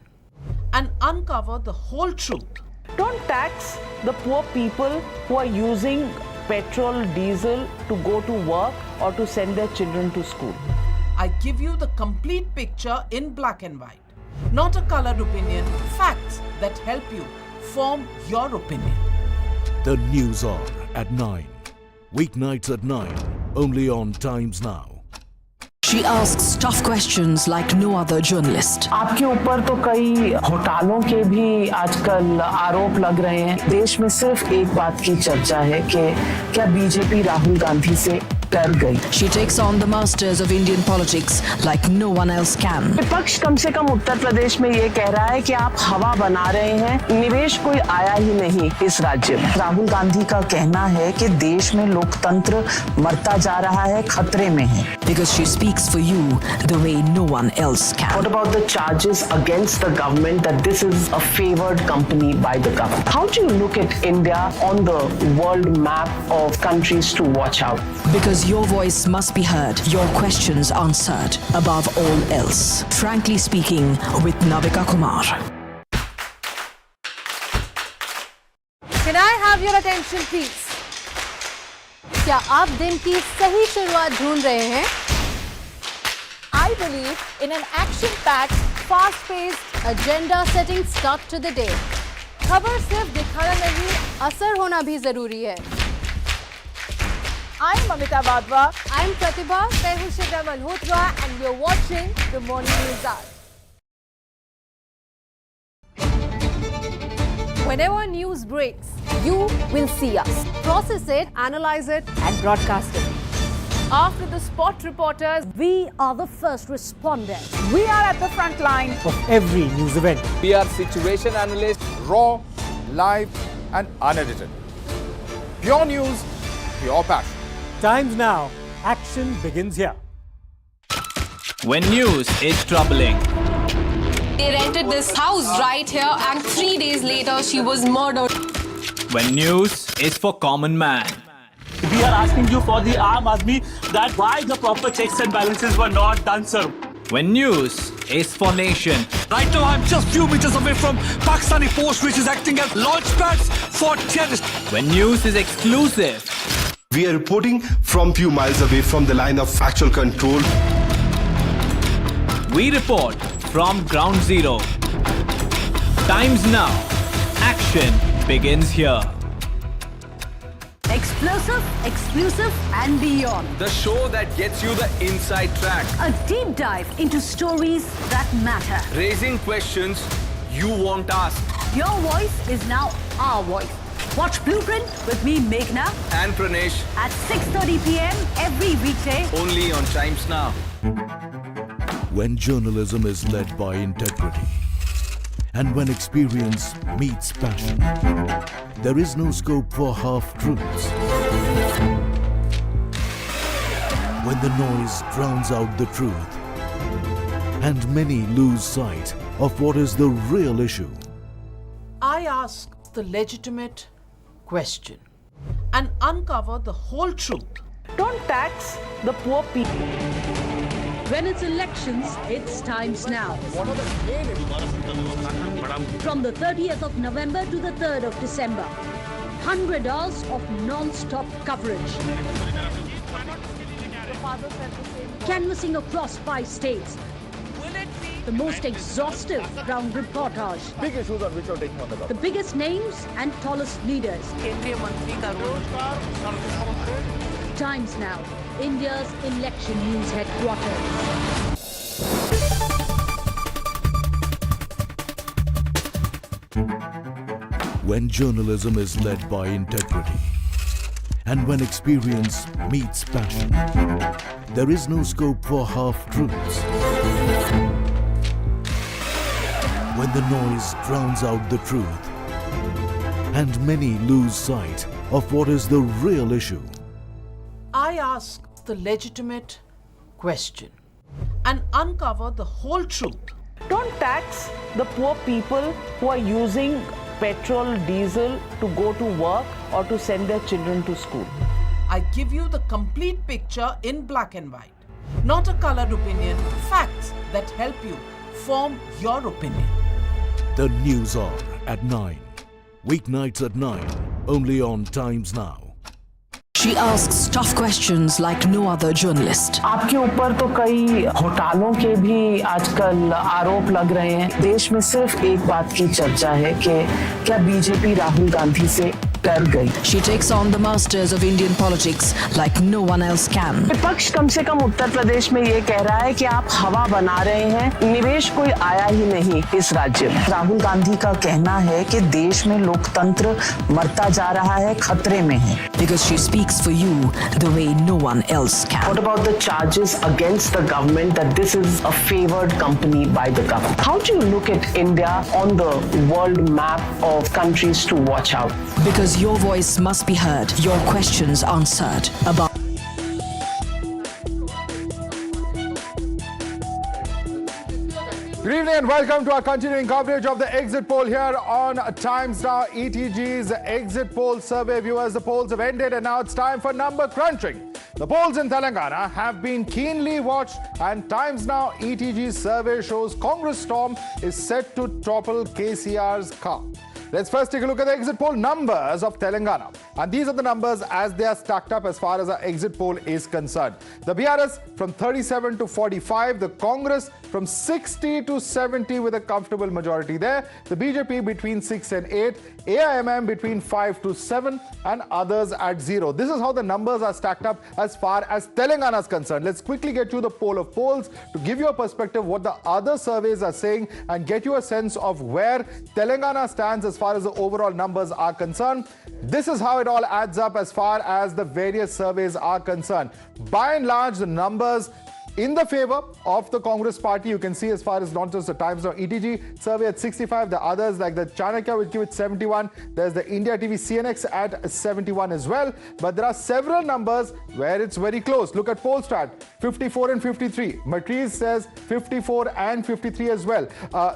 and uncover the whole truth. Don't tax the poor people who are using petrol, diesel to go to work or to send their children to school. I give you the complete picture in black and white, not a colored opinion, facts that help you form your opinion. The news hour at 9. Weeknights at 9. Only on Times Now. She asks tough questions like no other journalist. आपके ऊपर तो कई घोटालों के भी आजकल आरोप लग रहे हैं। देश में सिर्फ एक बात की चर्चा है कि क्या बीजेपी राहुल गांधी से डर गई। She takes on the masters of Indian politics like no one else can. विपक्ष कम से कम उत्तर प्रदेश में ये कह रहा है कि आप हवा बना रहे हैं, निवेश कोई आया ही नहीं इस राज्य में। राहुल गांधी का कहना है कि देश में लोकतंत्र मरता जा रहा है, खतरे में है। Because she speaks for you the way no one else can. What about the charges against the government that this is a favored company by the government? How do you look at India on the world map of countries to watch out? Because your voice must be heard, your questions answered, above all else. Frankly speaking, with Navika Kumar. Can I have your attention, please? क्या आप दिन की सही शुरुआत ढूंढ रहे हैं? I believe in an action-packed, fast-paced, agenda-setting start to the day. खबर सिर्फ दिखाना नहीं, असर होना भी जरूरी है। I'm Amita Badwa. I'm Pratibha Tehushiga Malhotra, and you're watching the Morning News Hour. Whenever news breaks, you will see us. Process it, analyze it, and broadcast it. After the spot reporters, we are the first responders. We are at the front line of every news event. We are situation analysts, raw, live, and unedited. Pure news, pure passion. Times Now. Action begins here. When news is troubling. They rented this house right here and 3 days later she was murdered. When news is for common man. We are asking you for the Aam Aadmi that why the proper checks and balances were not done, sir. When news is for nation. Right now I'm just few meters away from Pakistani post which is acting as launch pads for terrorists. When news is exclusive. We are reporting from few miles away from the line of actual control. We report from ground zero. Times Now. Action begins here. Explosive, exclusive, and beyond. The show that gets you the inside track. A deep dive into stories that matter. Raising questions you won't ask. Your voice is now our voice. Watch Blueprint with me, Meghna, And Pranesh at 6:30 p.m. every weekday. only on Times Now. When journalism is led by integrity, and when experience meets passion, there is no scope for half-truths. When the noise drowns out the truth, and many lose sight of what is the real issue. I ask the legitimate question and uncover the whole truth. Don't tax the poor people. When it's elections, it's Times Now. From the 30th of November to the 3rd of December, 100 hours of non-stop coverage. Canvassing across 5 states. The most exhaustive ground reportage. Big issues on which you're taking on the government. The biggest names and tallest leaders. Times Now, India's election news headquarters. When journalism is led by integrity, and when experience meets passion, there is no scope for half-truths. When the noise drowns out the truth, and many lose sight of what is the real issue. I ask the legitimate question and uncover the whole truth. Don't tax the poor people who are using petrol, diesel to go to work or to send their children to school. I give you the complete picture in black and white, not a colored opinion, facts that help you form your opinion. The News Hour at 9. Weeknights at 9, only on Times Now. She asks tough questions like no other journalist. आपके ऊपर तो कई घोटालों के भी आजकल आरोप लग रहे हैं। देश में सिर्फ एक बात की चर्चा है कि क्या बीजेपी राहुल गांधी से डर गई। She takes on the masters of Indian politics like no one else can. विपक्ष कम से कम उत्तर प्रदेश में ये कह रहा है कि आप हवा बना रहे हैं, निवेश कोई आया ही नहीं इस राज्य में। राहुल गांधी का कहना है कि देश में लोकतंत्र मरता जा रहा है, खतरे में है। Because she speaks for you the way no one else can. What about the charges against the government that this is a favored company by the government? How do you look at India on the world map of countries to watch out? Because your voice must be heard, your questions answered about. Good evening and welcome to our continuing coverage of the exit poll here on Times Now. ETG's exit poll survey. Viewers, the polls have ended and now it's time for number crunching. The polls in Telangana have been keenly watched and Times Now ETG's survey shows Congress storm is set to topple KCR's car. Let's first take a look at the exit poll numbers of Telangana. And these are the numbers as they are stacked up as far as our exit poll is concerned. The BRS from 37 to 45, the Congress from 60 to 70 with a comfortable majority there. The BJP between 6 and 8, AIMM between 5 to 7 and others at 0. This is how the numbers are stacked up as far as Telangana is concerned. Let's quickly get you the poll of polls to give you a perspective what the other surveys are saying and get you a sense of where Telangana stands as far as the overall numbers are concerned. This is how it all adds up as far as the various surveys are concerned. By and large, the numbers in the favor of the Congress party, you can see as far as not just the Times Now ETG survey at 65, the others like the Chanakya will give it 71, there's the India TV CNX at 71 as well, but there are several numbers where it's very close. Look at Polestat, 54 and 53. Matriz says 54 and 53 as well.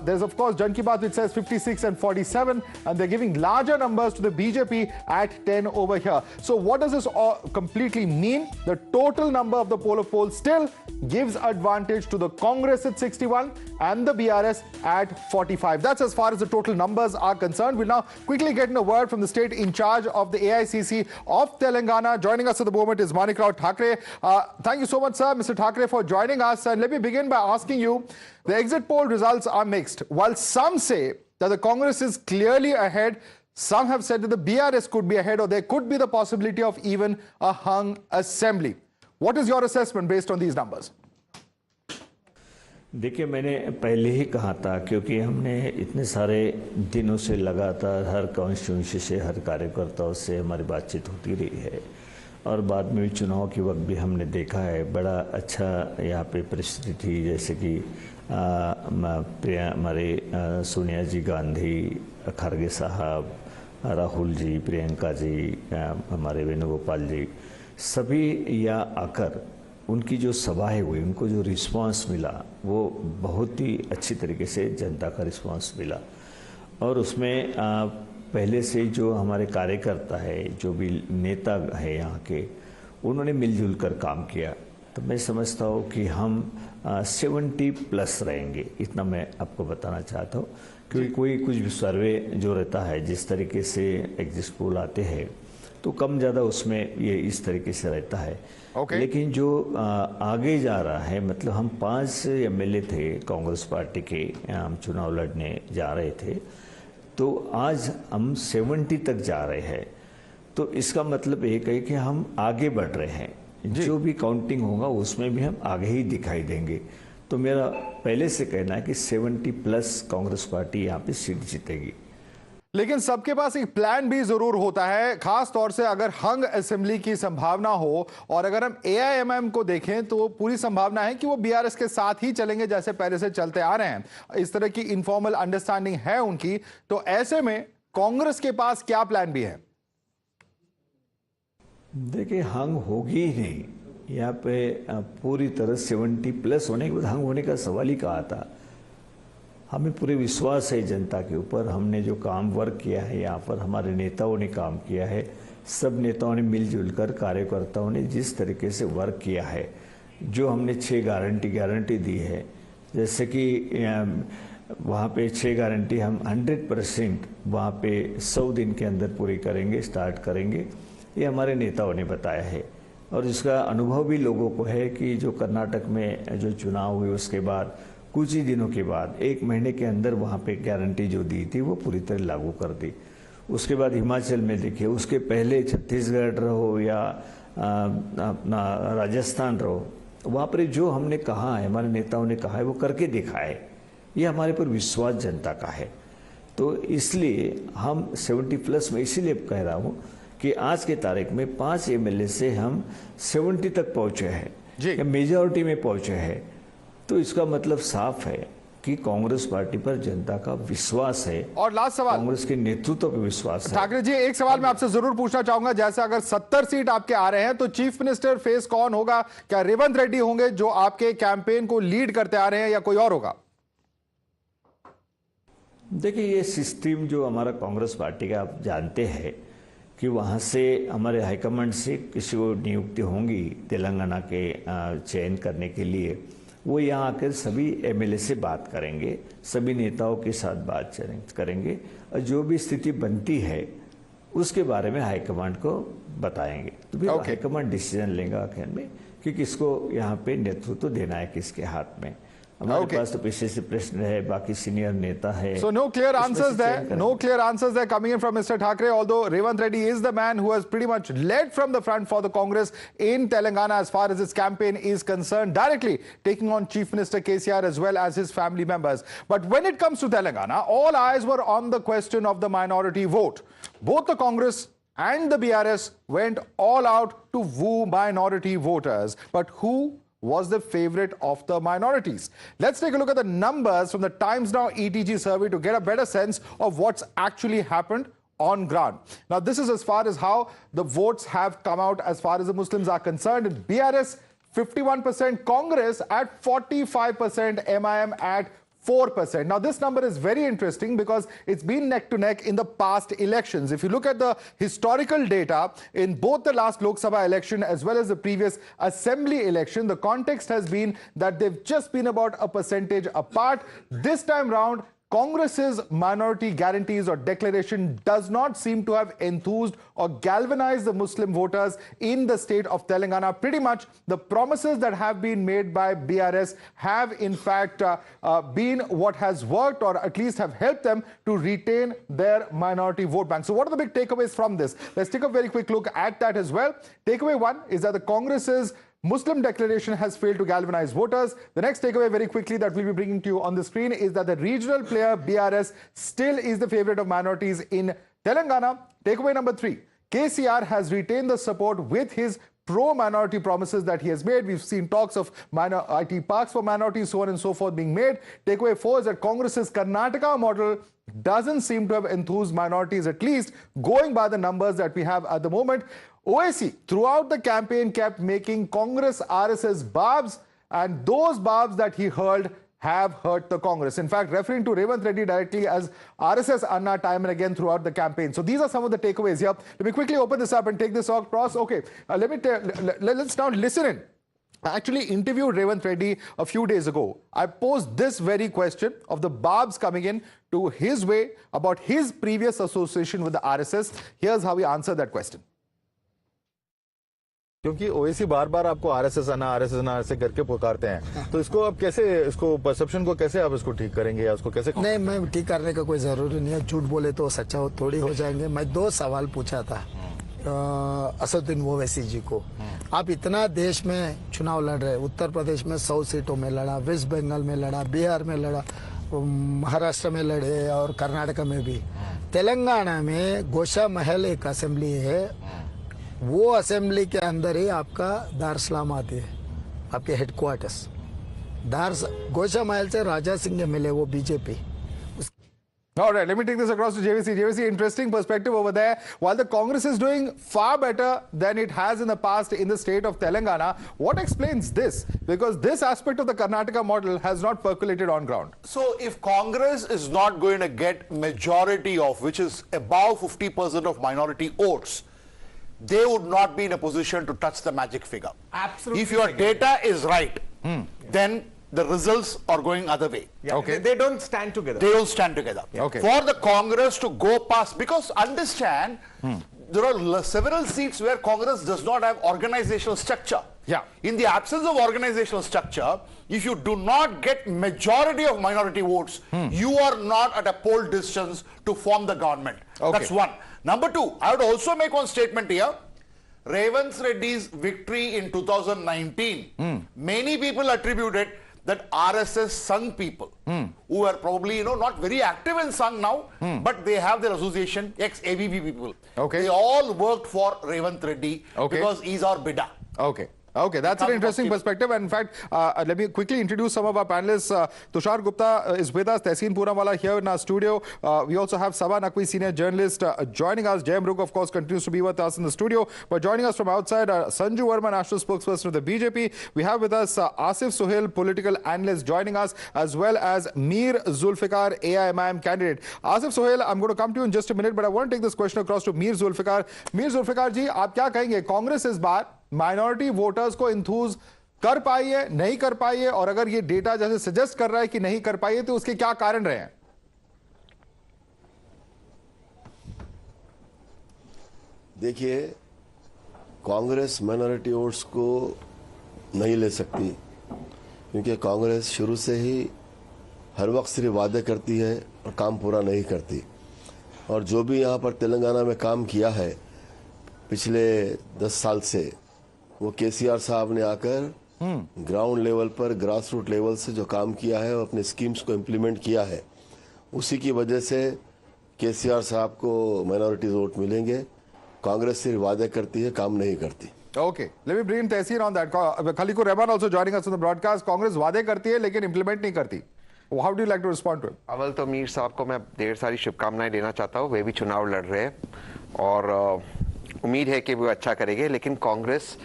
There's of course Jan Ki Baat which says 56 and 47, and they're giving larger numbers to the BJP at 10 over here. So what does this all completely mean? The total number of the poll of polls still gives advantage to the Congress at 61 and the BRS at 45. That's as far as the total numbers are concerned. We'll now quickly get in a word from the state in charge of the AICC of Telangana. Joining us at the moment is Manikrao Thakre. Thank you so much, sir, Mr. Thakre, for joining us. And let me begin by asking you, the exit poll results are mixed. While some say that the Congress is clearly ahead, some have said that the BRS could be ahead or there could be the possibility of even a hung assembly. What is your assessment based on these numbers? देखिए, मैंने पहले ही कहा था, क्योंकि हमने इतने सारे दिनों से लगातार हर कॉन्स्टिट्यूंसी से, हर कार्यकर्ताओं से हमारी बातचीत होती रही है और बाद में भी चुनाव के वक्त भी हमने देखा है बड़ा अच्छा यहाँ पे परिस्थिति थी, जैसे कि हमारे सोनिया जी गांधी, खड़गे साहब, राहुल जी, प्रियंका जी, हमारे वेणुगोपाल जी, सभी यहाँ आकर उनकी जो सभाएं हुई, उनको जो रिस्पांस मिला वो बहुत ही अच्छी तरीके से जनता का रिस्पांस मिला। और उसमें पहले से जो हमारे कार्यकर्ता है, जो भी नेता है यहाँ के, उन्होंने मिलजुल कर काम किया। तो मैं समझता हूँ कि हम 70+ रहेंगे, इतना मैं आपको बताना चाहता हूँ। क्योंकि कोई कुछ भी सर्वे जो रहता है, जिस तरीके से एग्जिट पोल आते हैं, तो कम ज़्यादा उसमें ये इस तरीके से रहता है। लेकिन जो आगे जा रहा है, मतलब हम 5 MLA थे कांग्रेस पार्टी के, हम चुनाव लड़ने जा रहे थे, तो आज हम 70 तक जा रहे हैं। तो इसका मतलब एक है कि हम आगे बढ़ रहे हैं। जो भी काउंटिंग होगा उसमें भी हम आगे ही दिखाई देंगे। तो मेरा पहले से कहना है कि 70+ कांग्रेस पार्टी यहाँ पे सीट जीतेगी। लेकिन सबके पास एक प्लान भी जरूर होता है, खास तौर से अगर हंग असेंबली की संभावना हो। और अगर हम AIMM को देखें तो पूरी संभावना है कि वो BRS के साथ ही चलेंगे, जैसे पहले से चलते आ रहे हैं। इस तरह की इनफॉर्मल अंडरस्टैंडिंग है उनकी। तो ऐसे में कांग्रेस के पास क्या प्लान भी है? देखिए, हंग होगी ही नहीं यहाँ पे। पूरी तरह 70+ होने के बाद हंग होने का सवाल ही कहा था। हमें पूरे विश्वास है जनता के ऊपर। हमने जो काम वर्क किया है यहाँ पर, हमारे नेताओं ने काम किया है, सब नेताओं ने मिलजुल कर, कार्यकर्ताओं ने जिस तरीके से वर्क किया है, जो हमने 6 गारंटी दी है, जैसे कि वहाँ पे 6 गारंटी हम 100% वहाँ पे 100 दिन के अंदर पूरी करेंगे, स्टार्ट करेंगे, ये हमारे नेताओं ने बताया है। और इसका अनुभव भी लोगों को है कि जो कर्नाटक में जो चुनाव हुए उसके बाद कुछ ही दिनों के बाद, 1 महीने के अंदर वहाँ पे गारंटी जो दी थी वो पूरी तरह लागू कर दी। उसके बाद हिमाचल में देखिए, उसके पहले छत्तीसगढ़ रहो या अपना राजस्थान रहो, वहाँ पर जो हमने कहा है, हमारे नेताओं ने कहा है, वो करके दिखाए। ये हमारे पर विश्वास जनता का है। तो इसलिए हम 70+ में इसीलिए कह रहा हूँ कि आज के तारीख में 5 MLA से हम 70 तक पहुँचे हैं, मेजॉरिटी में पहुँचे हैं। तो इसका मतलब साफ है कि कांग्रेस पार्टी पर जनता का विश्वास है। और लास्ट सवाल, कांग्रेस के नेतृत्व पर विश्वास है। ठाकरे जी, एक सवाल मैं आपसे जरूर पूछना चाहूंगा, जैसे अगर 70 सीट आपके आ रहे हैं तो चीफ मिनिस्टर फेस कौन होगा? क्या रेवंत रेड्डी होंगे जो आपके कैंपेन को लीड करते आ रहे हैं, या कोई और होगा? देखिए, ये सिस्टम जो हमारा कांग्रेस पार्टी का, आप जानते हैं कि वहाँ से हमारे हाईकमांड से किसी को नियुक्ति होंगी तेलंगाना के चयन करने के लिए, वो यहाँ आकर सभी MLA से बात करेंगे, सभी नेताओं के साथ बात करेंगे, और जो भी स्थिति बनती है उसके बारे में हाईकमांड को बताएंगे। तो फिर हाईकमांड डिसीजन लेगा आखिर में कि किसको यहाँ पे नेतृत्व देना है, किसके हाथ में। हमारे पास तो पीछे से प्रश्न है, बाकी सीनियर नेता है। So no clear answers there. No clear answers there coming in from Mr. Thackeray. Although Revant Reddy is the man who has pretty much led from the front for the Congress in Telangana as far as its campaign is concerned, directly taking on Chief Minister KCR as well as his family members. But when it comes to Telangana, all eyes were on the question of the minority vote. Both the Congress and the BRS went all out to woo minority voters. But who was the favorite of the minorities? Let's take a look at the numbers from the Times Now ETG survey to get a better sense of what's actually happened on ground. Now, this is as far as how the votes have come out as far as the Muslims are concerned. In BRS, 51%, Congress at 45%, MIM at 4%. Now, this number is very interesting because it's been neck to neck in the past elections. If you look at the historical data in both the last Lok Sabha election as well as the previous assembly election, the context has been that they've just been about a percentage apart. This time round, Congress's minority guarantees or declaration does not seem to have enthused or galvanized the Muslim voters in the state of Telangana. Pretty much the promises that have been made by BRS have in fact been what has worked, or at least have helped them to retain their minority vote bank. So what are the big takeaways from this? Let's take a very quick look at that as well. Takeaway one is that the Congress's Muslim declaration has failed to galvanize voters. The next takeaway very quickly that we'll be bringing to you on the screen is that the regional player BRS still is the favorite of minorities in Telangana. Takeaway number 3, KCR has retained the support with his pro-minority promises that he has made. We've seen talks of IT parks for minorities, so on and so forth being made. Takeaway 4 is that Congress's Karnataka model doesn't seem to have enthused minorities, at least going by the numbers that we have at the moment. OIC throughout the campaign kept making Congress RSS barbs, and those barbs that he hurled have hurt the Congress. In fact, referring to Revanth Reddy directly as RSS Anna time and again throughout the campaign. So these are some of the takeaways here. Let me quickly open this up and take this across. Okay, let's now listen in. I actually interviewed Revanth Reddy a few days ago. I posed this very question of the barbs coming in to his way about his previous association with the RSS. Here's how he answered that question. क्योंकि ओएसी बार बार आपको RSS आना ऐसे करके पुकारते हैं, तो इसको आप कैसे, इसको परसेप्शन को कैसे आप इसको ठीक करेंगे या उसको कैसे? नहीं, मैं ठीक करने का कोई जरूरी नहीं है। झूठ बोले तो सच्चा थोड़ी हो जाएंगे। मैं 2 सवाल पूछा था असदुद्दीन ओवैसी जी को। आप इतना देश में चुनाव लड़ रहे, उत्तर प्रदेश में 100 सीटों में लड़ा, वेस्ट बंगाल में लड़ा, बिहार में लड़ा, महाराष्ट्र में लड़े और कर्नाटक में भी। तेलंगाना में गोशा महल एक असेंबली है, वो असेंबली के अंदर ही आपका दारसलाम आती है, आपके हेडक्वार्टर्स। गोशा महल से राजा सिंह मिले, वो BJP. All right, let me take this across to JVC. JVC, interesting perspective over there. While the Congress is doing far better than it has in the past in the state of Telangana, what explains this? Because this aspect of the Karnataka model has not percolated on ground. So if Congress is not going to get majority of, which is above 50% of minority votes, they would not be in a position to touch the magic figure. Absolutely. If your data is right, then the results are going other way. Yeah, okay. They don't stand together. They don't stand together. Yeah. Okay. For the Congress to go past, because understand, there are several seats where Congress does not have organizational structure. Yeah. In the absence of organizational structure, if you do not get majority of minority votes, you are not at a poll distance to form the government. Okay. That's one. Number 2, I would also make one statement here. Revanth Reddy's victory in 2019, many people attributed that RSS Sangh people who are probably not very active in Sangh now, but they have their association, ex-ABP people. Okay. They all worked for Revanth Reddy because he's our bidda. Okay. Okay, that's an interesting perspective. And in fact, let me quickly introduce some of our panelists. Tushar Gupta is with us, Tehseen Poonawala here in our studio. We also have Saba Naqvi, senior journalist, joining us. Jayam Rukh, of course, continues to be with us in the studio. But joining us from outside, Sanju Verma, national spokesperson of the BJP. We have with us Asif Sohail, political analyst, joining us, as well as Mir Zulfikar, AIMIM candidate. Asif Sohail, I'm going to come to you in just a minute, but I want to take this question across to Mir Zulfikar. Mir Zulfikar ji, आप क्या कहेंगे? कांग्रेस इस बार minority voters को इंथूज कर पाई है, नहीं कर पाई है, और अगर ये डेटा जैसे सजेस्ट कर रहा है कि नहीं कर पाई है, तो उसके क्या कारण रहे हैं? देखिए, कांग्रेस माइनॉरिटी वोट्स को नहीं ले सकती, क्योंकि कांग्रेस शुरू से ही हर वक्त सिर्फ वादे करती है और काम पूरा नहीं करती। और जो भी यहाँ पर तेलंगाना में काम किया है पिछले 10 साल से, वो केसीआर साहब ने आकर ग्राउंड लेवल पर, ग्रास रूट लेवल से जो काम किया है, अपने स्कीम्स को इम्प्लीमेंट किया है, उसी की वजह से केसीआर साहब को माइनॉरिटी वोट मिलेंगे। कांग्रेस सिर्फ वादे करती है, काम नहीं करती। Okay, let me bring Tehseen on that. Khalikur Rahman also joining us on the broadcast. Congress वादे करती है लेकिन इम्प्लीमेंट नहीं करती. How do you like to respond to him? अव्वल तो मीर साहब को मैं ढेर सारी शुभकामनाएं देना चाहता हूँ। वे भी चुनाव लड़ रहे हैं और उम्मीद है कि वो अच्छा करेंगे, लेकिन कांग्रेस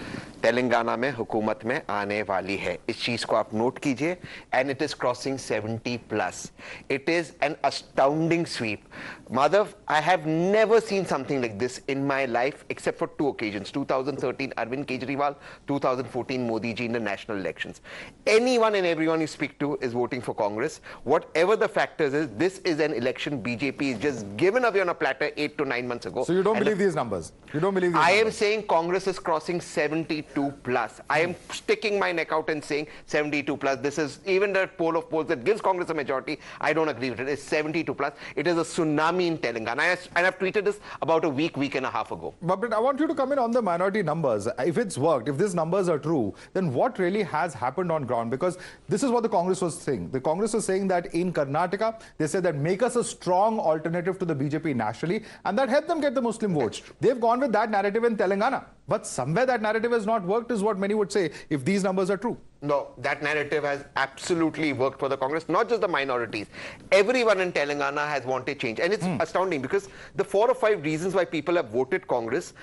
तेलंगाना में हुकूमत में आने वाली है। इस चीज को आप नोट कीजिए। And it is crossing 70+। It is an astounding sweep. Madhav, I have never seen something like this in my life except for 2 occasions, 2013 Arvind Kejriwal, 2014 Modi ji in the national elections. Anyone and everyone you speak to is voting for Congress. Whatever the factors is, this is an election BJP is just given away on a platter 8 to 9 months ago. So you don't believe these numbers? You don't believe these I numbers? am saying Congress is crossing 70 72 plus. I am sticking my neck out and saying 72 plus. This is even the poll of polls that gives Congress a majority. I don't agree with it. It's 72 plus. It is a tsunami in Telangana. And I've tweeted this about a week and a half ago. But I want you to come in on the minority numbers. If it's worked, if these numbers are true, then what really has happened on ground? Because this is what the Congress was saying. The Congress was saying that in Karnataka, they said that make us a strong alternative to the BJP nationally, and that helped them get the Muslim votes. They've gone with that narrative in Telangana. But somewhere that narrative has not worked, is what many would say, if these numbers are true. No, that narrative has absolutely worked for the Congress, not just the minorities. Everyone in Telangana has wanted change. And it's astounding because the 4 or 5 reasons why people have voted Congress,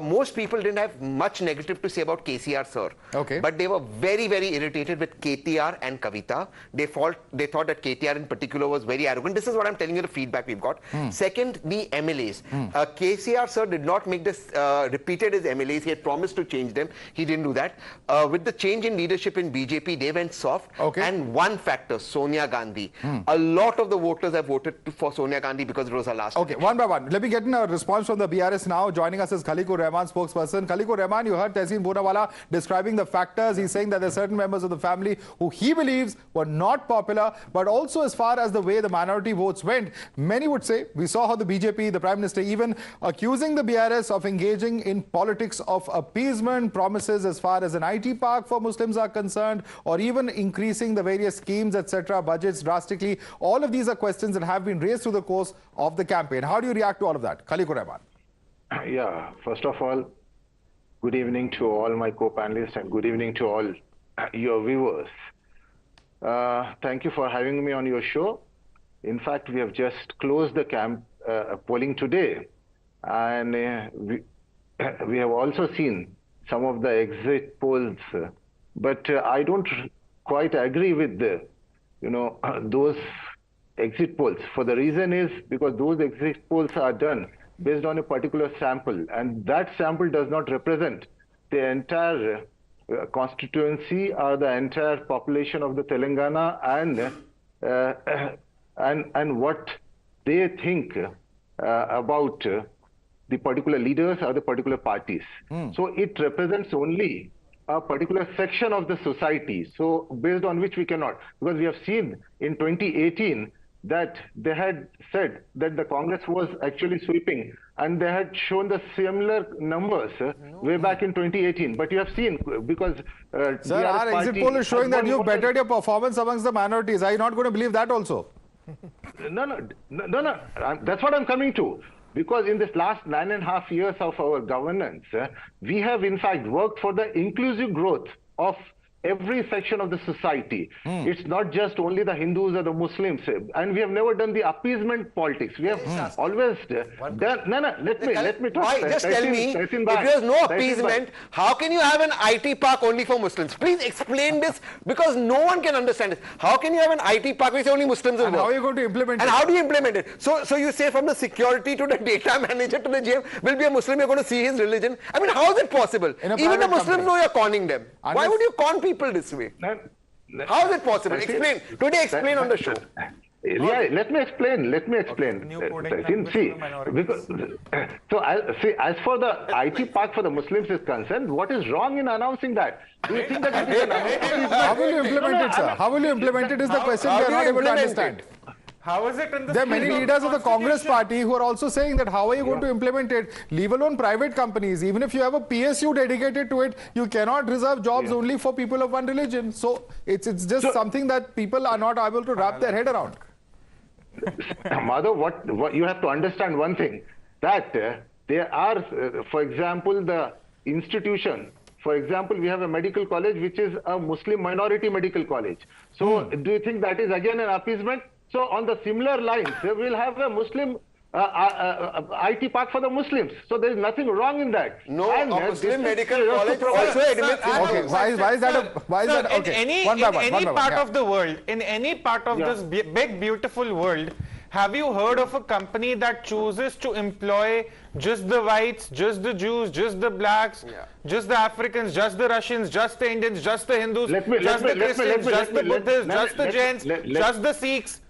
most people didn't have much negative to say about KCR, sir. Okay. But they were very, very irritated with KTR and Kavita. They thought that KTR in particular was very arrogant. This is what I'm telling you, the feedback we've got. Second, the MLAs. KCR, sir, did not make this, repeated his MLAs. He had promised to change them. He didn't do that. With the change in leadership in BJP, they went soft. Okay. And one factor, Sonia Gandhi. A lot of the voters have voted for Sonia Gandhi because it was her last. Okay, one by one. Let me get in a response from the BRS now. Joining us is Khaliqur Rahman, spokesperson. Khaliqur Rahman, you heard Tehseen Poonawala describing the factors. He's saying that there are certain members of the family who he believes were not popular, but also as far as the way the minority votes went, many would say, we saw how the BJP, the Prime Minister, even accusing the BRS of engaging in politics of appeasement, promises as far as an IT park for Muslims are concerned, or even increasing the various schemes, etc., budgets drastically. All of these are questions that have been raised through the course of the campaign. How do you react to all of that? Khaliqur Rahman. Yeah, first of all, good evening to all my co-panelists and good evening to all your viewers. Thank you for having me on your show. In fact, we have just closed the polling today, and we have also seen some of the exit polls, but I don't quite agree with those exit polls. For the reason is because those exit polls are done based on a particular sample, and that sample does not represent the entire constituency or the entire population of the Telangana and what they think about the particular leaders or the particular parties. So it represents only a particular section of the society, so based on which we cannot, because we have seen in 2018 that they had said that the Congress was actually sweeping, and they had shown the similar numbers way back in 2018. But you have seen, because sir, our exit poll is showing that you've bettered your performance amongst the minorities. Are you not going to believe that also? No. That's what I'm coming to. Because in this last 9.5 years of our governance, we have in fact worked for the inclusive growth of every section of the society. It's not just only the Hindus or the Muslims, and we have never done the appeasement politics. We have always done. Let me talk. Why? Just tell me, if there's no appeasement, how can you have an IT park only for Muslims? Please explain this, because no one can understand this. How can you have an IT park which only Muslims will work? How are you going to implement it? And how do you implement it? So you say from the security to the data manager to the GM will be a Muslim, you're going to see his religion. I mean, how is it possible? Even the Muslims know you're conning them. Why would you con people this way? How is it possible? Explain. Today, explain on the show. Yeah, let me explain. As for the IT park for the Muslims is concerned, what is wrong in announcing that? Do you think that it is an How will you implement it, sir? How will you implement it is the question we are not able to understand. How is it in the There are many leaders of the Congress party who are also saying that how are you going to implement it? Leave alone private companies. Even if you have a PSU dedicated to it, you cannot reserve jobs only for people of one religion. So it's just something that people are not able to wrap their head around. Madhav, what you have to understand one thing, that there are, for example, the institution. For example, we have a medical college which is a Muslim minority medical college. So do you think that is again an appeasement? So on the similar lines, we'll have a Muslim IT park for the Muslims. So there is nothing wrong in that. No, a Muslim medical college also admits. Okay, why is that? Okay, in any part of the world, in any part of this big beautiful world, have you heard of a company that chooses to employ just the whites, just the Jews, just the blacks, just the Africans, just the Russians, just the Indians, just the Hindus, just the Christians, just the Buddhists, just the Jains, just the Sikhs?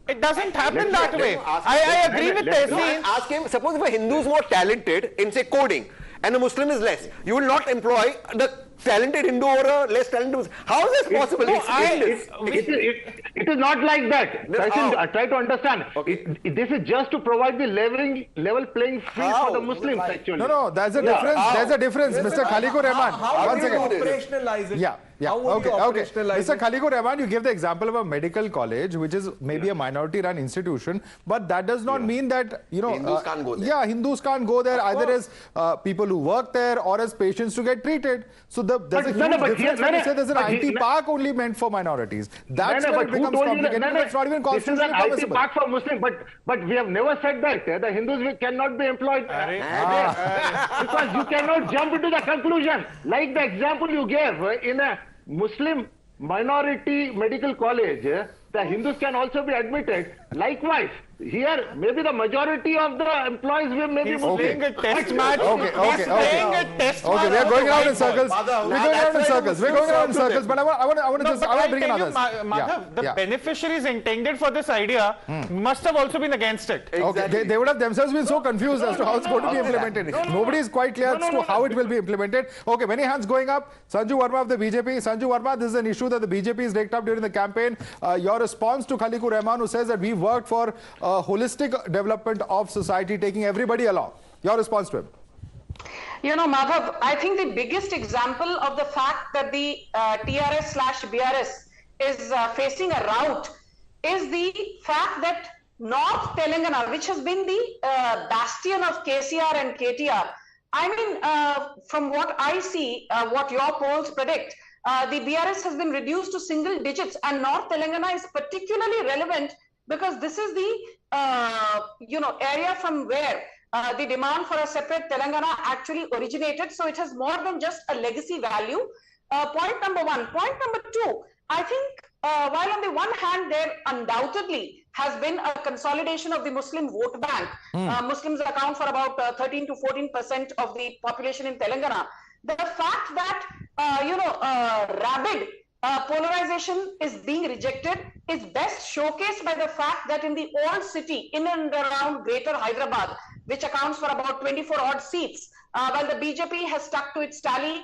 It doesn't happen that way. I agree with Tehseen. Ask him, suppose if a Hindu is more talented in, say, coding, and a Muslim is less. You will not employ the talented Hindu or a less talented Muslim. How is this possible? It is not like that. I try to understand. This is just to provide the level playing field for the Muslims, actually. No, there's a difference. There's a difference, Mr. Khaliqur Rahman. How do you operationalize it? Yeah. Okay. Mr. Khaliqur Rahman, you gave the example of a medical college, which is maybe a minority-run institution, but that does not mean that, Hindus can't go there. Yeah, Hindus can't go there either as people who work there or as patients to get treated. So there's a huge difference when you say there's an IT park only meant for minorities. That's where it becomes complicated. That's not even constitutionally permissible. This is an IT park for Muslims, but we have never said that. The Hindus cannot be employed. Because you cannot jump into the conclusion. Like the example you gave, in a Muslim minority medical college, the Hindus can also be admitted. Likewise, here, maybe the majority of the employees will maybe Muslim. Playing a test match. Okay, we are going around in circles. We're going around in circles. But I want to bring in others. Madhav, the beneficiaries intended for this idea must have also been against it. Okay, they would have themselves been so confused as to how it's going to be implemented. Nobody is quite clear as to how it will be implemented. Okay, many hands going up. Sanju Verma of the BJP. Sanju Verma, this is an issue that the BJP has raked up during the campaign. Your response to Khaliqur Rahman, who says that we worked for holistic development of society, taking everybody along. Your response to him? Madhav, I think the biggest example of the fact that the TRS/BRS is facing a rout is the fact that North Telangana, which has been the bastion of KCR and KTR, I mean, from what I see, what your polls predict, the BRS has been reduced to single digits, and North Telangana is particularly relevant because this is the area from where the demand for a separate Telangana actually originated. So it has more than just a legacy value. Point number one. Point number two, I think while on the one hand there undoubtedly has been a consolidation of the Muslim vote bank, Muslims account for about 13 to 14% of the population in Telangana. The fact that rabid polarization is being rejected is best showcased by the fact that in the old city, in and around Greater Hyderabad, which accounts for about 24 odd seats, while the BJP has stuck to its tally,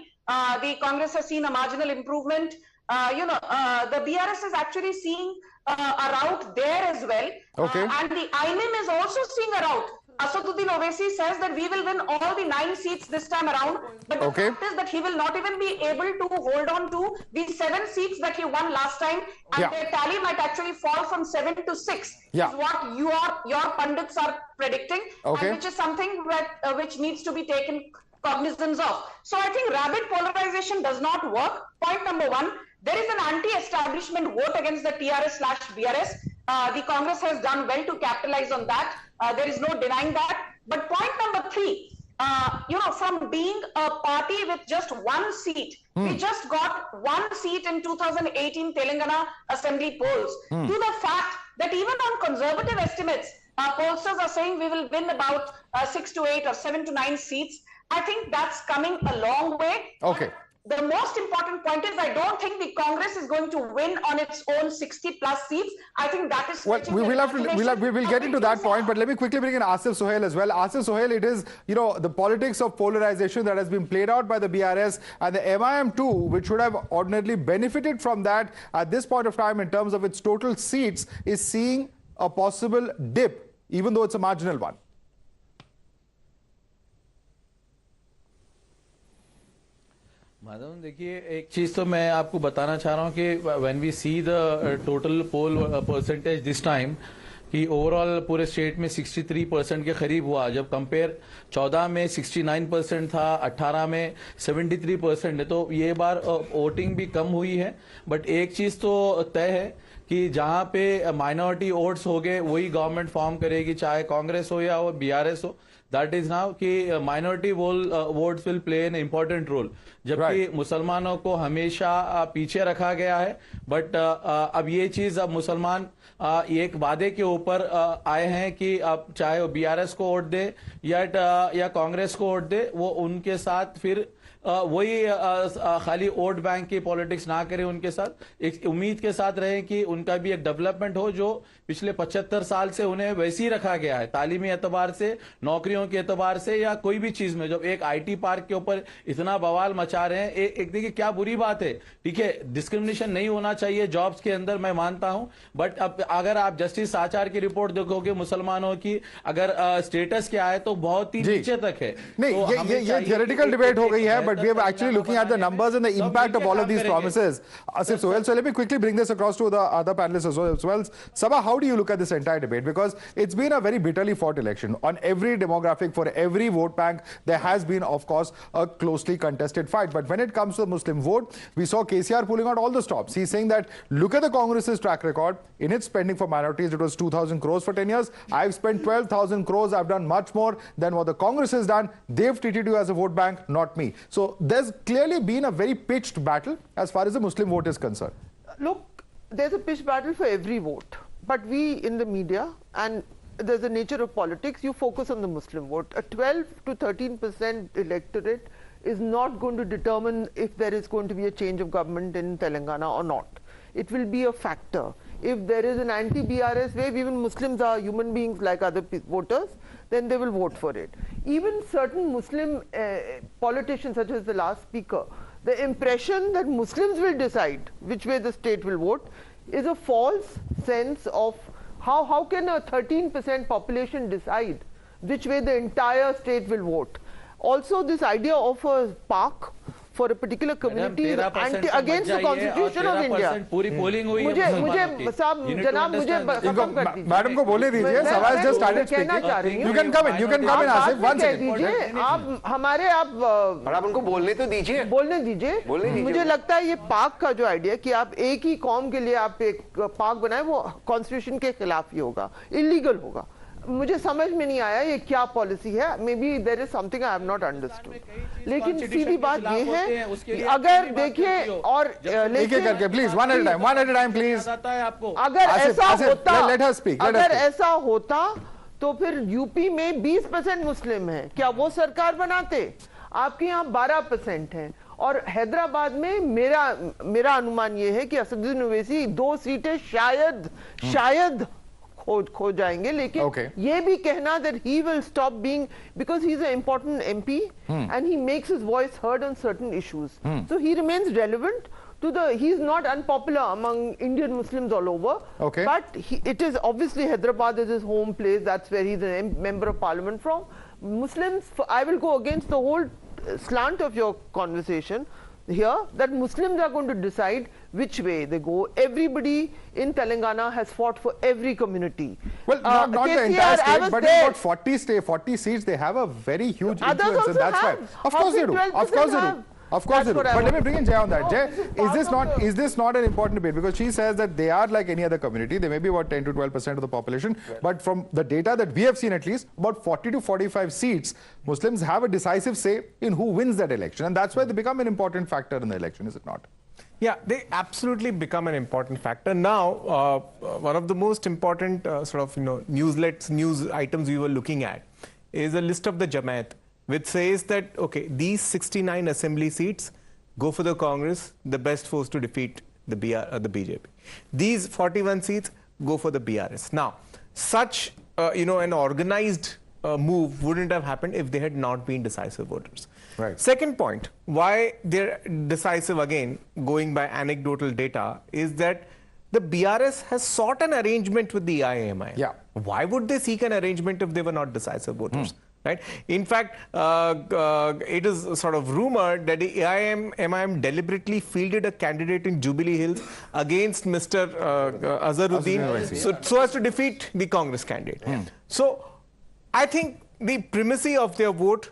the Congress has seen a marginal improvement. The BRS is actually seeing a rout there as well. Okay. And the INIM is also seeing a rout. Asaduddin Owaisi says that we will win all the 9 seats this time around, but the fact is that he will not even be able to hold on to the 7 seats that he won last time, and their tally might actually fall from 7 to 6. Is what your pundits are predicting, and which is something that which needs to be taken cognizance of. So I think rabid polarization does not work. Point number one, there is an anti-establishment vote against the TRS/BRS. The Congress has done well to capitalize on that. There is no denying that. But point number three, from being a party with just 1 seat, we just got 1 seat in 2018 Telangana Assembly polls, to the fact that even on conservative estimates, pollsters are saying we will win about 6 to 8 or 7 to 9 seats. I think that's coming a long way. Okay. The most important point is I don't think the Congress is going to win on its own 60 plus seats. I think that is... Well, we will get into that point, but let me quickly bring in Asif Sohail as well. Asif Sohail, it is, the politics of polarization that has been played out by the BRS and the MIM too, which should have ordinarily benefited from that at this point of time in terms of its total seats, is seeing a possible dip, even though it's a marginal one. Madhav देखिए एक चीज तो मैं आपको बताना चाह रहा हूं कि when we see the total poll percentage this time कि ओवरऑल पूरे स्टेट में 63% के करीब हुआ, जब कंपेयर 14 में 69% था, 18 में 73% है, तो ये बार वोटिंग भी कम हुई है। बट एक चीज तो तय है कि जहां पे माइनॉरिटी वोट्स हो गए वही गवर्नमेंट फॉर्म करेगी, चाहे कांग्रेस हो या वो BRS हो। दैट इज नाउ कि minority votes will play an important role, जबकि मुसलमानों को हमेशा पीछे रखा गया है। बट अब ये चीज अब मुसलमान एक वादे के ऊपर आए हैं कि अब चाहे वो BRS को वोट दे या कांग्रेस को वोट दे, वो उनके साथ फिर वही खाली वोट बैंक की पॉलिटिक्स ना करें, उनके साथ एक उम्मीद के साथ रहे कि उनका भी एक डेवलपमेंट हो जो पिछले 75 साल से उन्हें वैसे ही रखा गया है। तालीमी एतबार से, नौकरियों नौकरियों के एतबार से या कोई भी चीज में, जब एक आईटी पार्क के ऊपर इतना बवाल मचा रहे हैं, एक देखिए क्या बुरी बात है, ठीक है, डिस्क्रिमिनेशन नहीं होना चाहिए जॉब्स के अंदर, मैं मानता हूं, बट अब अगर आप जस्टिस आचार की रिपोर्ट देखोगे मुसलमानों की, अगर स्टेटस क्या है तो बहुत ही नीचे तक है। नहीं, तो ये थियोरेटिकल डिबेट हो गई है, but we are actually looking at the numbers and the impact of all of these promises. Asif Sohail, so let me quickly bring this across to the other panelists as well. Sabha, how do you look at this entire debate? Because it's been a very bitterly fought election. On every demographic, for every vote bank, there has been, of course, a closely contested fight. But when it comes to the Muslim vote, we saw KCR pulling out all the stops. He's saying that, look at the Congress's track record. In its spending for minorities, it was 2,000 crores for 10 years. I've spent 12,000 crores. I've done much more than what the Congress has done. They've treated you as a vote bank, not me. So there's clearly been a very pitched battle as far as the Muslim vote is concerned. Look, there's a pitched battle for every vote. But we in the media, and there's the nature of politics, you focus on the Muslim vote. A 12 to 13% electorate is not going to determine if there is going to be a change of government in Telangana or not. It will be a factor. If there is an anti-BRS wave, even Muslims are human beings like other voters, then they will vote for it. Even certain Muslim politicians, such as the last speaker, the impression that Muslims will decide which way the state will vote is a false sense of how can a 13% population decide which way the entire state will vote. Also, this idea of a park for a particular community is against the Constitution of India. Madam को बोलने दीजिए, सवाल just started speaking. You can come in, Asif. One second. आप उनको बोलने तो दीजिए. बोलने दीजिए. मुझे लगता है ये पार्क का जो आइडिया कि आप एक ही कौम के लिए आप एक पार्क बनाए, वो कॉन्स्टिट्यूशन के खिलाफ ही होगा, इलीगल होगा. मुझे समझ में नहीं आया ये क्या पॉलिसी है. Maybe there is something I have not understood. लेकिन सीधी बात ये है कि अगर देखिए और लेके करके please one at a time please. अगर ऐसा होता तो फिर यूपी में 20% मुस्लिम है, क्या वो सरकार बनाते? आपके यहाँ 12% है. और हैदराबाद में मेरा अनुमान ये है कि असदुद्दीन ओवैसी 2 सीटें शायद खो जाएंगे. लेकिन ये भी कहना that he will stop being, because he's an important MP and he makes his voice heard on certain issues. So he remains relevant to he's not unpopular among Indian Muslims all over. But it is obviously Hyderabad is his home place. That's where he's a member of parliament from. Muslims, I will go against the whole slant of your conversation here, that Muslims are going to decide which way they go. Everybody in Telangana has fought for every community. Well, not the entire state, but in about 40 seats, they have a very huge influence, and that's why. Of course they do. Of course they do. But let me bring in Jay on that. Jay, is this not an important debate? Because she says that they are like any other community. They may be about 10 to 12% of the population. But from the data that we have seen, at least, about 40 to 45 seats, Muslims have a decisive say in who wins that election. And that's why they become an important factor in the election, is it not? Yeah, they absolutely become an important factor. Now, one of the most important news items we were looking at is a list of the Jamaat, which says that, okay, these 69 assembly seats go for the Congress, the best force to defeat the BJP. These 41 seats go for the BRS. Now, such, an organized move wouldn't have happened if they had not been decisive voters. Right. Second point, why they're decisive again, going by anecdotal data, is that the BRS has sought an arrangement with the AIMIM. Yeah. Why would they seek an arrangement if they were not decisive voters? Right? In fact, it is sort of rumored that the AIMIM deliberately fielded a candidate in Jubilee Hills against Mr. Azharuddin so as to defeat the Congress candidate. So, I think the primacy of their vote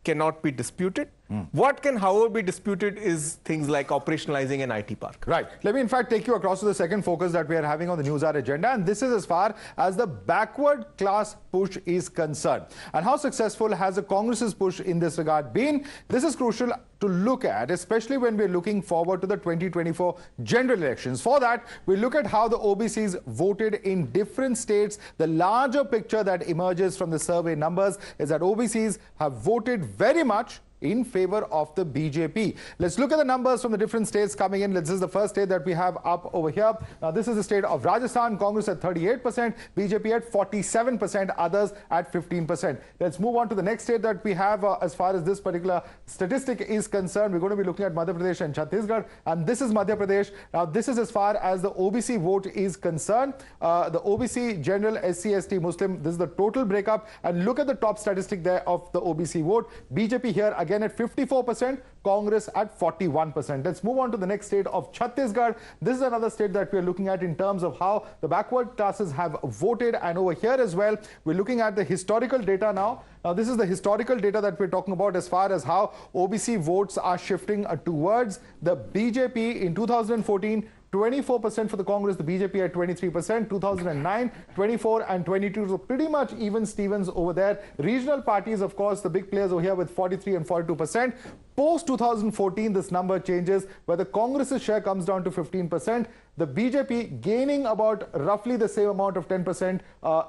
cannot be disputed. What can, however, be disputed is things like operationalizing an IT park. Right. Let me, in fact, take you across to the second focus that we are having on the News Hour agenda. And this is as far as the backward class push is concerned. And how successful has the Congress's push in this regard been? This is crucial to look at, especially when we're looking forward to the 2024 general elections. For that, we look at how the OBCs voted in different states. The larger picture that emerges from the survey numbers is that OBCs have voted very much in favor of the BJP. Let's look at the numbers from the different states coming in. This is the first state that we have up over here. Now, this is the state of Rajasthan. Congress at 38%, BJP at 47%, others at 15%. Let's move on to the next state that we have as far as this particular statistic is concerned. We're going to be looking at Madhya Pradesh and Chhattisgarh, and this is Madhya Pradesh. Now, this is as far as the OBC vote is concerned. The OBC General SC ST Muslim, this is the total breakup, and look at the top statistic there of the OBC vote. BJP here again at 54%, Congress at 41%. Let's move on to the next state of Chhattisgarh. This is another state that we are looking at in terms of how the backward classes have voted, and over here as well we're looking at the historical data now. Now, this is the historical data that we're talking about as far as how OBC votes are shifting towards the BJP in 2014. 24% for the Congress, the BJP at 23%, 2009, 24 and 22. So pretty much even Stevens over there. Regional parties, of course, the big players over here with 43 and 42%. Post 2014, this number changes where the Congress's share comes down to 15%. The BJP gaining about roughly the same amount of 10%.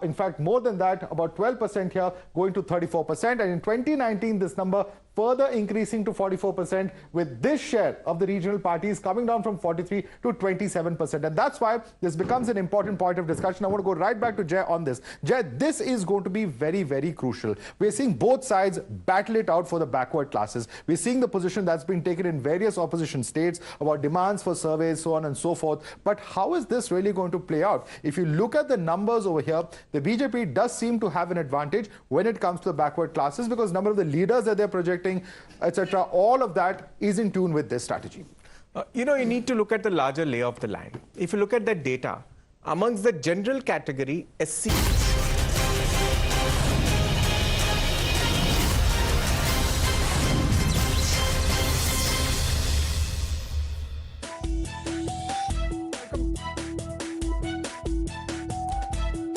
In fact, more than that, about 12% here, going to 34%. And in 2019, this number further increasing to 44%, with this share of the regional parties coming down from 43 to 27%. And that's why this becomes an important point of discussion. I want to go right back to Jay on this. Jay, this is going to be very, very crucial. We're seeing both sides battle it out for the backward classes. We're seeing the position that's been taken in various opposition states about demands for surveys, so on and so forth. But how is this really going to play out? If you look at the numbers over here, the BJP does seem to have an advantage when it comes to the backward classes, because number of the leaders that they're projecting, etc., all of that is in tune with this strategy. You need to look at the larger lay of the land. If you look at the data, amongst the general category, SC.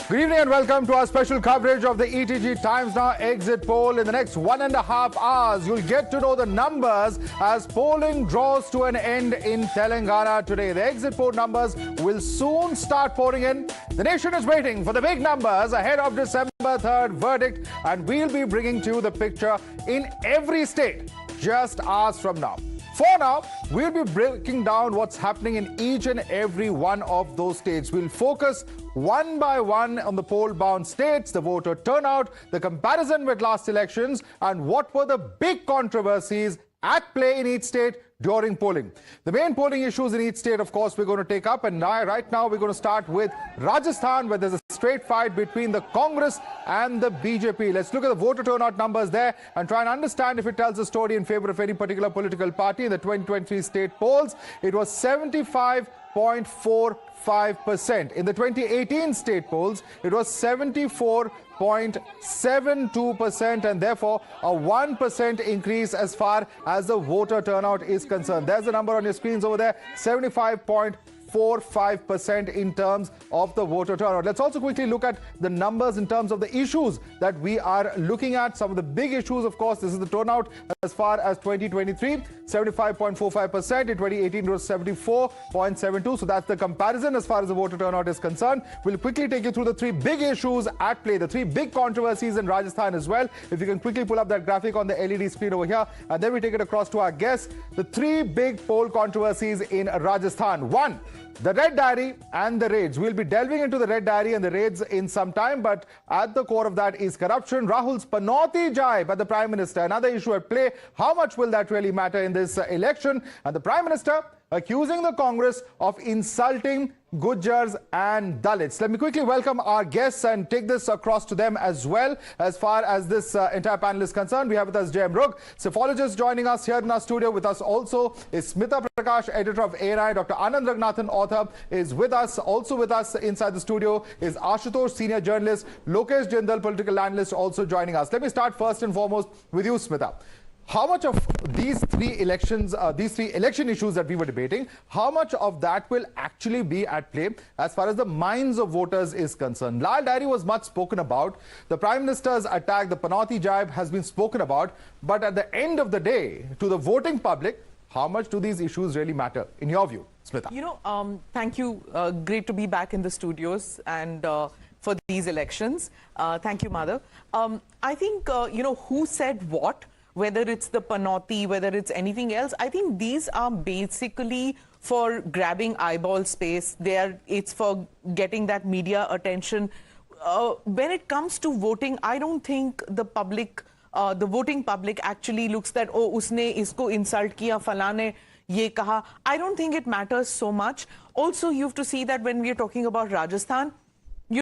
Good evening and welcome to our special coverage of the ETG Times Now exit poll. In the next 1.5 hours, you'll get to know the numbers as polling draws to an end in Telangana today. The exit poll numbers will soon start pouring in. The nation is waiting for the big numbers ahead of December 3rd verdict, and we'll be bringing to you the picture in every state just hours from now. For now, we'll be breaking down what's happening in each and every one of those states. We'll focus one by one on the poll-bound states, the voter turnout, the comparison with last elections, and what were the big controversies at play in each state during polling. The main polling issues in each state, of course, we're going to take up. And right now, we're going to start with Rajasthan, where there's a straight fight between the Congress and the BJP. Let's look at the voter turnout numbers there and try and understand if it tells a story in favor of any particular political party. In the 2023 state polls, it was 75.45%. In the 2018 state polls, it was 74.72%, and therefore a 1% increase as far as the voter turnout is concerned. There's the number on your screens over there, 75.45% in terms of the voter turnout. Let's also quickly look at the numbers in terms of the issues that we are looking at. Some of the big issues, of course, this is the turnout as far as 2023, 75.45%. In 2018, it was 74.72. So that's the comparison as far as the voter turnout is concerned. We'll quickly take you through the three big issues at play, the three big controversies in Rajasthan as well. If you can quickly pull up that graphic on the LED screen over here, and then we take it across to our guests. The three big poll controversies in Rajasthan. One, the red diary and the raids. We'll be delving into the red diary and the raids in some time, but at the core of that is corruption. Rahul's panauti jibe at the Prime Minister, another issue at play. How much will that really matter in this election? And the Prime Minister accusing the Congress of insulting Gujars and Dalits. Let me quickly welcome our guests and take this across to them as well. As far as this entire panel is concerned, we have with us Jayam Rugh, psephologist, joining us here in our studio. With us also is Smita Prakash, editor of ANI. Dr. Anand Ragnathan, author, is with us. Also with us inside the studio is Ashutosh, senior journalist. Lokesh Jindal, political analyst, also joining us. Let me start first and foremost with you, Smita. How much of these three elections, these three election issues that we were debating, how much of that will actually be at play as far as the minds of voters is concerned? Lal Diary was much spoken about. The Prime Minister's attack, the panauti jibe, has been spoken about. But at the end of the day, to the voting public, how much do these issues really matter, in your view, Smita? Thank you. Great to be back in the studios and for these elections. Thank you, Madhav. I think, who said what whether it's the panauti, whether it's anything else, I think these are basically for grabbing eyeball space. It's for getting that media attention. When it comes to voting, I don't think the voting public actually looks that, oh, usne isko insult kiya, falane ye kaha. I don't think it matters so much. Also, you have to see that when we are talking about Rajasthan,